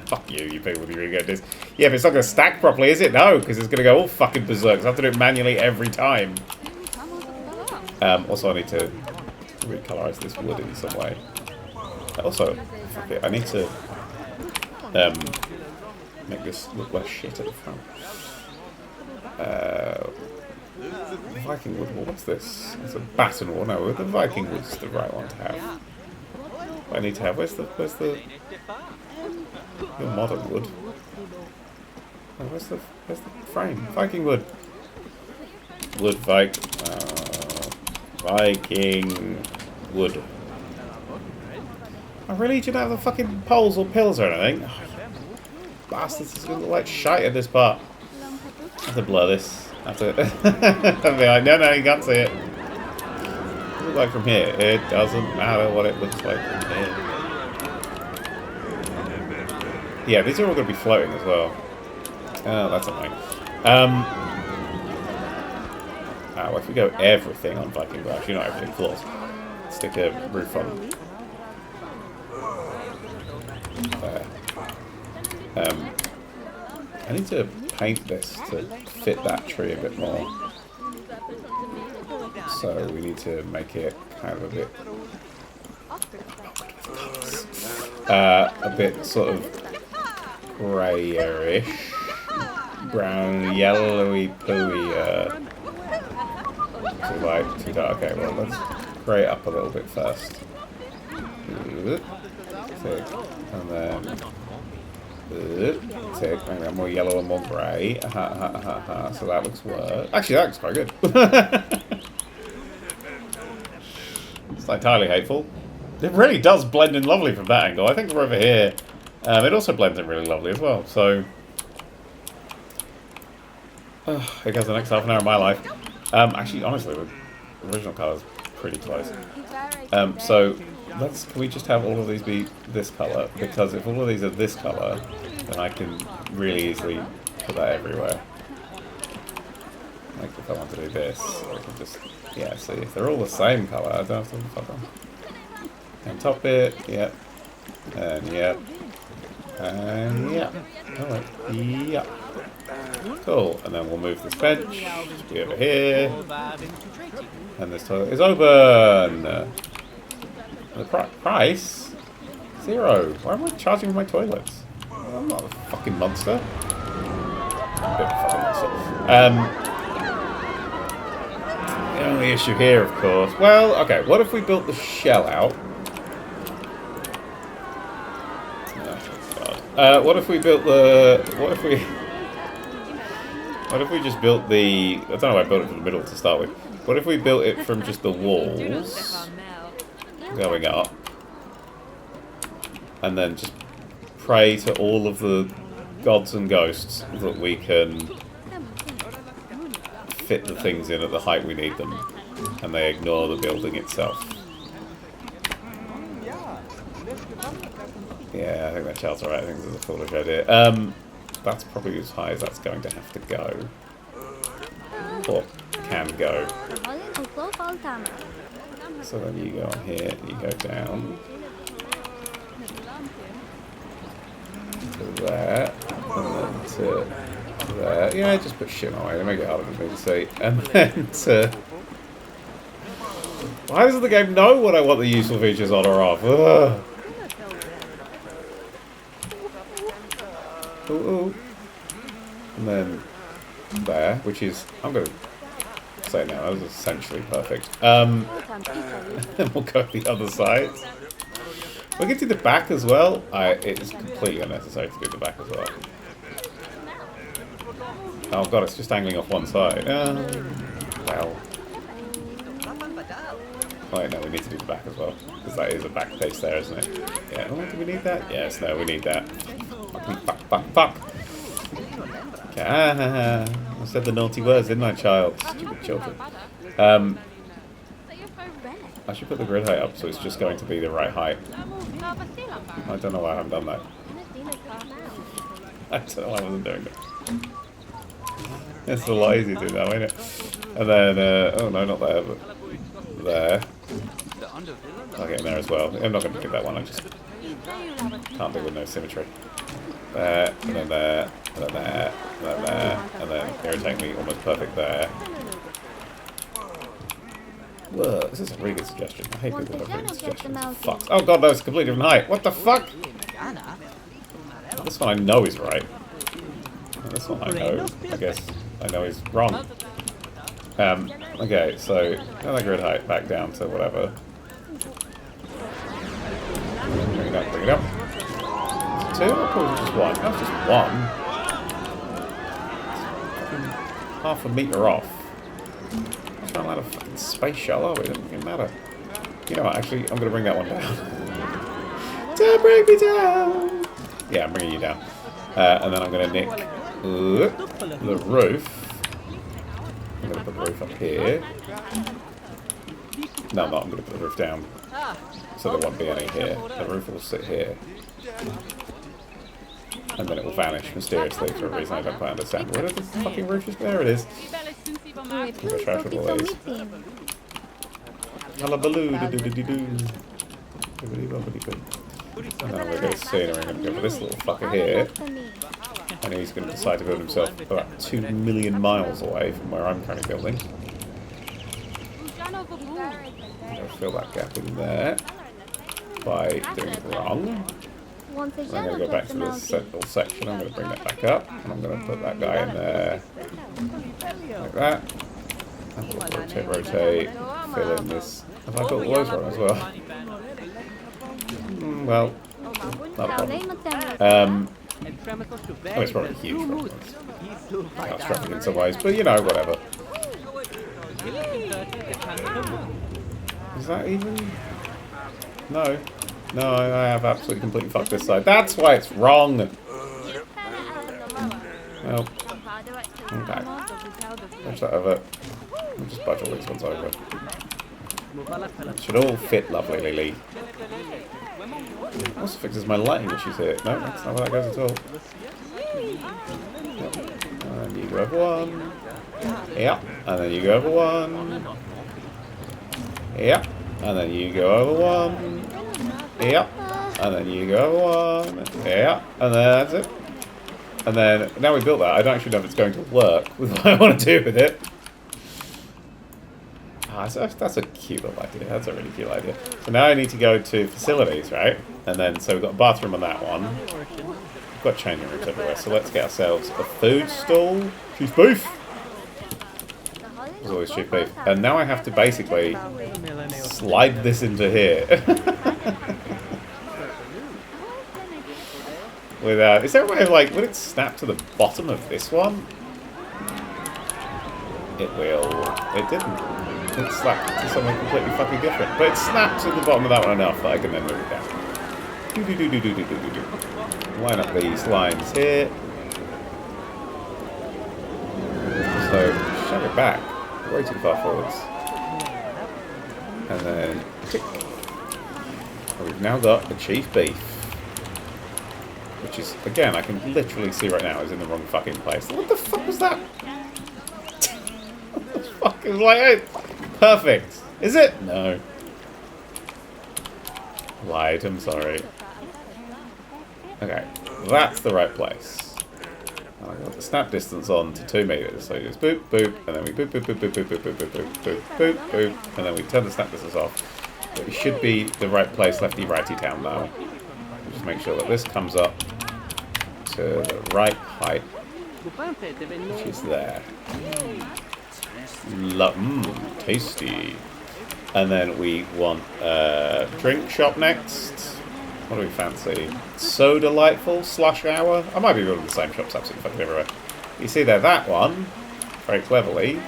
Fuck you people with your really good ideas. Yeah, but it's not going to stack properly, is it? No, because it's going to go all fucking berserk. So I have to do it manually every time. Also, I need to recolorize this wood in some way. Also, fuck it, I need to make this look less shit at the front. Viking wood. Well, what's this? It's a batten wall. No, the Viking wood's the right one to have. I need to have. Where's the your modern wood? Oh, where's the frame? Viking wood. Viking wood. I really didn't have the fucking poles or pillars or anything. Oh, bastards! It's gonna look like shite at this part. I have to blur this. I have to be like, no, you can't see it. Look like from here. It doesn't matter what it looks like from here. Yeah, these are all going to be floating as well. Oh, that's annoying. Well, if we go everything on Viking Glass, actually not everything, floors. Stick a roof on. There. I need to paint this to fit that tree a bit more. So we need to make it kind of a bit sort of grayish, brown, yellowy, pooey. Too dark. Okay, well let's grey it up a little bit first. And then tick, make that more yellow and more grey. So that looks worse. Actually, that looks quite good. It's not entirely hateful. It really does blend in lovely from that angle. I think we're over here It also blends in really lovely as well. So, here goes the next half an hour of my life. Actually, honestly, the original colour's pretty close. So, can we just have all of these be this colour? Because if all of these are this colour, then I can really easily put that everywhere. Like if I want to do this, I can just, yeah, see, if they're all the same colour, I don't have to fuck them. And top bit, yep. And yep. And yep. Alright, yep. Cool, and then we'll move this bench to be over here. And this toilet is open! The price? 0. Why am I charging for my toilets? I'm not a fucking monster. I'm a bit of a fucking monster. The only issue here, of course. Well, okay, what if we built the shell out? Oh, God. What if we built the... What if we just built the... I don't know why I built it from the middle to start with. What if we built it from just the walls going up? And then just pray to all of the gods and ghosts that we can fit the things in at the height we need them, and they ignore the building itself. Yeah, I think that child's alright. I think this is a foolish idea. That's probably as high as that's going to have to go. Or can go. So then you go on here, you go down. To there, and then to there. Yeah, just put shit away. Make it harder for me to see. And then to... Why doesn't the game know what I want the useful features on or off? Ugh. Ooh, ooh. And then there, which is... I'm going to say now, that was essentially perfect. And we'll go to the other side. We can do the back as well. It's completely unnecessary to do the back as well. Oh god, it's just angling off one side. Well. Oh wait, no, we need to do the back as well. Because that is a back face there, isn't it? Yeah, oh, do we need that? Yes, no, we need that. Fuck. Okay, I said the naughty words, didn't I, child? Stupid children. I should put the grid height up so it's just going to be the right height. I don't know why I haven't done that. I don't know why I wasn't doing it. It's a lot easier to do now, ain't it? And then, oh no, not there, but there. I'll get in there as well. I'm not going to pick that one, I just can't do with no symmetry. There, and then there, and then there, and then there, and then irritate me, almost perfect there. Whoa, this is a really good suggestion. I hate people who have really good suggestions. Fuck. Oh god, no, it's a completely different height. What the fuck? This one I know is right. And this one I know, I guess, I know is wrong. Okay, so, another grid height back down to whatever. Bring it up, bring it up. Is it 2 or was it just 1? That's just 1. Half a metre off. It's not allowed a fucking space shuttle, are we? It doesn't fucking matter. You know what, actually, I'm going to bring that one down. Don't bring me down! Yeah, I'm bringing you down. And then I'm going to nick the roof. I'm going to put the roof up here. No, I'm not. I'm going to put the roof down. So there won't be any here. The roof will sit here. And then it will vanish mysteriously for a reason I don't quite understand. Where is the fucking roof? There it is. I'm going to trash with all these. Hullabaloo, do-do-do-do-do. And then I'm going to go to scenery and I'm going to go for this little fucker here. And he's going to decide to build himself about 2 million miles away from where I'm currently building. I'm going to fill that gap in there by doing it wrong. I'm going to go back to this central section. I'm going to bring that back up. And I'm going to put that guy in there. Like that. And we'll rotate, fill in this. Have I built those wrong as well? Well, not a problem. Oh, it's probably a huge problem. It's outstretching in some ways, but you know, whatever. Is that even? No. No, I have absolutely completely fucked this side. That's why it's wrong. Well, okay. Watch that over. We'll just budge all these ones over. It should all fit lovely, Lily. Also fixes my lighting issues here. No, that's not where that goes at all. Yep. And you go over one. Yep. And then you go over one. Yep. And then you go over one. Yep. And then you go over one. Yep. And then that's it. And then, now we built that, I don't actually know if it's going to work with what I want to do with it. Ah, that's a cute little idea. That's a really cute idea. So now I need to go to facilities, right? And then, so we've got a bathroom on that one. We've got changing rooms everywhere. So let's get ourselves a food stall. Cheese beef! There's always cheap beef. And now I have to basically slide this into here. Is there a way of, like, would it snap to the bottom of this one? It will. It didn't. It slapped to something completely fucking different. But it snapped to the bottom of that one enough that I can then move it down. Line up these lines here. So, shove it back. Way too far forwards. And then, tick. We've now got the chief beef. Which is, again, I can literally see right now is in the wrong fucking place. What the fuck was that? What the fuck? It was like, hey, perfect. Is it? No. Lied, I'm sorry. Okay, that's the right place. And I got the snap distance on to 2 meters. So you just boop, boop, and then we boop, boop, boop, boop, boop, boop, boop, boop, boop, boop, boop, and then we turn the snap distance off. But it should be the right place, lefty, righty down now. Just make sure that this comes up to the right height, which is there. Tasty. And then we want a drink shop next. What do we fancy? So Delightful, Slush Hour. I might be building the same shops absolutely fucking everywhere. You see there, that one, very cleverly,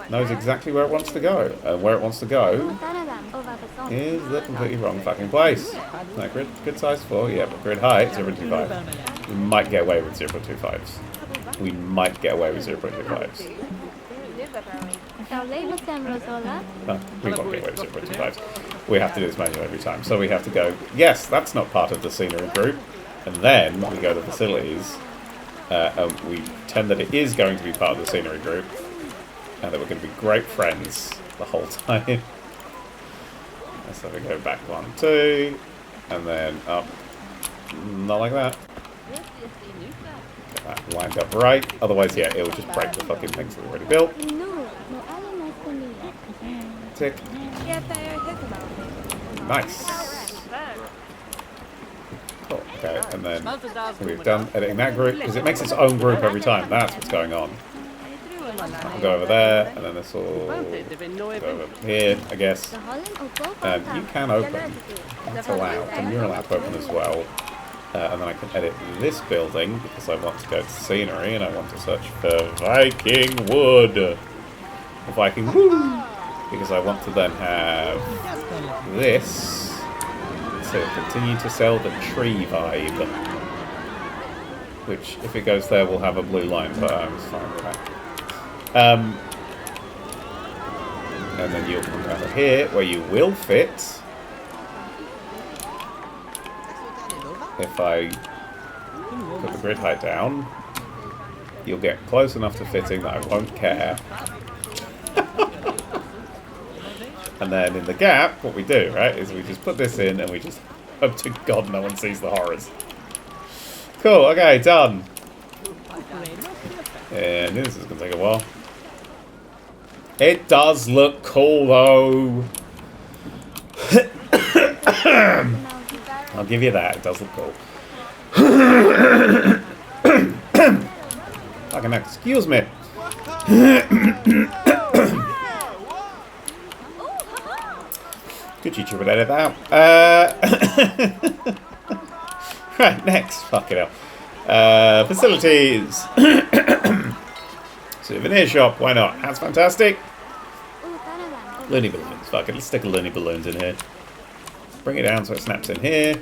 knows exactly where it wants to go. And where it wants to go is the completely wrong fucking place. No, grid size 4, yeah, but grid height 0.25. We might get away with 0.25s. We might get away with 0.25s. No, we won't get away with 0.25s. We have to do this manually every time. So we have to go, yes, that's not part of the scenery group. And then we go to facilities. And we pretend that it is going to be part of the scenery group. And that we're going to be great friends the whole time. So we go back 1, 2, and then up. Not like that. Get that lined up right. Otherwise, yeah, it will just break the fucking things that we already built. Tick. Nice. Cool. Okay, and then we've done editing that group because it makes its own group every time. That's what's going on. I'll go over there, and then this will go over here, I guess. You can open. That's allowed, and you're allowed to open as well. And then I can edit this building because I want to go to scenery and I want to search for Viking wood. Or Viking wood. Because I want to then have this to continue to sell the tree vibe. Which, if it goes there, will have a blue line, but I was fine with that. And then you'll come over here where you will fit. If I put the grid height down, you'll get close enough to fitting that I won't care. And then in the gap, what we do, right, is we just put this in and we just hope to God no one sees the horrors. Cool, okay, done. And this is going to take a while. It does look cool, though. I'll give you that. It does look cool. Fucking excuse me. Could you edit that out? Right, next. Fucking hell. Facilities. Souvenir shop. Why not? That's fantastic. Loony balloons. Fuck it. Let's stick a loony balloons in here. bring it down so it snaps in here.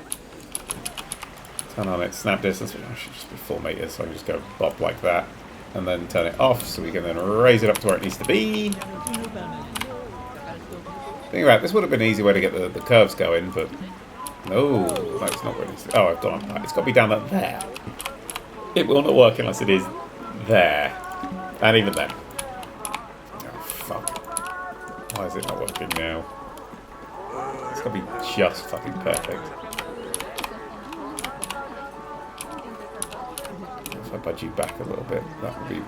Turn on its snap distance, which should just be 4 meters, so I can just go bop like that. And then turn it off so we can then raise it up to where it needs to be. Think about it, this would have been an easy way to get the curves going, but no, that's not where it needs to. Oh, I've done it. It's got to be down there. It will not work unless it is there. And even then. Oh, fuck. Why is it not working now? It's got to be just fucking perfect. If I budge you back a little bit, that would be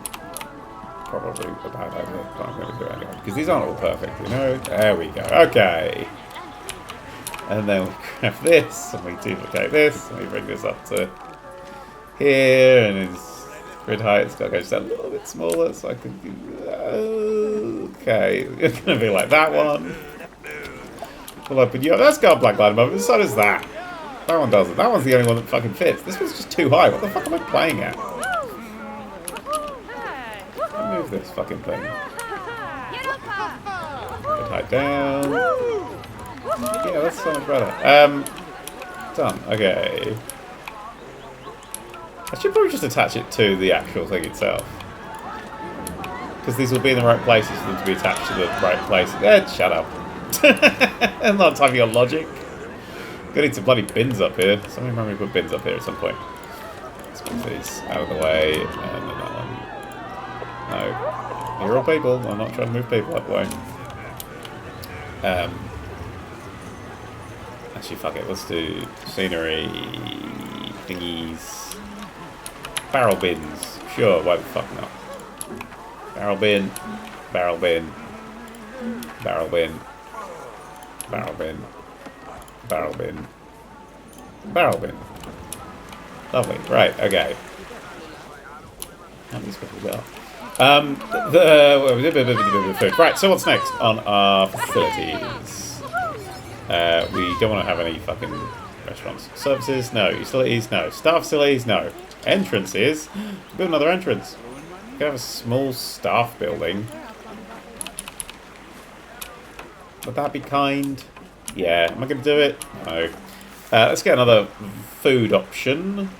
probably a bad idea, but I'm going to do it anyway. Because these aren't all perfect, you know? There we go. Okay. And then we grab this, and we duplicate this, and we bring this up to here, and its grid height's got to go just a little bit smaller, so I can do... Okay, it's going to be like that one. We'll open you up. That's got a black line above it, so does that. That one doesn't. That one's the only one that fucking fits. This one's just too high. What the fuck am I playing at? Move this fucking thing. Grid height down. Yeah, that's so much better. Done. Okay. I should probably just attach it to the actual thing itself. Because these will be in the right places for them to be attached to the right place. Shut up. I'm not typing your logic. Gonna need some bloody bins up here. Somebody remember me to put bins up here at some point. Let's move these out of the way. And then that one. No. You're all people. I'm not trying to move people out the way. Actually, fuck it. Let's do scenery thingies. Barrel bins. Sure, why the fuck not? Barrel bin. Barrel bin. Barrel bin. Barrel bin. Barrel bin. Barrel bin. Lovely. Right, okay. How these people go? Right, so what's next on our facilities? We don't want to have any fucking restaurants. Services? No. Utilities? No. Staff facilities? No. Entrances? Build another entrance. We could have a small staff building. Would that be kind? Yeah. Am I going to do it? No. Let's get another food option.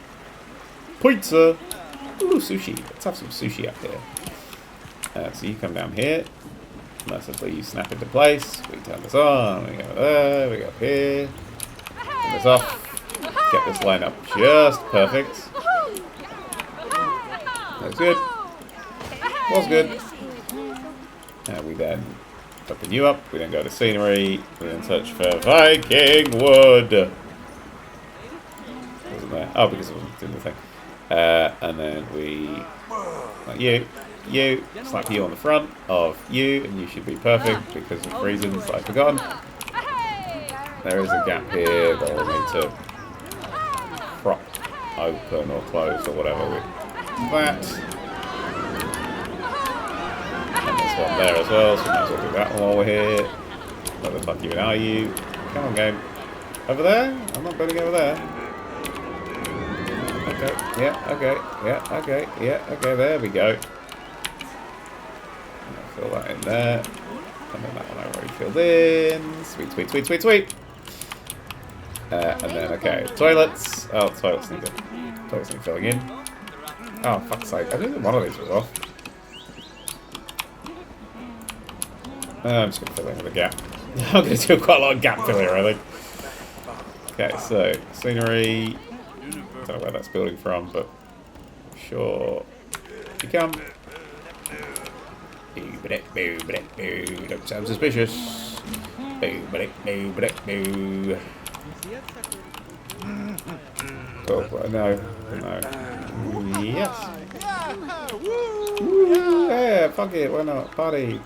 Pizza! Ooh, sushi. Let's have some sushi up here. So you come down here. Mercifully, you snap into place. We turn this on. We go there. We go up here. Turn this off. Get this line up just perfect. That's good. Was good. We then open you up. We then go to scenery. We then search for Viking wood. Wasn't there? Oh, because it wasn't doing the thing. And then we, like you, slap you on the front of you, and you should be perfect because of reasons I've forgotten. There is a gap here that we'll need to prop open or close or whatever with that. And there's one there as well, so we might as well do that one while we're here. Where the fuck even are you? Come on, game. Over there? I'm not building over there. Okay, yeah, okay, yeah, okay, yeah, okay, there we go. Fill that in there. And then that one I already filled in. Sweet, sweet, sweet, sweet, sweet. And then, okay, toilets. Oh, toilets need filling in. Oh, fuck's sake. I think one of these was off. I'm just going to fill in with a gap. I'm going to do quite a lot of gap fill here, I think. Okay, so, scenery. I don't know where that's building from, but sure. You come. Don't sound suspicious. Oh, no. Yes. Woo, yeah, fuck it, why not? Party.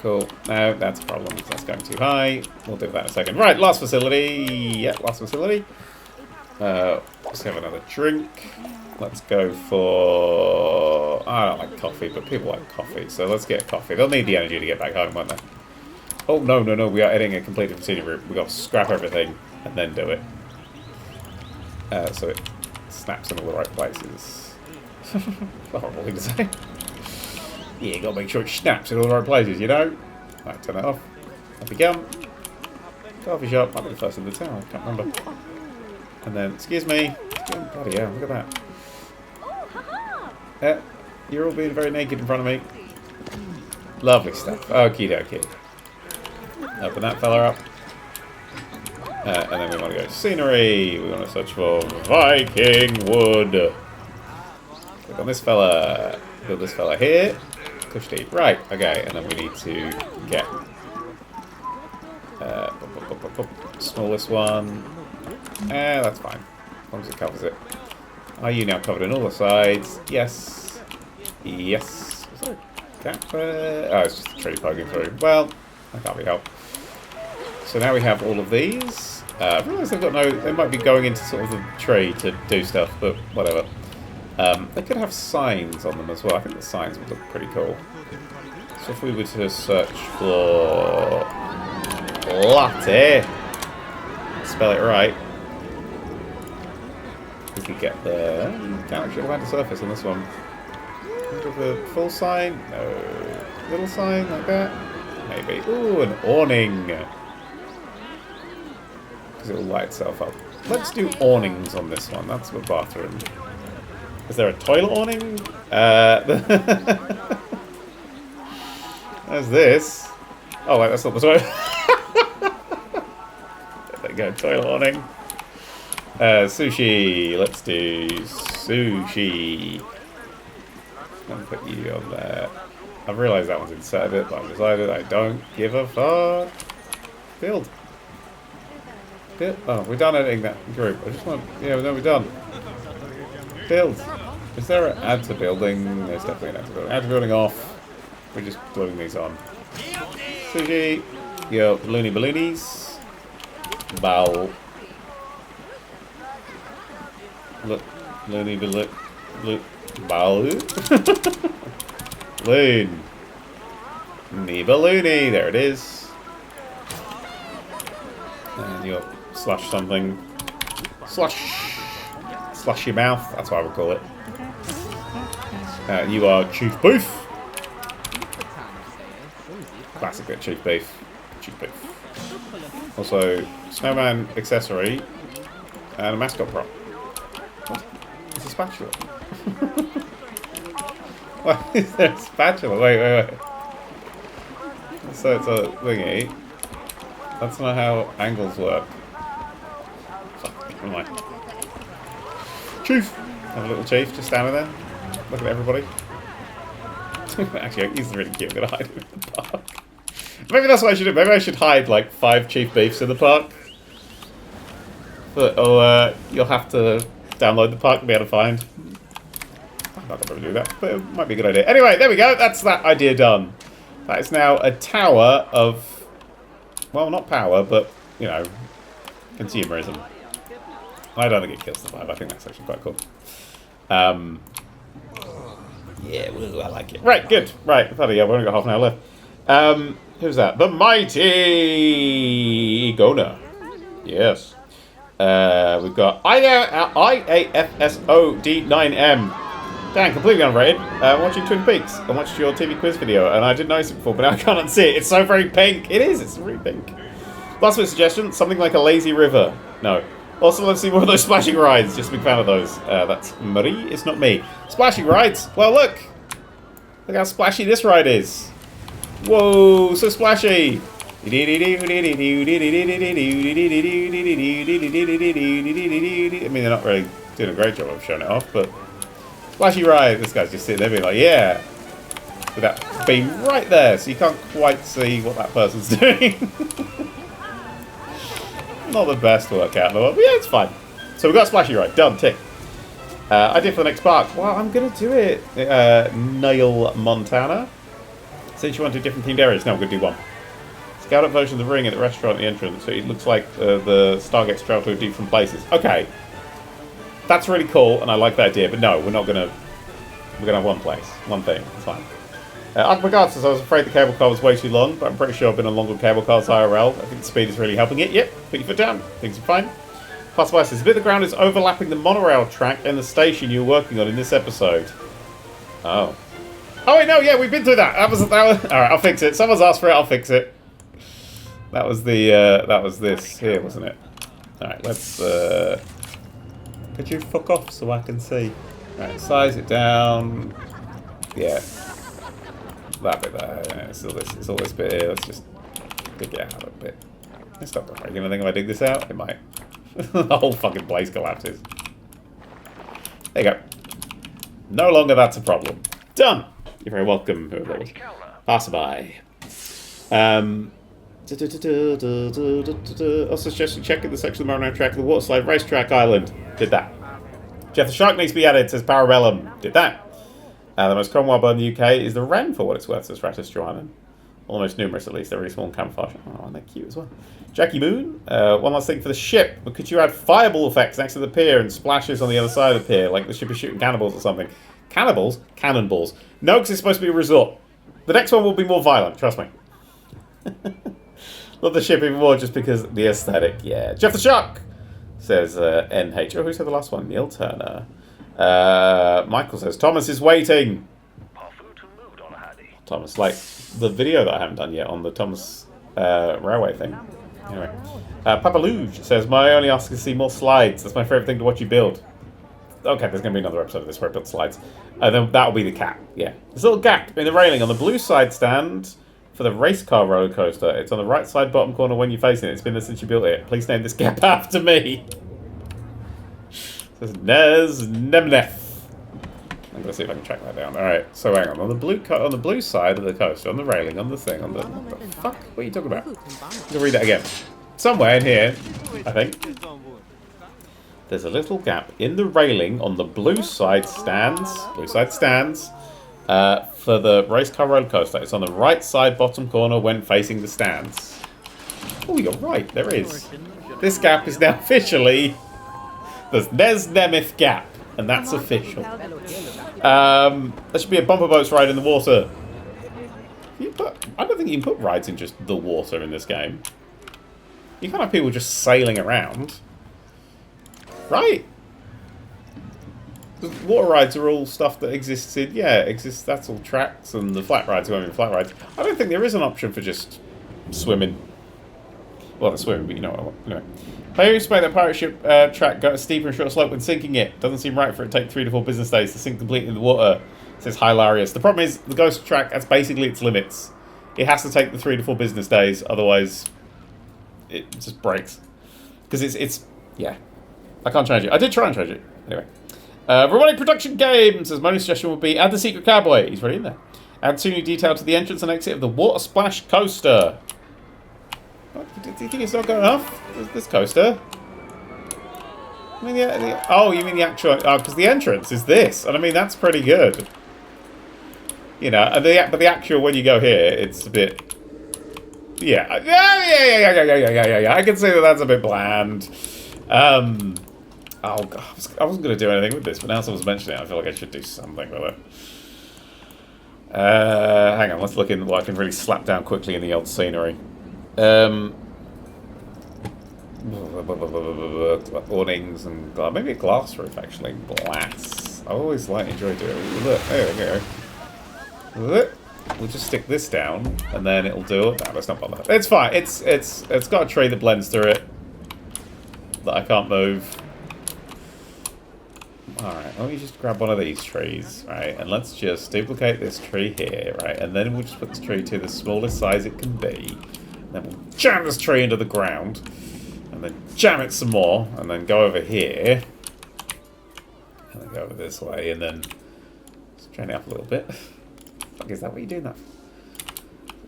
Cool. No, that's a problem. That's going too high. We'll do that in a second. Right, last facility. Yeah, last facility. Let's have another drink. Let's go for... I don't like coffee, but people like coffee, so let's get coffee. They'll need the energy to get back home, won't they? Oh, no, no, no. We are heading a completely different scenery route. We've got to scrap everything and then do it. So it snaps in all the right places. Horrible thing to say. Yeah, you got to make sure it snaps in all the right places, you know? Right, turn that off. Off you come. Coffee shop. Might be the first in the town. I can't remember. And then, excuse me. Bloody hell, look at that. You're all being very naked in front of me. Lovely stuff. Okie dokie. Open that fella up. And then we want to go to scenery. We want to search for Viking wood. Click on this fella. Build this fella here. Push D. Right, okay. And then we need to get smallest one. That's fine. As long as it covers it. Are you now covered on all the sides? Yes. Yes. Is there a gap there? Oh, it's just a tree poking through. Well, that can't be helped. So now we have all of these. I realise they've got no... They might be going into sort of the tree to do stuff, but whatever. They could have signs on them as well. I think the signs would look pretty cool. So if we were to search for... latte, spell it right, we could get the... Can't actually find a surface on this one. With a full sign? No. Little sign like that? Maybe. Ooh, an awning. Because it will light itself up. Let's do awnings on this one. That's the bathroom. Is there a toilet awning? There's this. Oh, wait, that's not the toilet. There you go, toilet awning. Sushi. Let's do sushi. I'm going to put you on there. I've realised that one's inside it, but I've decided I don't give a fuck. Build. Oh, we're done editing that group. I just want... Yeah, no, we're done. Build. Is there an add to building? There's definitely an add to building. Add to building off. We're just gluing these on. Sushi. Yo, loony balloonies. Bow. Look. Loony balloon. Bow. Loon. Knee balloony. There it is. And you'll slush something. Slush. Slush your mouth. That's what I would call it. You are Chief Beef. Classic bit, Chief Beef. Chief Beef. Also, snowman accessory and a mascot prop. What? It's a spatula. Why is there a spatula? Wait. So it's a thingy. That's not how angles work. Fuck, never mind. Chief! Have a little chief just standing there. Looking at everybody. Actually, he's really cute. I'm going to hide him in the park. Maybe that's what I should do. Maybe I should hide like 5 Chief Beefs in the park. But you'll have to download the park to be able to find. I'm not going to do that, but it might be a good idea. Anyway, there we go. That's that idea done. That is now a tower of... Well, not power, but, you know, consumerism. I don't think it kills the vibe. I think that's actually quite cool. Yeah, woo, I like it. Right, good. Right, I thought, yeah, we've only got half an hour left. Who's that? The mighty Gona. Yes. We've got IAFSOD9M. Dan, completely unrated. Watching Twin Peaks. I watched your TV quiz video, and I didn't notice it before, but now I can't unsee it. It's so very pink. It is. It's really pink. Last minute suggestion, something like a lazy river. No. Also, let's see more of those splashing rides. Just a big fan of those. That's Marie. It's not me. Splashing rides. Well, look. Look how splashy this ride is. Whoa, so splashy. I mean, they're not really doing a great job of showing it off, but splashy ride. This guy's just sitting there being like, yeah. With that beam right there, so you can't quite see what that person's doing. Not the best workout in the world, but yeah, it's fine. So we've got a splashy ride. Done. Tick. Idea for the next park. Well, I'm going to do it. Nail, Montana. Since you want to do different themed areas, now we're going to do one. Scout up version of the ring at the restaurant at the entrance. So it looks like the Stargates travel to different places. Okay. That's really cool, and I like that idea. But no, we're not going to... We're going to have one place. One thing. It's fine. Akmagard says, I was afraid the cable car was way too long, but I'm pretty sure I've been on longer cable cars IRL. I think the speed is really helping it. Yep, put your foot down. Things are fine. Passerby says, a bit of the ground is overlapping the monorail track and the station you were working on in this episode. Oh. Oh, wait, no, yeah, we've been through that. That was alright, I'll fix it. Someone's asked for it, I'll fix it. That was this here, wasn't it? Alright, let's could you fuck off so I can see? Alright, size it down. Yeah. That bit there. Yeah, it's all this bit here. Let's just dig it out a bit. It's not gonna break anything if I dig this out. It might. The whole fucking place collapses. There you go. No longer that's a problem. Done! You're very welcome, whoever it was. Passerby. Also suggested checking the section of the Marinade track of the Waterside Racetrack Island. Did that. Jeff the Shark needs to be added, says Parabellum. Did that. The most common wild bird in the UK is the wren, for what it's worth, says Ratus Joanna. Almost numerous, at least. They're really small and camouflage. Oh, and they're cute as well. Jackie Moon, one last thing for the ship. But could you add fireball effects next to the pier and splashes on the other side of the pier, like the ship is shooting cannonballs or something? Cannibals? Cannonballs. No, because it's supposed to be a resort. The next one will be more violent, trust me. Love the ship even more just because of the aesthetic. Yeah. Jeff the Shark, says NH. Oh, who said the last one? Neil Turner. Michael says, Thomas is waiting. Thomas, like the video that I haven't done yet on the Thomas railway thing. Anyway, Papa Luge says, my only ask is to see more slides. That's my favourite thing to watch you build. Okay, there's going to be another episode of this where I build slides. And then that'll be the cap, yeah. There's a little gap in the railing on the blue side stand for the race car roller coaster. It's on the right side bottom corner when you're facing it. It's been there since you built it. Please name this gap after me. It says Nez Nemneth. I'm going to see if I can track that down. Alright, so hang on the blue side of the coaster, on the railing, on the thing, on the... What the fuck? What are you talking about? I'm going to read that again. Somewhere in here, I think. There's a little gap in the railing on the blue side stands, for the race car roller coaster. It's on the right side bottom corner when facing the stands. Oh, you're right, there is. This gap is now officially the Nez Nemeth gap, and that's official. There should be a bumper boats ride in the water. I don't think you can put rides in just the water in this game. You can't have people just sailing around. Right? The water rides are all stuff that existed. Yeah, that's all tracks, and the flat rides are only flat rides. I don't think there is an option for just swimming. Well, not swimming, but you know what I want. Anyway. Player who expect that pirate ship track got a steeper and short slope when sinking it. Doesn't seem right for it to take 3 to 4 business days to sink completely in the water, says Hilarious. The problem is, the ghost track, that's basically its limits. It has to take the 3 to 4 business days, otherwise it just breaks. Because it's yeah. I can't change it. I did try and change it. Anyway. Robotic Production Game says, my only suggestion would be add the secret cowboy. He's already in there. Add 2 new detail to the entrance and exit of the Water Splash Coaster. What, do you think it's not good enough? This coaster? I mean, oh, you mean the actual... Oh, because the entrance is this. And I mean, that's pretty good. You know, and but the actual, when you go here, it's a bit... Yeah. I can see that that's a bit bland. Oh, God, I wasn't going to do anything with this, but now someone's mentioning it, I feel like I should do something with it. Hang on, let's look in what I can really slap down quickly in the old scenery. Awnings and glass. Maybe a glass roof, actually. Glass. I always enjoy doing it. Look, there we go. Look. We'll just stick this down, and then it'll do it. No, let's not bother. It's fine. It's got a tree that blends through it that I can't move. Alright, let me just grab one of these trees, right, and let's just duplicate this tree here, right, and then we'll just put this tree to the smallest size it can be, and then we'll jam this tree into the ground, and then jam it some more, and then go over here, and then go over this way, and then strain it up a little bit. Fuck, is that what you're doing that?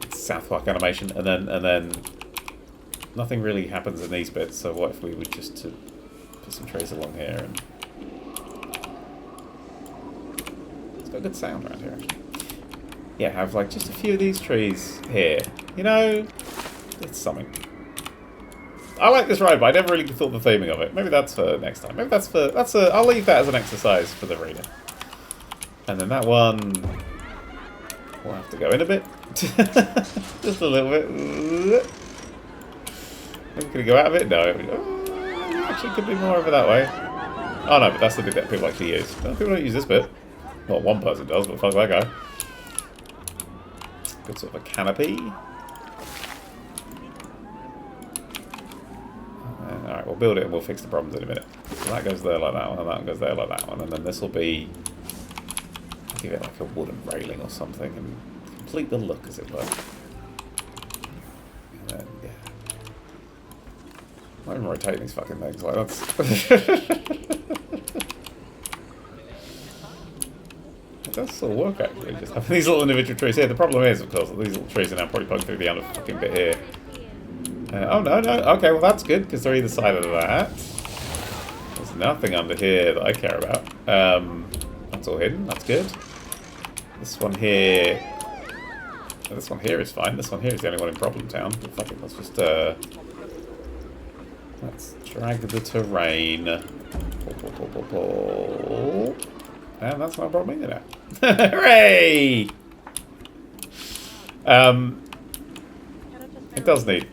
It's South Park animation, and then nothing really happens in these bits, so what if we would just put some trees along here, and it's got a good sound around here, actually. Yeah, have like just a few of these trees here. You know, it's something. I like this ride, but I never really thought the theming of it. Maybe that's for next time. Maybe I'll leave that as an exercise for the reader. And then that one will have to go in a bit. Just a little bit. Maybe can we go out of it? No. Actually, could be more over that way. Oh no, but that's the bit that people actually use. People don't use this bit. Well, one person does, but fuck that guy. Good sort of a canopy. we'll build it and we'll fix the problems in a minute. So that goes there like that one, and that goes there like that one, and then this will be... I'll give it like a wooden railing or something and complete the look, as it were. And then, yeah. I'm not even rotating these fucking things, like that's... It does still work, actually, just having these little individual trees here. The problem is, of course, that these little trees are now probably plugged through the other fucking bit here. Oh, no. Okay, well, that's good, because they're either side of that. There's nothing under here that I care about. That's all hidden. That's good. This one here... Oh, this one here is fine. This one here is the only one in Problem Town. But fuck it, let's just, let's drag the terrain. Pull. And that's not a problem either now. Hooray! It does need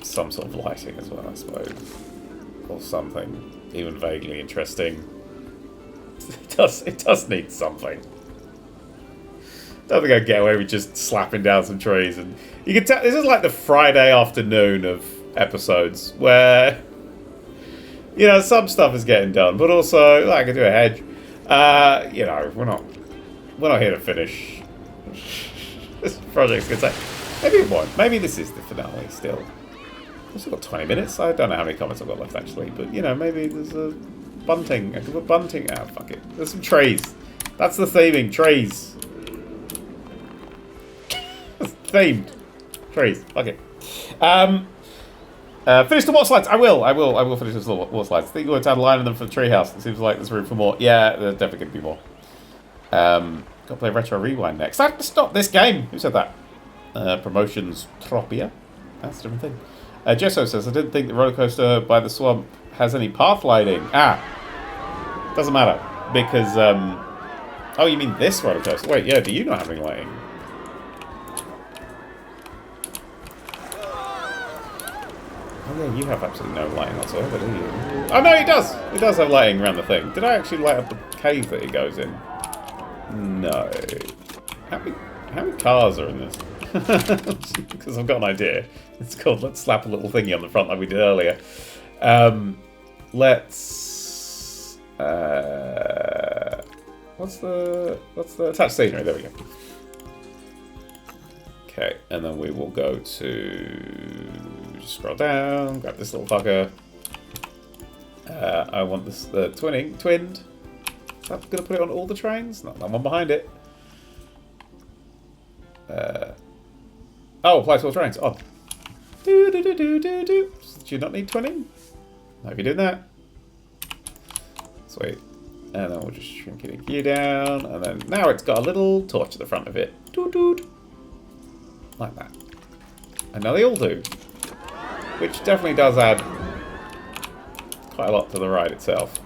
some sort of lighting as well, I suppose. Or something even vaguely interesting. It does need something. Don't think I'd get away with just slapping down some trees. And you can tell this is like the Friday afternoon of episodes where, you know, some stuff is getting done, but also like, I could do a hedge. You know, we're not here to finish. This project's gonna take. Maybe it won't. Maybe this is the finale still. I've still got 20 minutes. I don't know how many comments I've got left actually, but you know, maybe there's a bunting. I could put bunting. Ah, fuck it. There's some trees. That's the theming. Trees. Themed. Trees. Fuck it. Finish the water slides. I will finish the water slides. I think we're going to add a line in them for the treehouse. It seems like there's room for more. Yeah, there's definitely going to be more. Got to play Retro Rewind next. I have to stop this game. Who said that? Promotions Tropia. That's a different thing. Gesso says, I didn't think the roller coaster by the swamp has any path lighting. Doesn't matter. Because, oh, you mean this roller coaster? Wait, yeah, do you not have any lighting? Oh yeah, you have absolutely no lighting whatsoever, do you? Oh no, he does! He does have lighting around the thing. Did I actually light up the cave that he goes in? No. How many cars are in this? Because I've got an idea. It's called Let's Slap a Little Thingy on the front like we did earlier. Let's... What's the attached scenery? There we go. Okay, and then we will go to... Just scroll down, grab this little fucker. I want this twinned. Is that going to put it on all the trains? Not that one behind it. Oh, apply to all trains. Oh. Do. Do you not need twinning? No, if you're doing that. Sweet. And then we'll just shrink it you down. And then now it's got a little torch at the front of it. Doot. Like that. And now they all do. Which definitely does add quite a lot to the ride itself.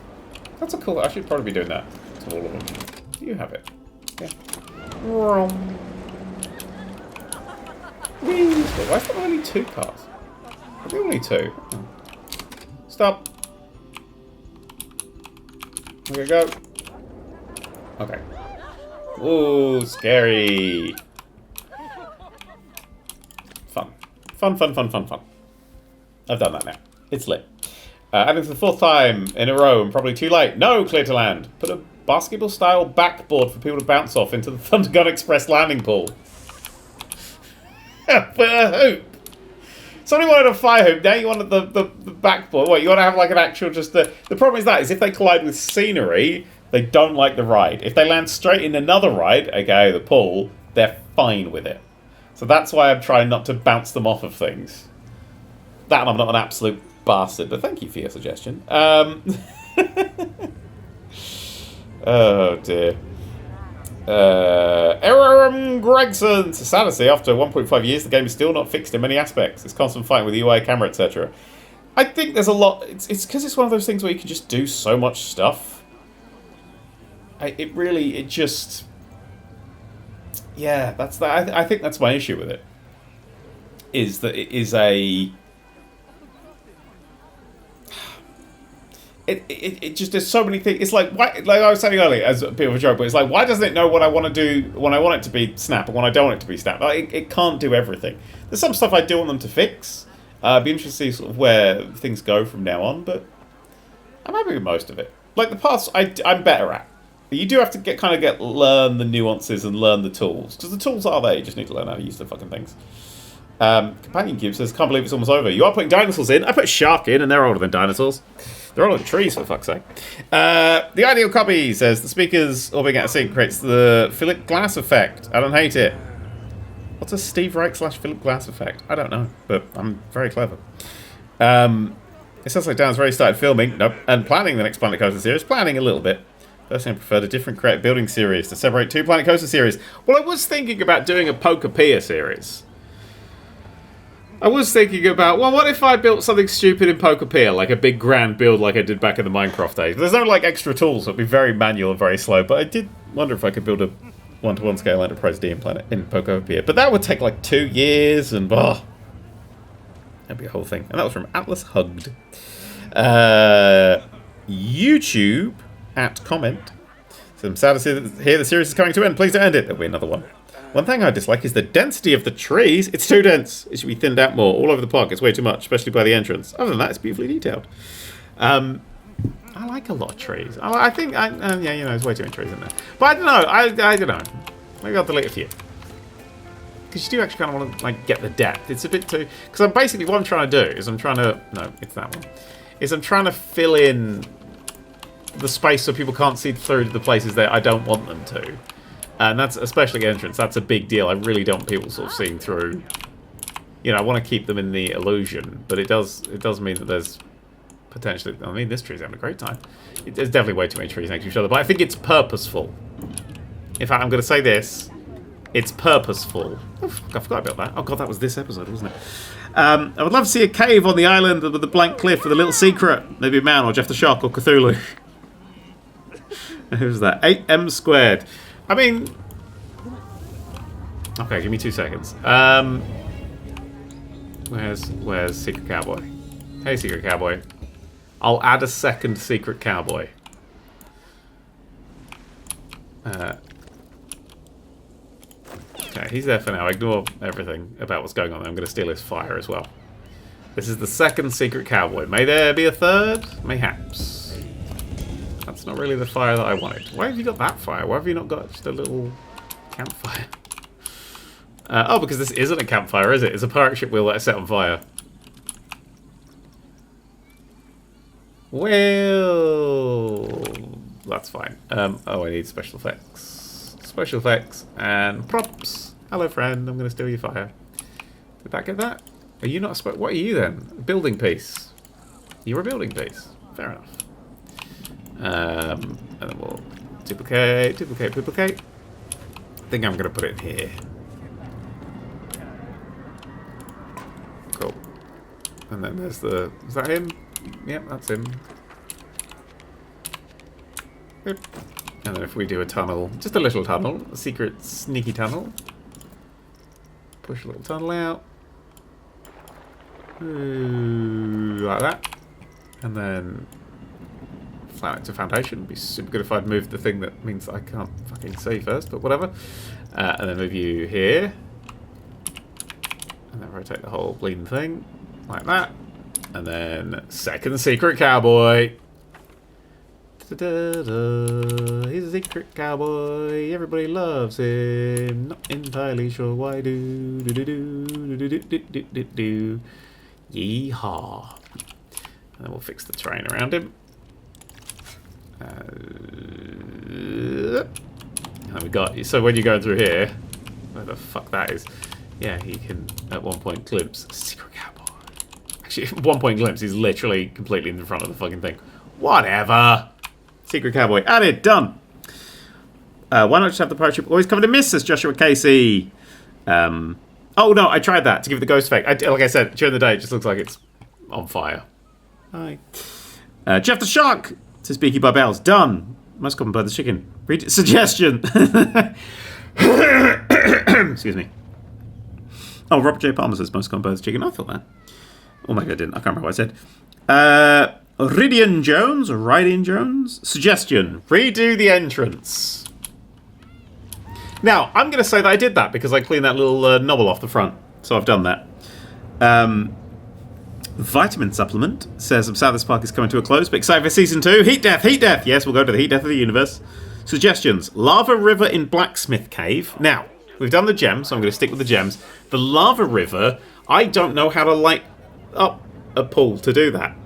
That's a cool... I should probably be doing that to all of them. Do you have it? Yeah. Why is there only 2 cars? Are there only 2? Oh. Stop. Okay, go. Okay. Ooh, scary. Fun. I've done that now. It's lit. Adding for the 4th time in a row and probably too late. No, clear to land. Put a basketball-style backboard for people to bounce off into the Thundergun Express landing pool. Put a hoop. Somebody wanted a fire hoop. Now you want the backboard. What, you want to have like an actual just... The problem is if they collide with scenery, they don't like the ride. If they land straight in another ride, aka the pool, they're fine with it. So that's why I'm trying not to bounce them off of things. That I'm not an absolute bastard, but thank you for your suggestion. Oh dear. Aaron Gregson. Sad to see, after 1.5 years, the game is still not fixed in many aspects. It's constant fighting with the UI, camera, etc. I think there's a lot... It's because it's one of those things where you can just do so much stuff. It just... Yeah, that's that. I think that's my issue with it. Is that it is a... It just there's so many things. It's like why, like I was saying earlier as a bit of a joke, but it's like, why doesn't it know what I want to do when I want it to be snap and when I don't want it to be snap? Like, it can't do everything. There's some stuff I do want them to fix, I'd be interested to see sort of where things go from now on, but I'm happy with most of it. Like the paths, I'm better at. You do have to learn the nuances and learn the tools, because the tools are there. You just need to learn how to use the fucking things. Companion Cube says, "Can't believe it's almost over." You are putting dinosaurs in. I put a shark in, and they're older than dinosaurs. They're older than trees, for fuck's sake. The Ideal Copy says the speakers all being out of sync creates the Philip Glass effect. I don't hate it. What's a Steve Reich / Philip Glass effect? I don't know, but I'm very clever. It sounds like Dan's already started filming, nope, and planning the next Planet Coaster series. Planning a little bit. Personally, I preferred a different creative building series to separate 2 Planet Coaster series. Well, I was thinking about doing a Pokopia series. I was thinking about, well, what if I built something stupid in Pokopia, like a big grand build like I did back in the Minecraft days? There's no, like, extra tools, so it'd be very manual and very slow, but I did wonder if I could build a 1-to-1 scale Enterprise D in Pokopia. But that would take, like, 2 years, and, that'd be a whole thing. And that was from Atlas Hugged. YouTube, at comment. So I'm sad to hear the series is coming to an end. Please don't end it. There'll be another one. One thing I dislike is the density of the trees. It's too dense. It should be thinned out more. All over the park, it's way too much, especially by the entrance. Other than that, it's beautifully detailed. I like a lot of trees. I think, there's way too many trees in there. But I don't know. I don't know. Maybe I'll delete a few. Because you do actually kind of want to, like, get the depth. It's a bit too... Because I'm basically, what I'm trying to do is I'm trying to... No, it's that one. I'm trying to fill in the space so people can't see through to the places that I don't want them to. And that's, especially entrance, that's a big deal. I really don't want people sort of seeing through. You know, I want to keep them in the illusion, but it does mean that there's potentially... I mean, this tree's having a great time. There's definitely way too many trees next to each other, but I think it's purposeful. In fact, I'm going to say this. It's purposeful. Oh, I forgot about that. Oh, God, that was this episode, wasn't it? I would love to see a cave on the island with a blank cliff with a little secret. Maybe a man, or Jeff the Shark, or Cthulhu. Who's that? 8M squared. I mean... Okay, give me 2 seconds. Where's Secret Cowboy? Hey, Secret Cowboy. I'll add a second Secret Cowboy. Okay, he's there for now. Ignore everything about what's going on. I'm going to steal his fire as well. This is the second Secret Cowboy. May there be a third? Mayhaps. That's not really the fire that I wanted. Why have you got that fire? Why have you not got just a little campfire? Because this isn't a campfire, is it? It's a pirate ship wheel that I set on fire. Well... That's fine. I need special effects. Special effects and props. Hello, friend. I'm going to steal your fire. Did that get that? Are you not... What are you, then? A building piece. You're a building piece. Fair enough. And then we'll duplicate. I think I'm going to put it here. Cool. And then there's the... Is that him? Yep, that's him. Yep. And then if we do a tunnel, just a little tunnel, a secret sneaky tunnel. Push a little tunnel out. Ooh, like that. And then... flat it to foundation. It'd be super good if I'd moved the thing that means I can't fucking see first, but whatever. And then move you here. And then rotate the whole bleeding thing. Like that. And then second Secret Cowboy. Da-da-da. He's a secret cowboy. Everybody loves him. Not entirely sure why. Do. Yeehaw. And then we'll fix the terrain around him. And we got... So when you're going through here, where the fuck that is, yeah, he can at one point glimpse Secret Cowboy. Actually, at one point glimpse, he's literally completely in the front of the fucking thing. Whatever. Secret Cowboy added. Done. Why not just have the pirate ship always covered in mist, says Joshua Casey. Oh no, I tried that to give it the ghost effect. Like I said, during the day, it just looks like it's on fire. Hi. Jeff the Shark says Beaky by Bells. Done. Most common bird the chicken. Read suggestion. Excuse me. Oh, Robert J. Palmer says most common bird the chicken. I thought that. Oh my god, I didn't. I can't remember what I said. Ridian Jones. Suggestion. Redo the entrance. Now, I'm going to say that I did that because I cleaned that little knobbly off the front. So I've done that. Vitamin Supplement says, I'm sad this park is coming to a close, but excited for Season 2. Heat Death, Heat Death! Yes, we'll go to the Heat Death of the universe. Suggestions. Lava River in Blacksmith Cave. Now, we've done the gems, so I'm going to stick with the gems. The Lava River, I don't know how to light up a pool to do that.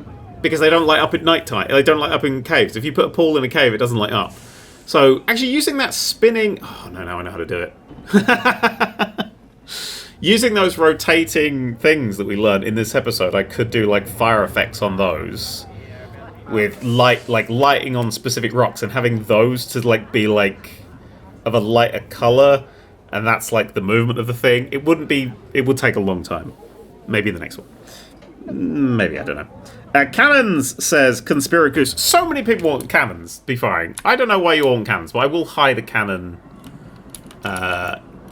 Because they don't light up at night time. They don't light up in caves. If you put a pool in a cave, it doesn't light up. So, actually using that spinning... Oh, no, now I know how to do it. Using those rotating things that we learned in this episode, I could do, like, fire effects on those. With light, like, lighting on specific rocks and having those to, like, be, like, of a lighter colour. And that's, like, the movement of the thing. It wouldn't be... It would take a long time. Maybe the next one. Maybe, I don't know. Cannons says Conspiragoose. So many people want cannons be firing. I don't know why you all want cannons, but I will hide a cannon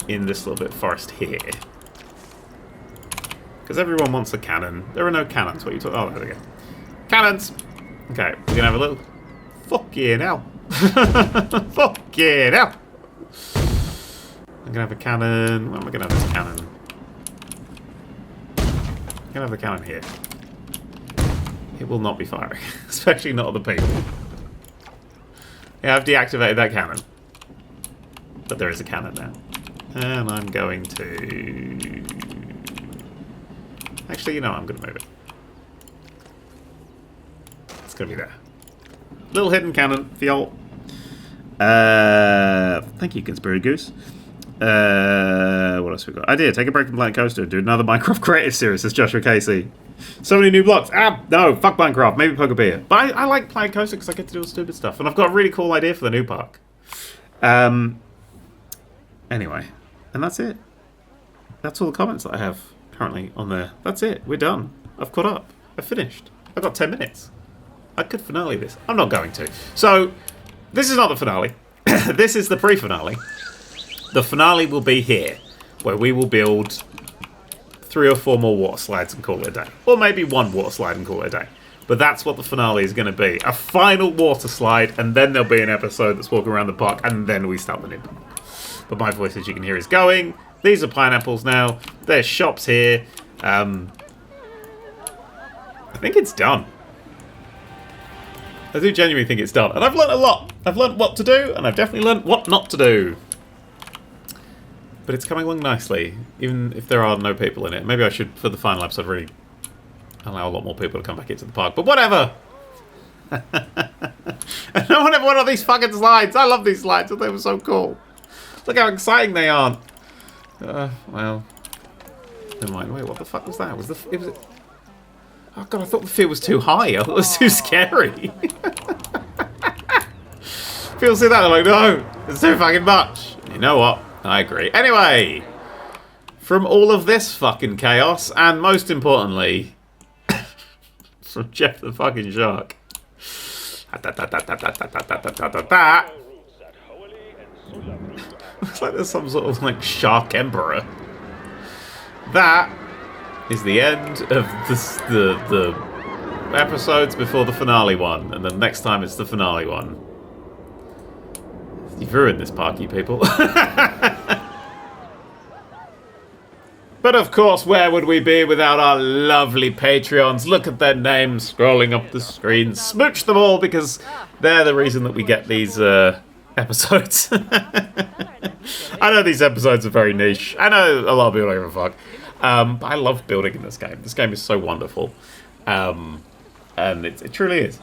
in this little bit of forest here. Because everyone wants a cannon. There are no cannons. What are you talking? Oh, there we go. Cannons! Okay, we're going to have a little... Fuck yeah now. Fuck yeah now. I'm going to have a cannon. Where am I going to have this cannon? I'm going to have the cannon here. It will not be firing. Especially not other people. Yeah, I've deactivated that cannon. But there is a cannon now. And I'm going to... Actually, you know, I'm going to move it. It's going to be there. Little hidden cannon for y'all. Thank you, Conspiracy Goose. What else we got? Idea, take a break from Planet Coaster and do another Minecraft creative series, says Joshua Casey. So many new blocks. No, fuck Minecraft. Maybe Poke a Beer. But I like Planet Coaster because I get to do all stupid stuff. And I've got a really cool idea for the new park. Anyway. And that's it. That's all the comments that I have currently on there. That's it. We're done. I've caught up. I've finished. I've got 10 minutes. I could finale this. I'm not going to. So, this is not the finale. This is the pre-finale. The finale will be here, where we will build 3 or 4 more water slides and call it a day. Or maybe 1 water slide and call it a day. But that's what the finale is going to be. A final water slide, and then there'll be an episode that's walking around the park, and then we start the new park. But my voice, as you can hear, is going. These are pineapples now. There's shops here. I think it's done. I do genuinely think it's done. And I've learned a lot. I've learned what to do, and I've definitely learned what not to do. But it's coming along nicely, even if there are no people in it. Maybe I should, for the final episode, really allow a lot more people to come back into the park. But whatever! No one ever went on these fucking slides! I love these slides, they were so cool. Look how exciting they are. Well... Never mind. Wait, what the fuck was that? Oh god, I thought the field was too high. I thought it was too scary. People see that, they're like, no, it's too fucking much. You know what? I agree. Anyway, from all of this fucking chaos, and most importantly, from Jeff the fucking Shark. That looks like there's some sort of like shark emperor. That is the end of the episodes before the finale one, and then next time it's the finale one. You've ruined this park, you people. But of course, where would we be without our lovely Patreons? Look at their names scrolling up the screen. Smooch them all, because they're the reason that we get these episodes. I know these episodes are very niche. I know a lot of people don't give a fuck. But I love building in this game. This game is so wonderful. And it truly is.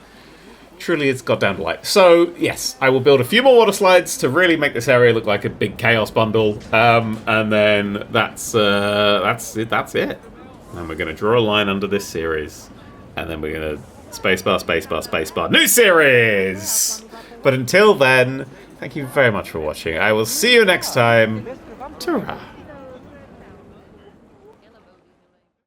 Truly, it's goddamn delight. So, yes, I will build a few more water slides to really make this area look like a big chaos bundle. And then that's it. And we're going to draw a line under this series. And then we're going to spacebar, spacebar, spacebar. New series! But until then, thank you very much for watching. I will see you next time. Ta-ra.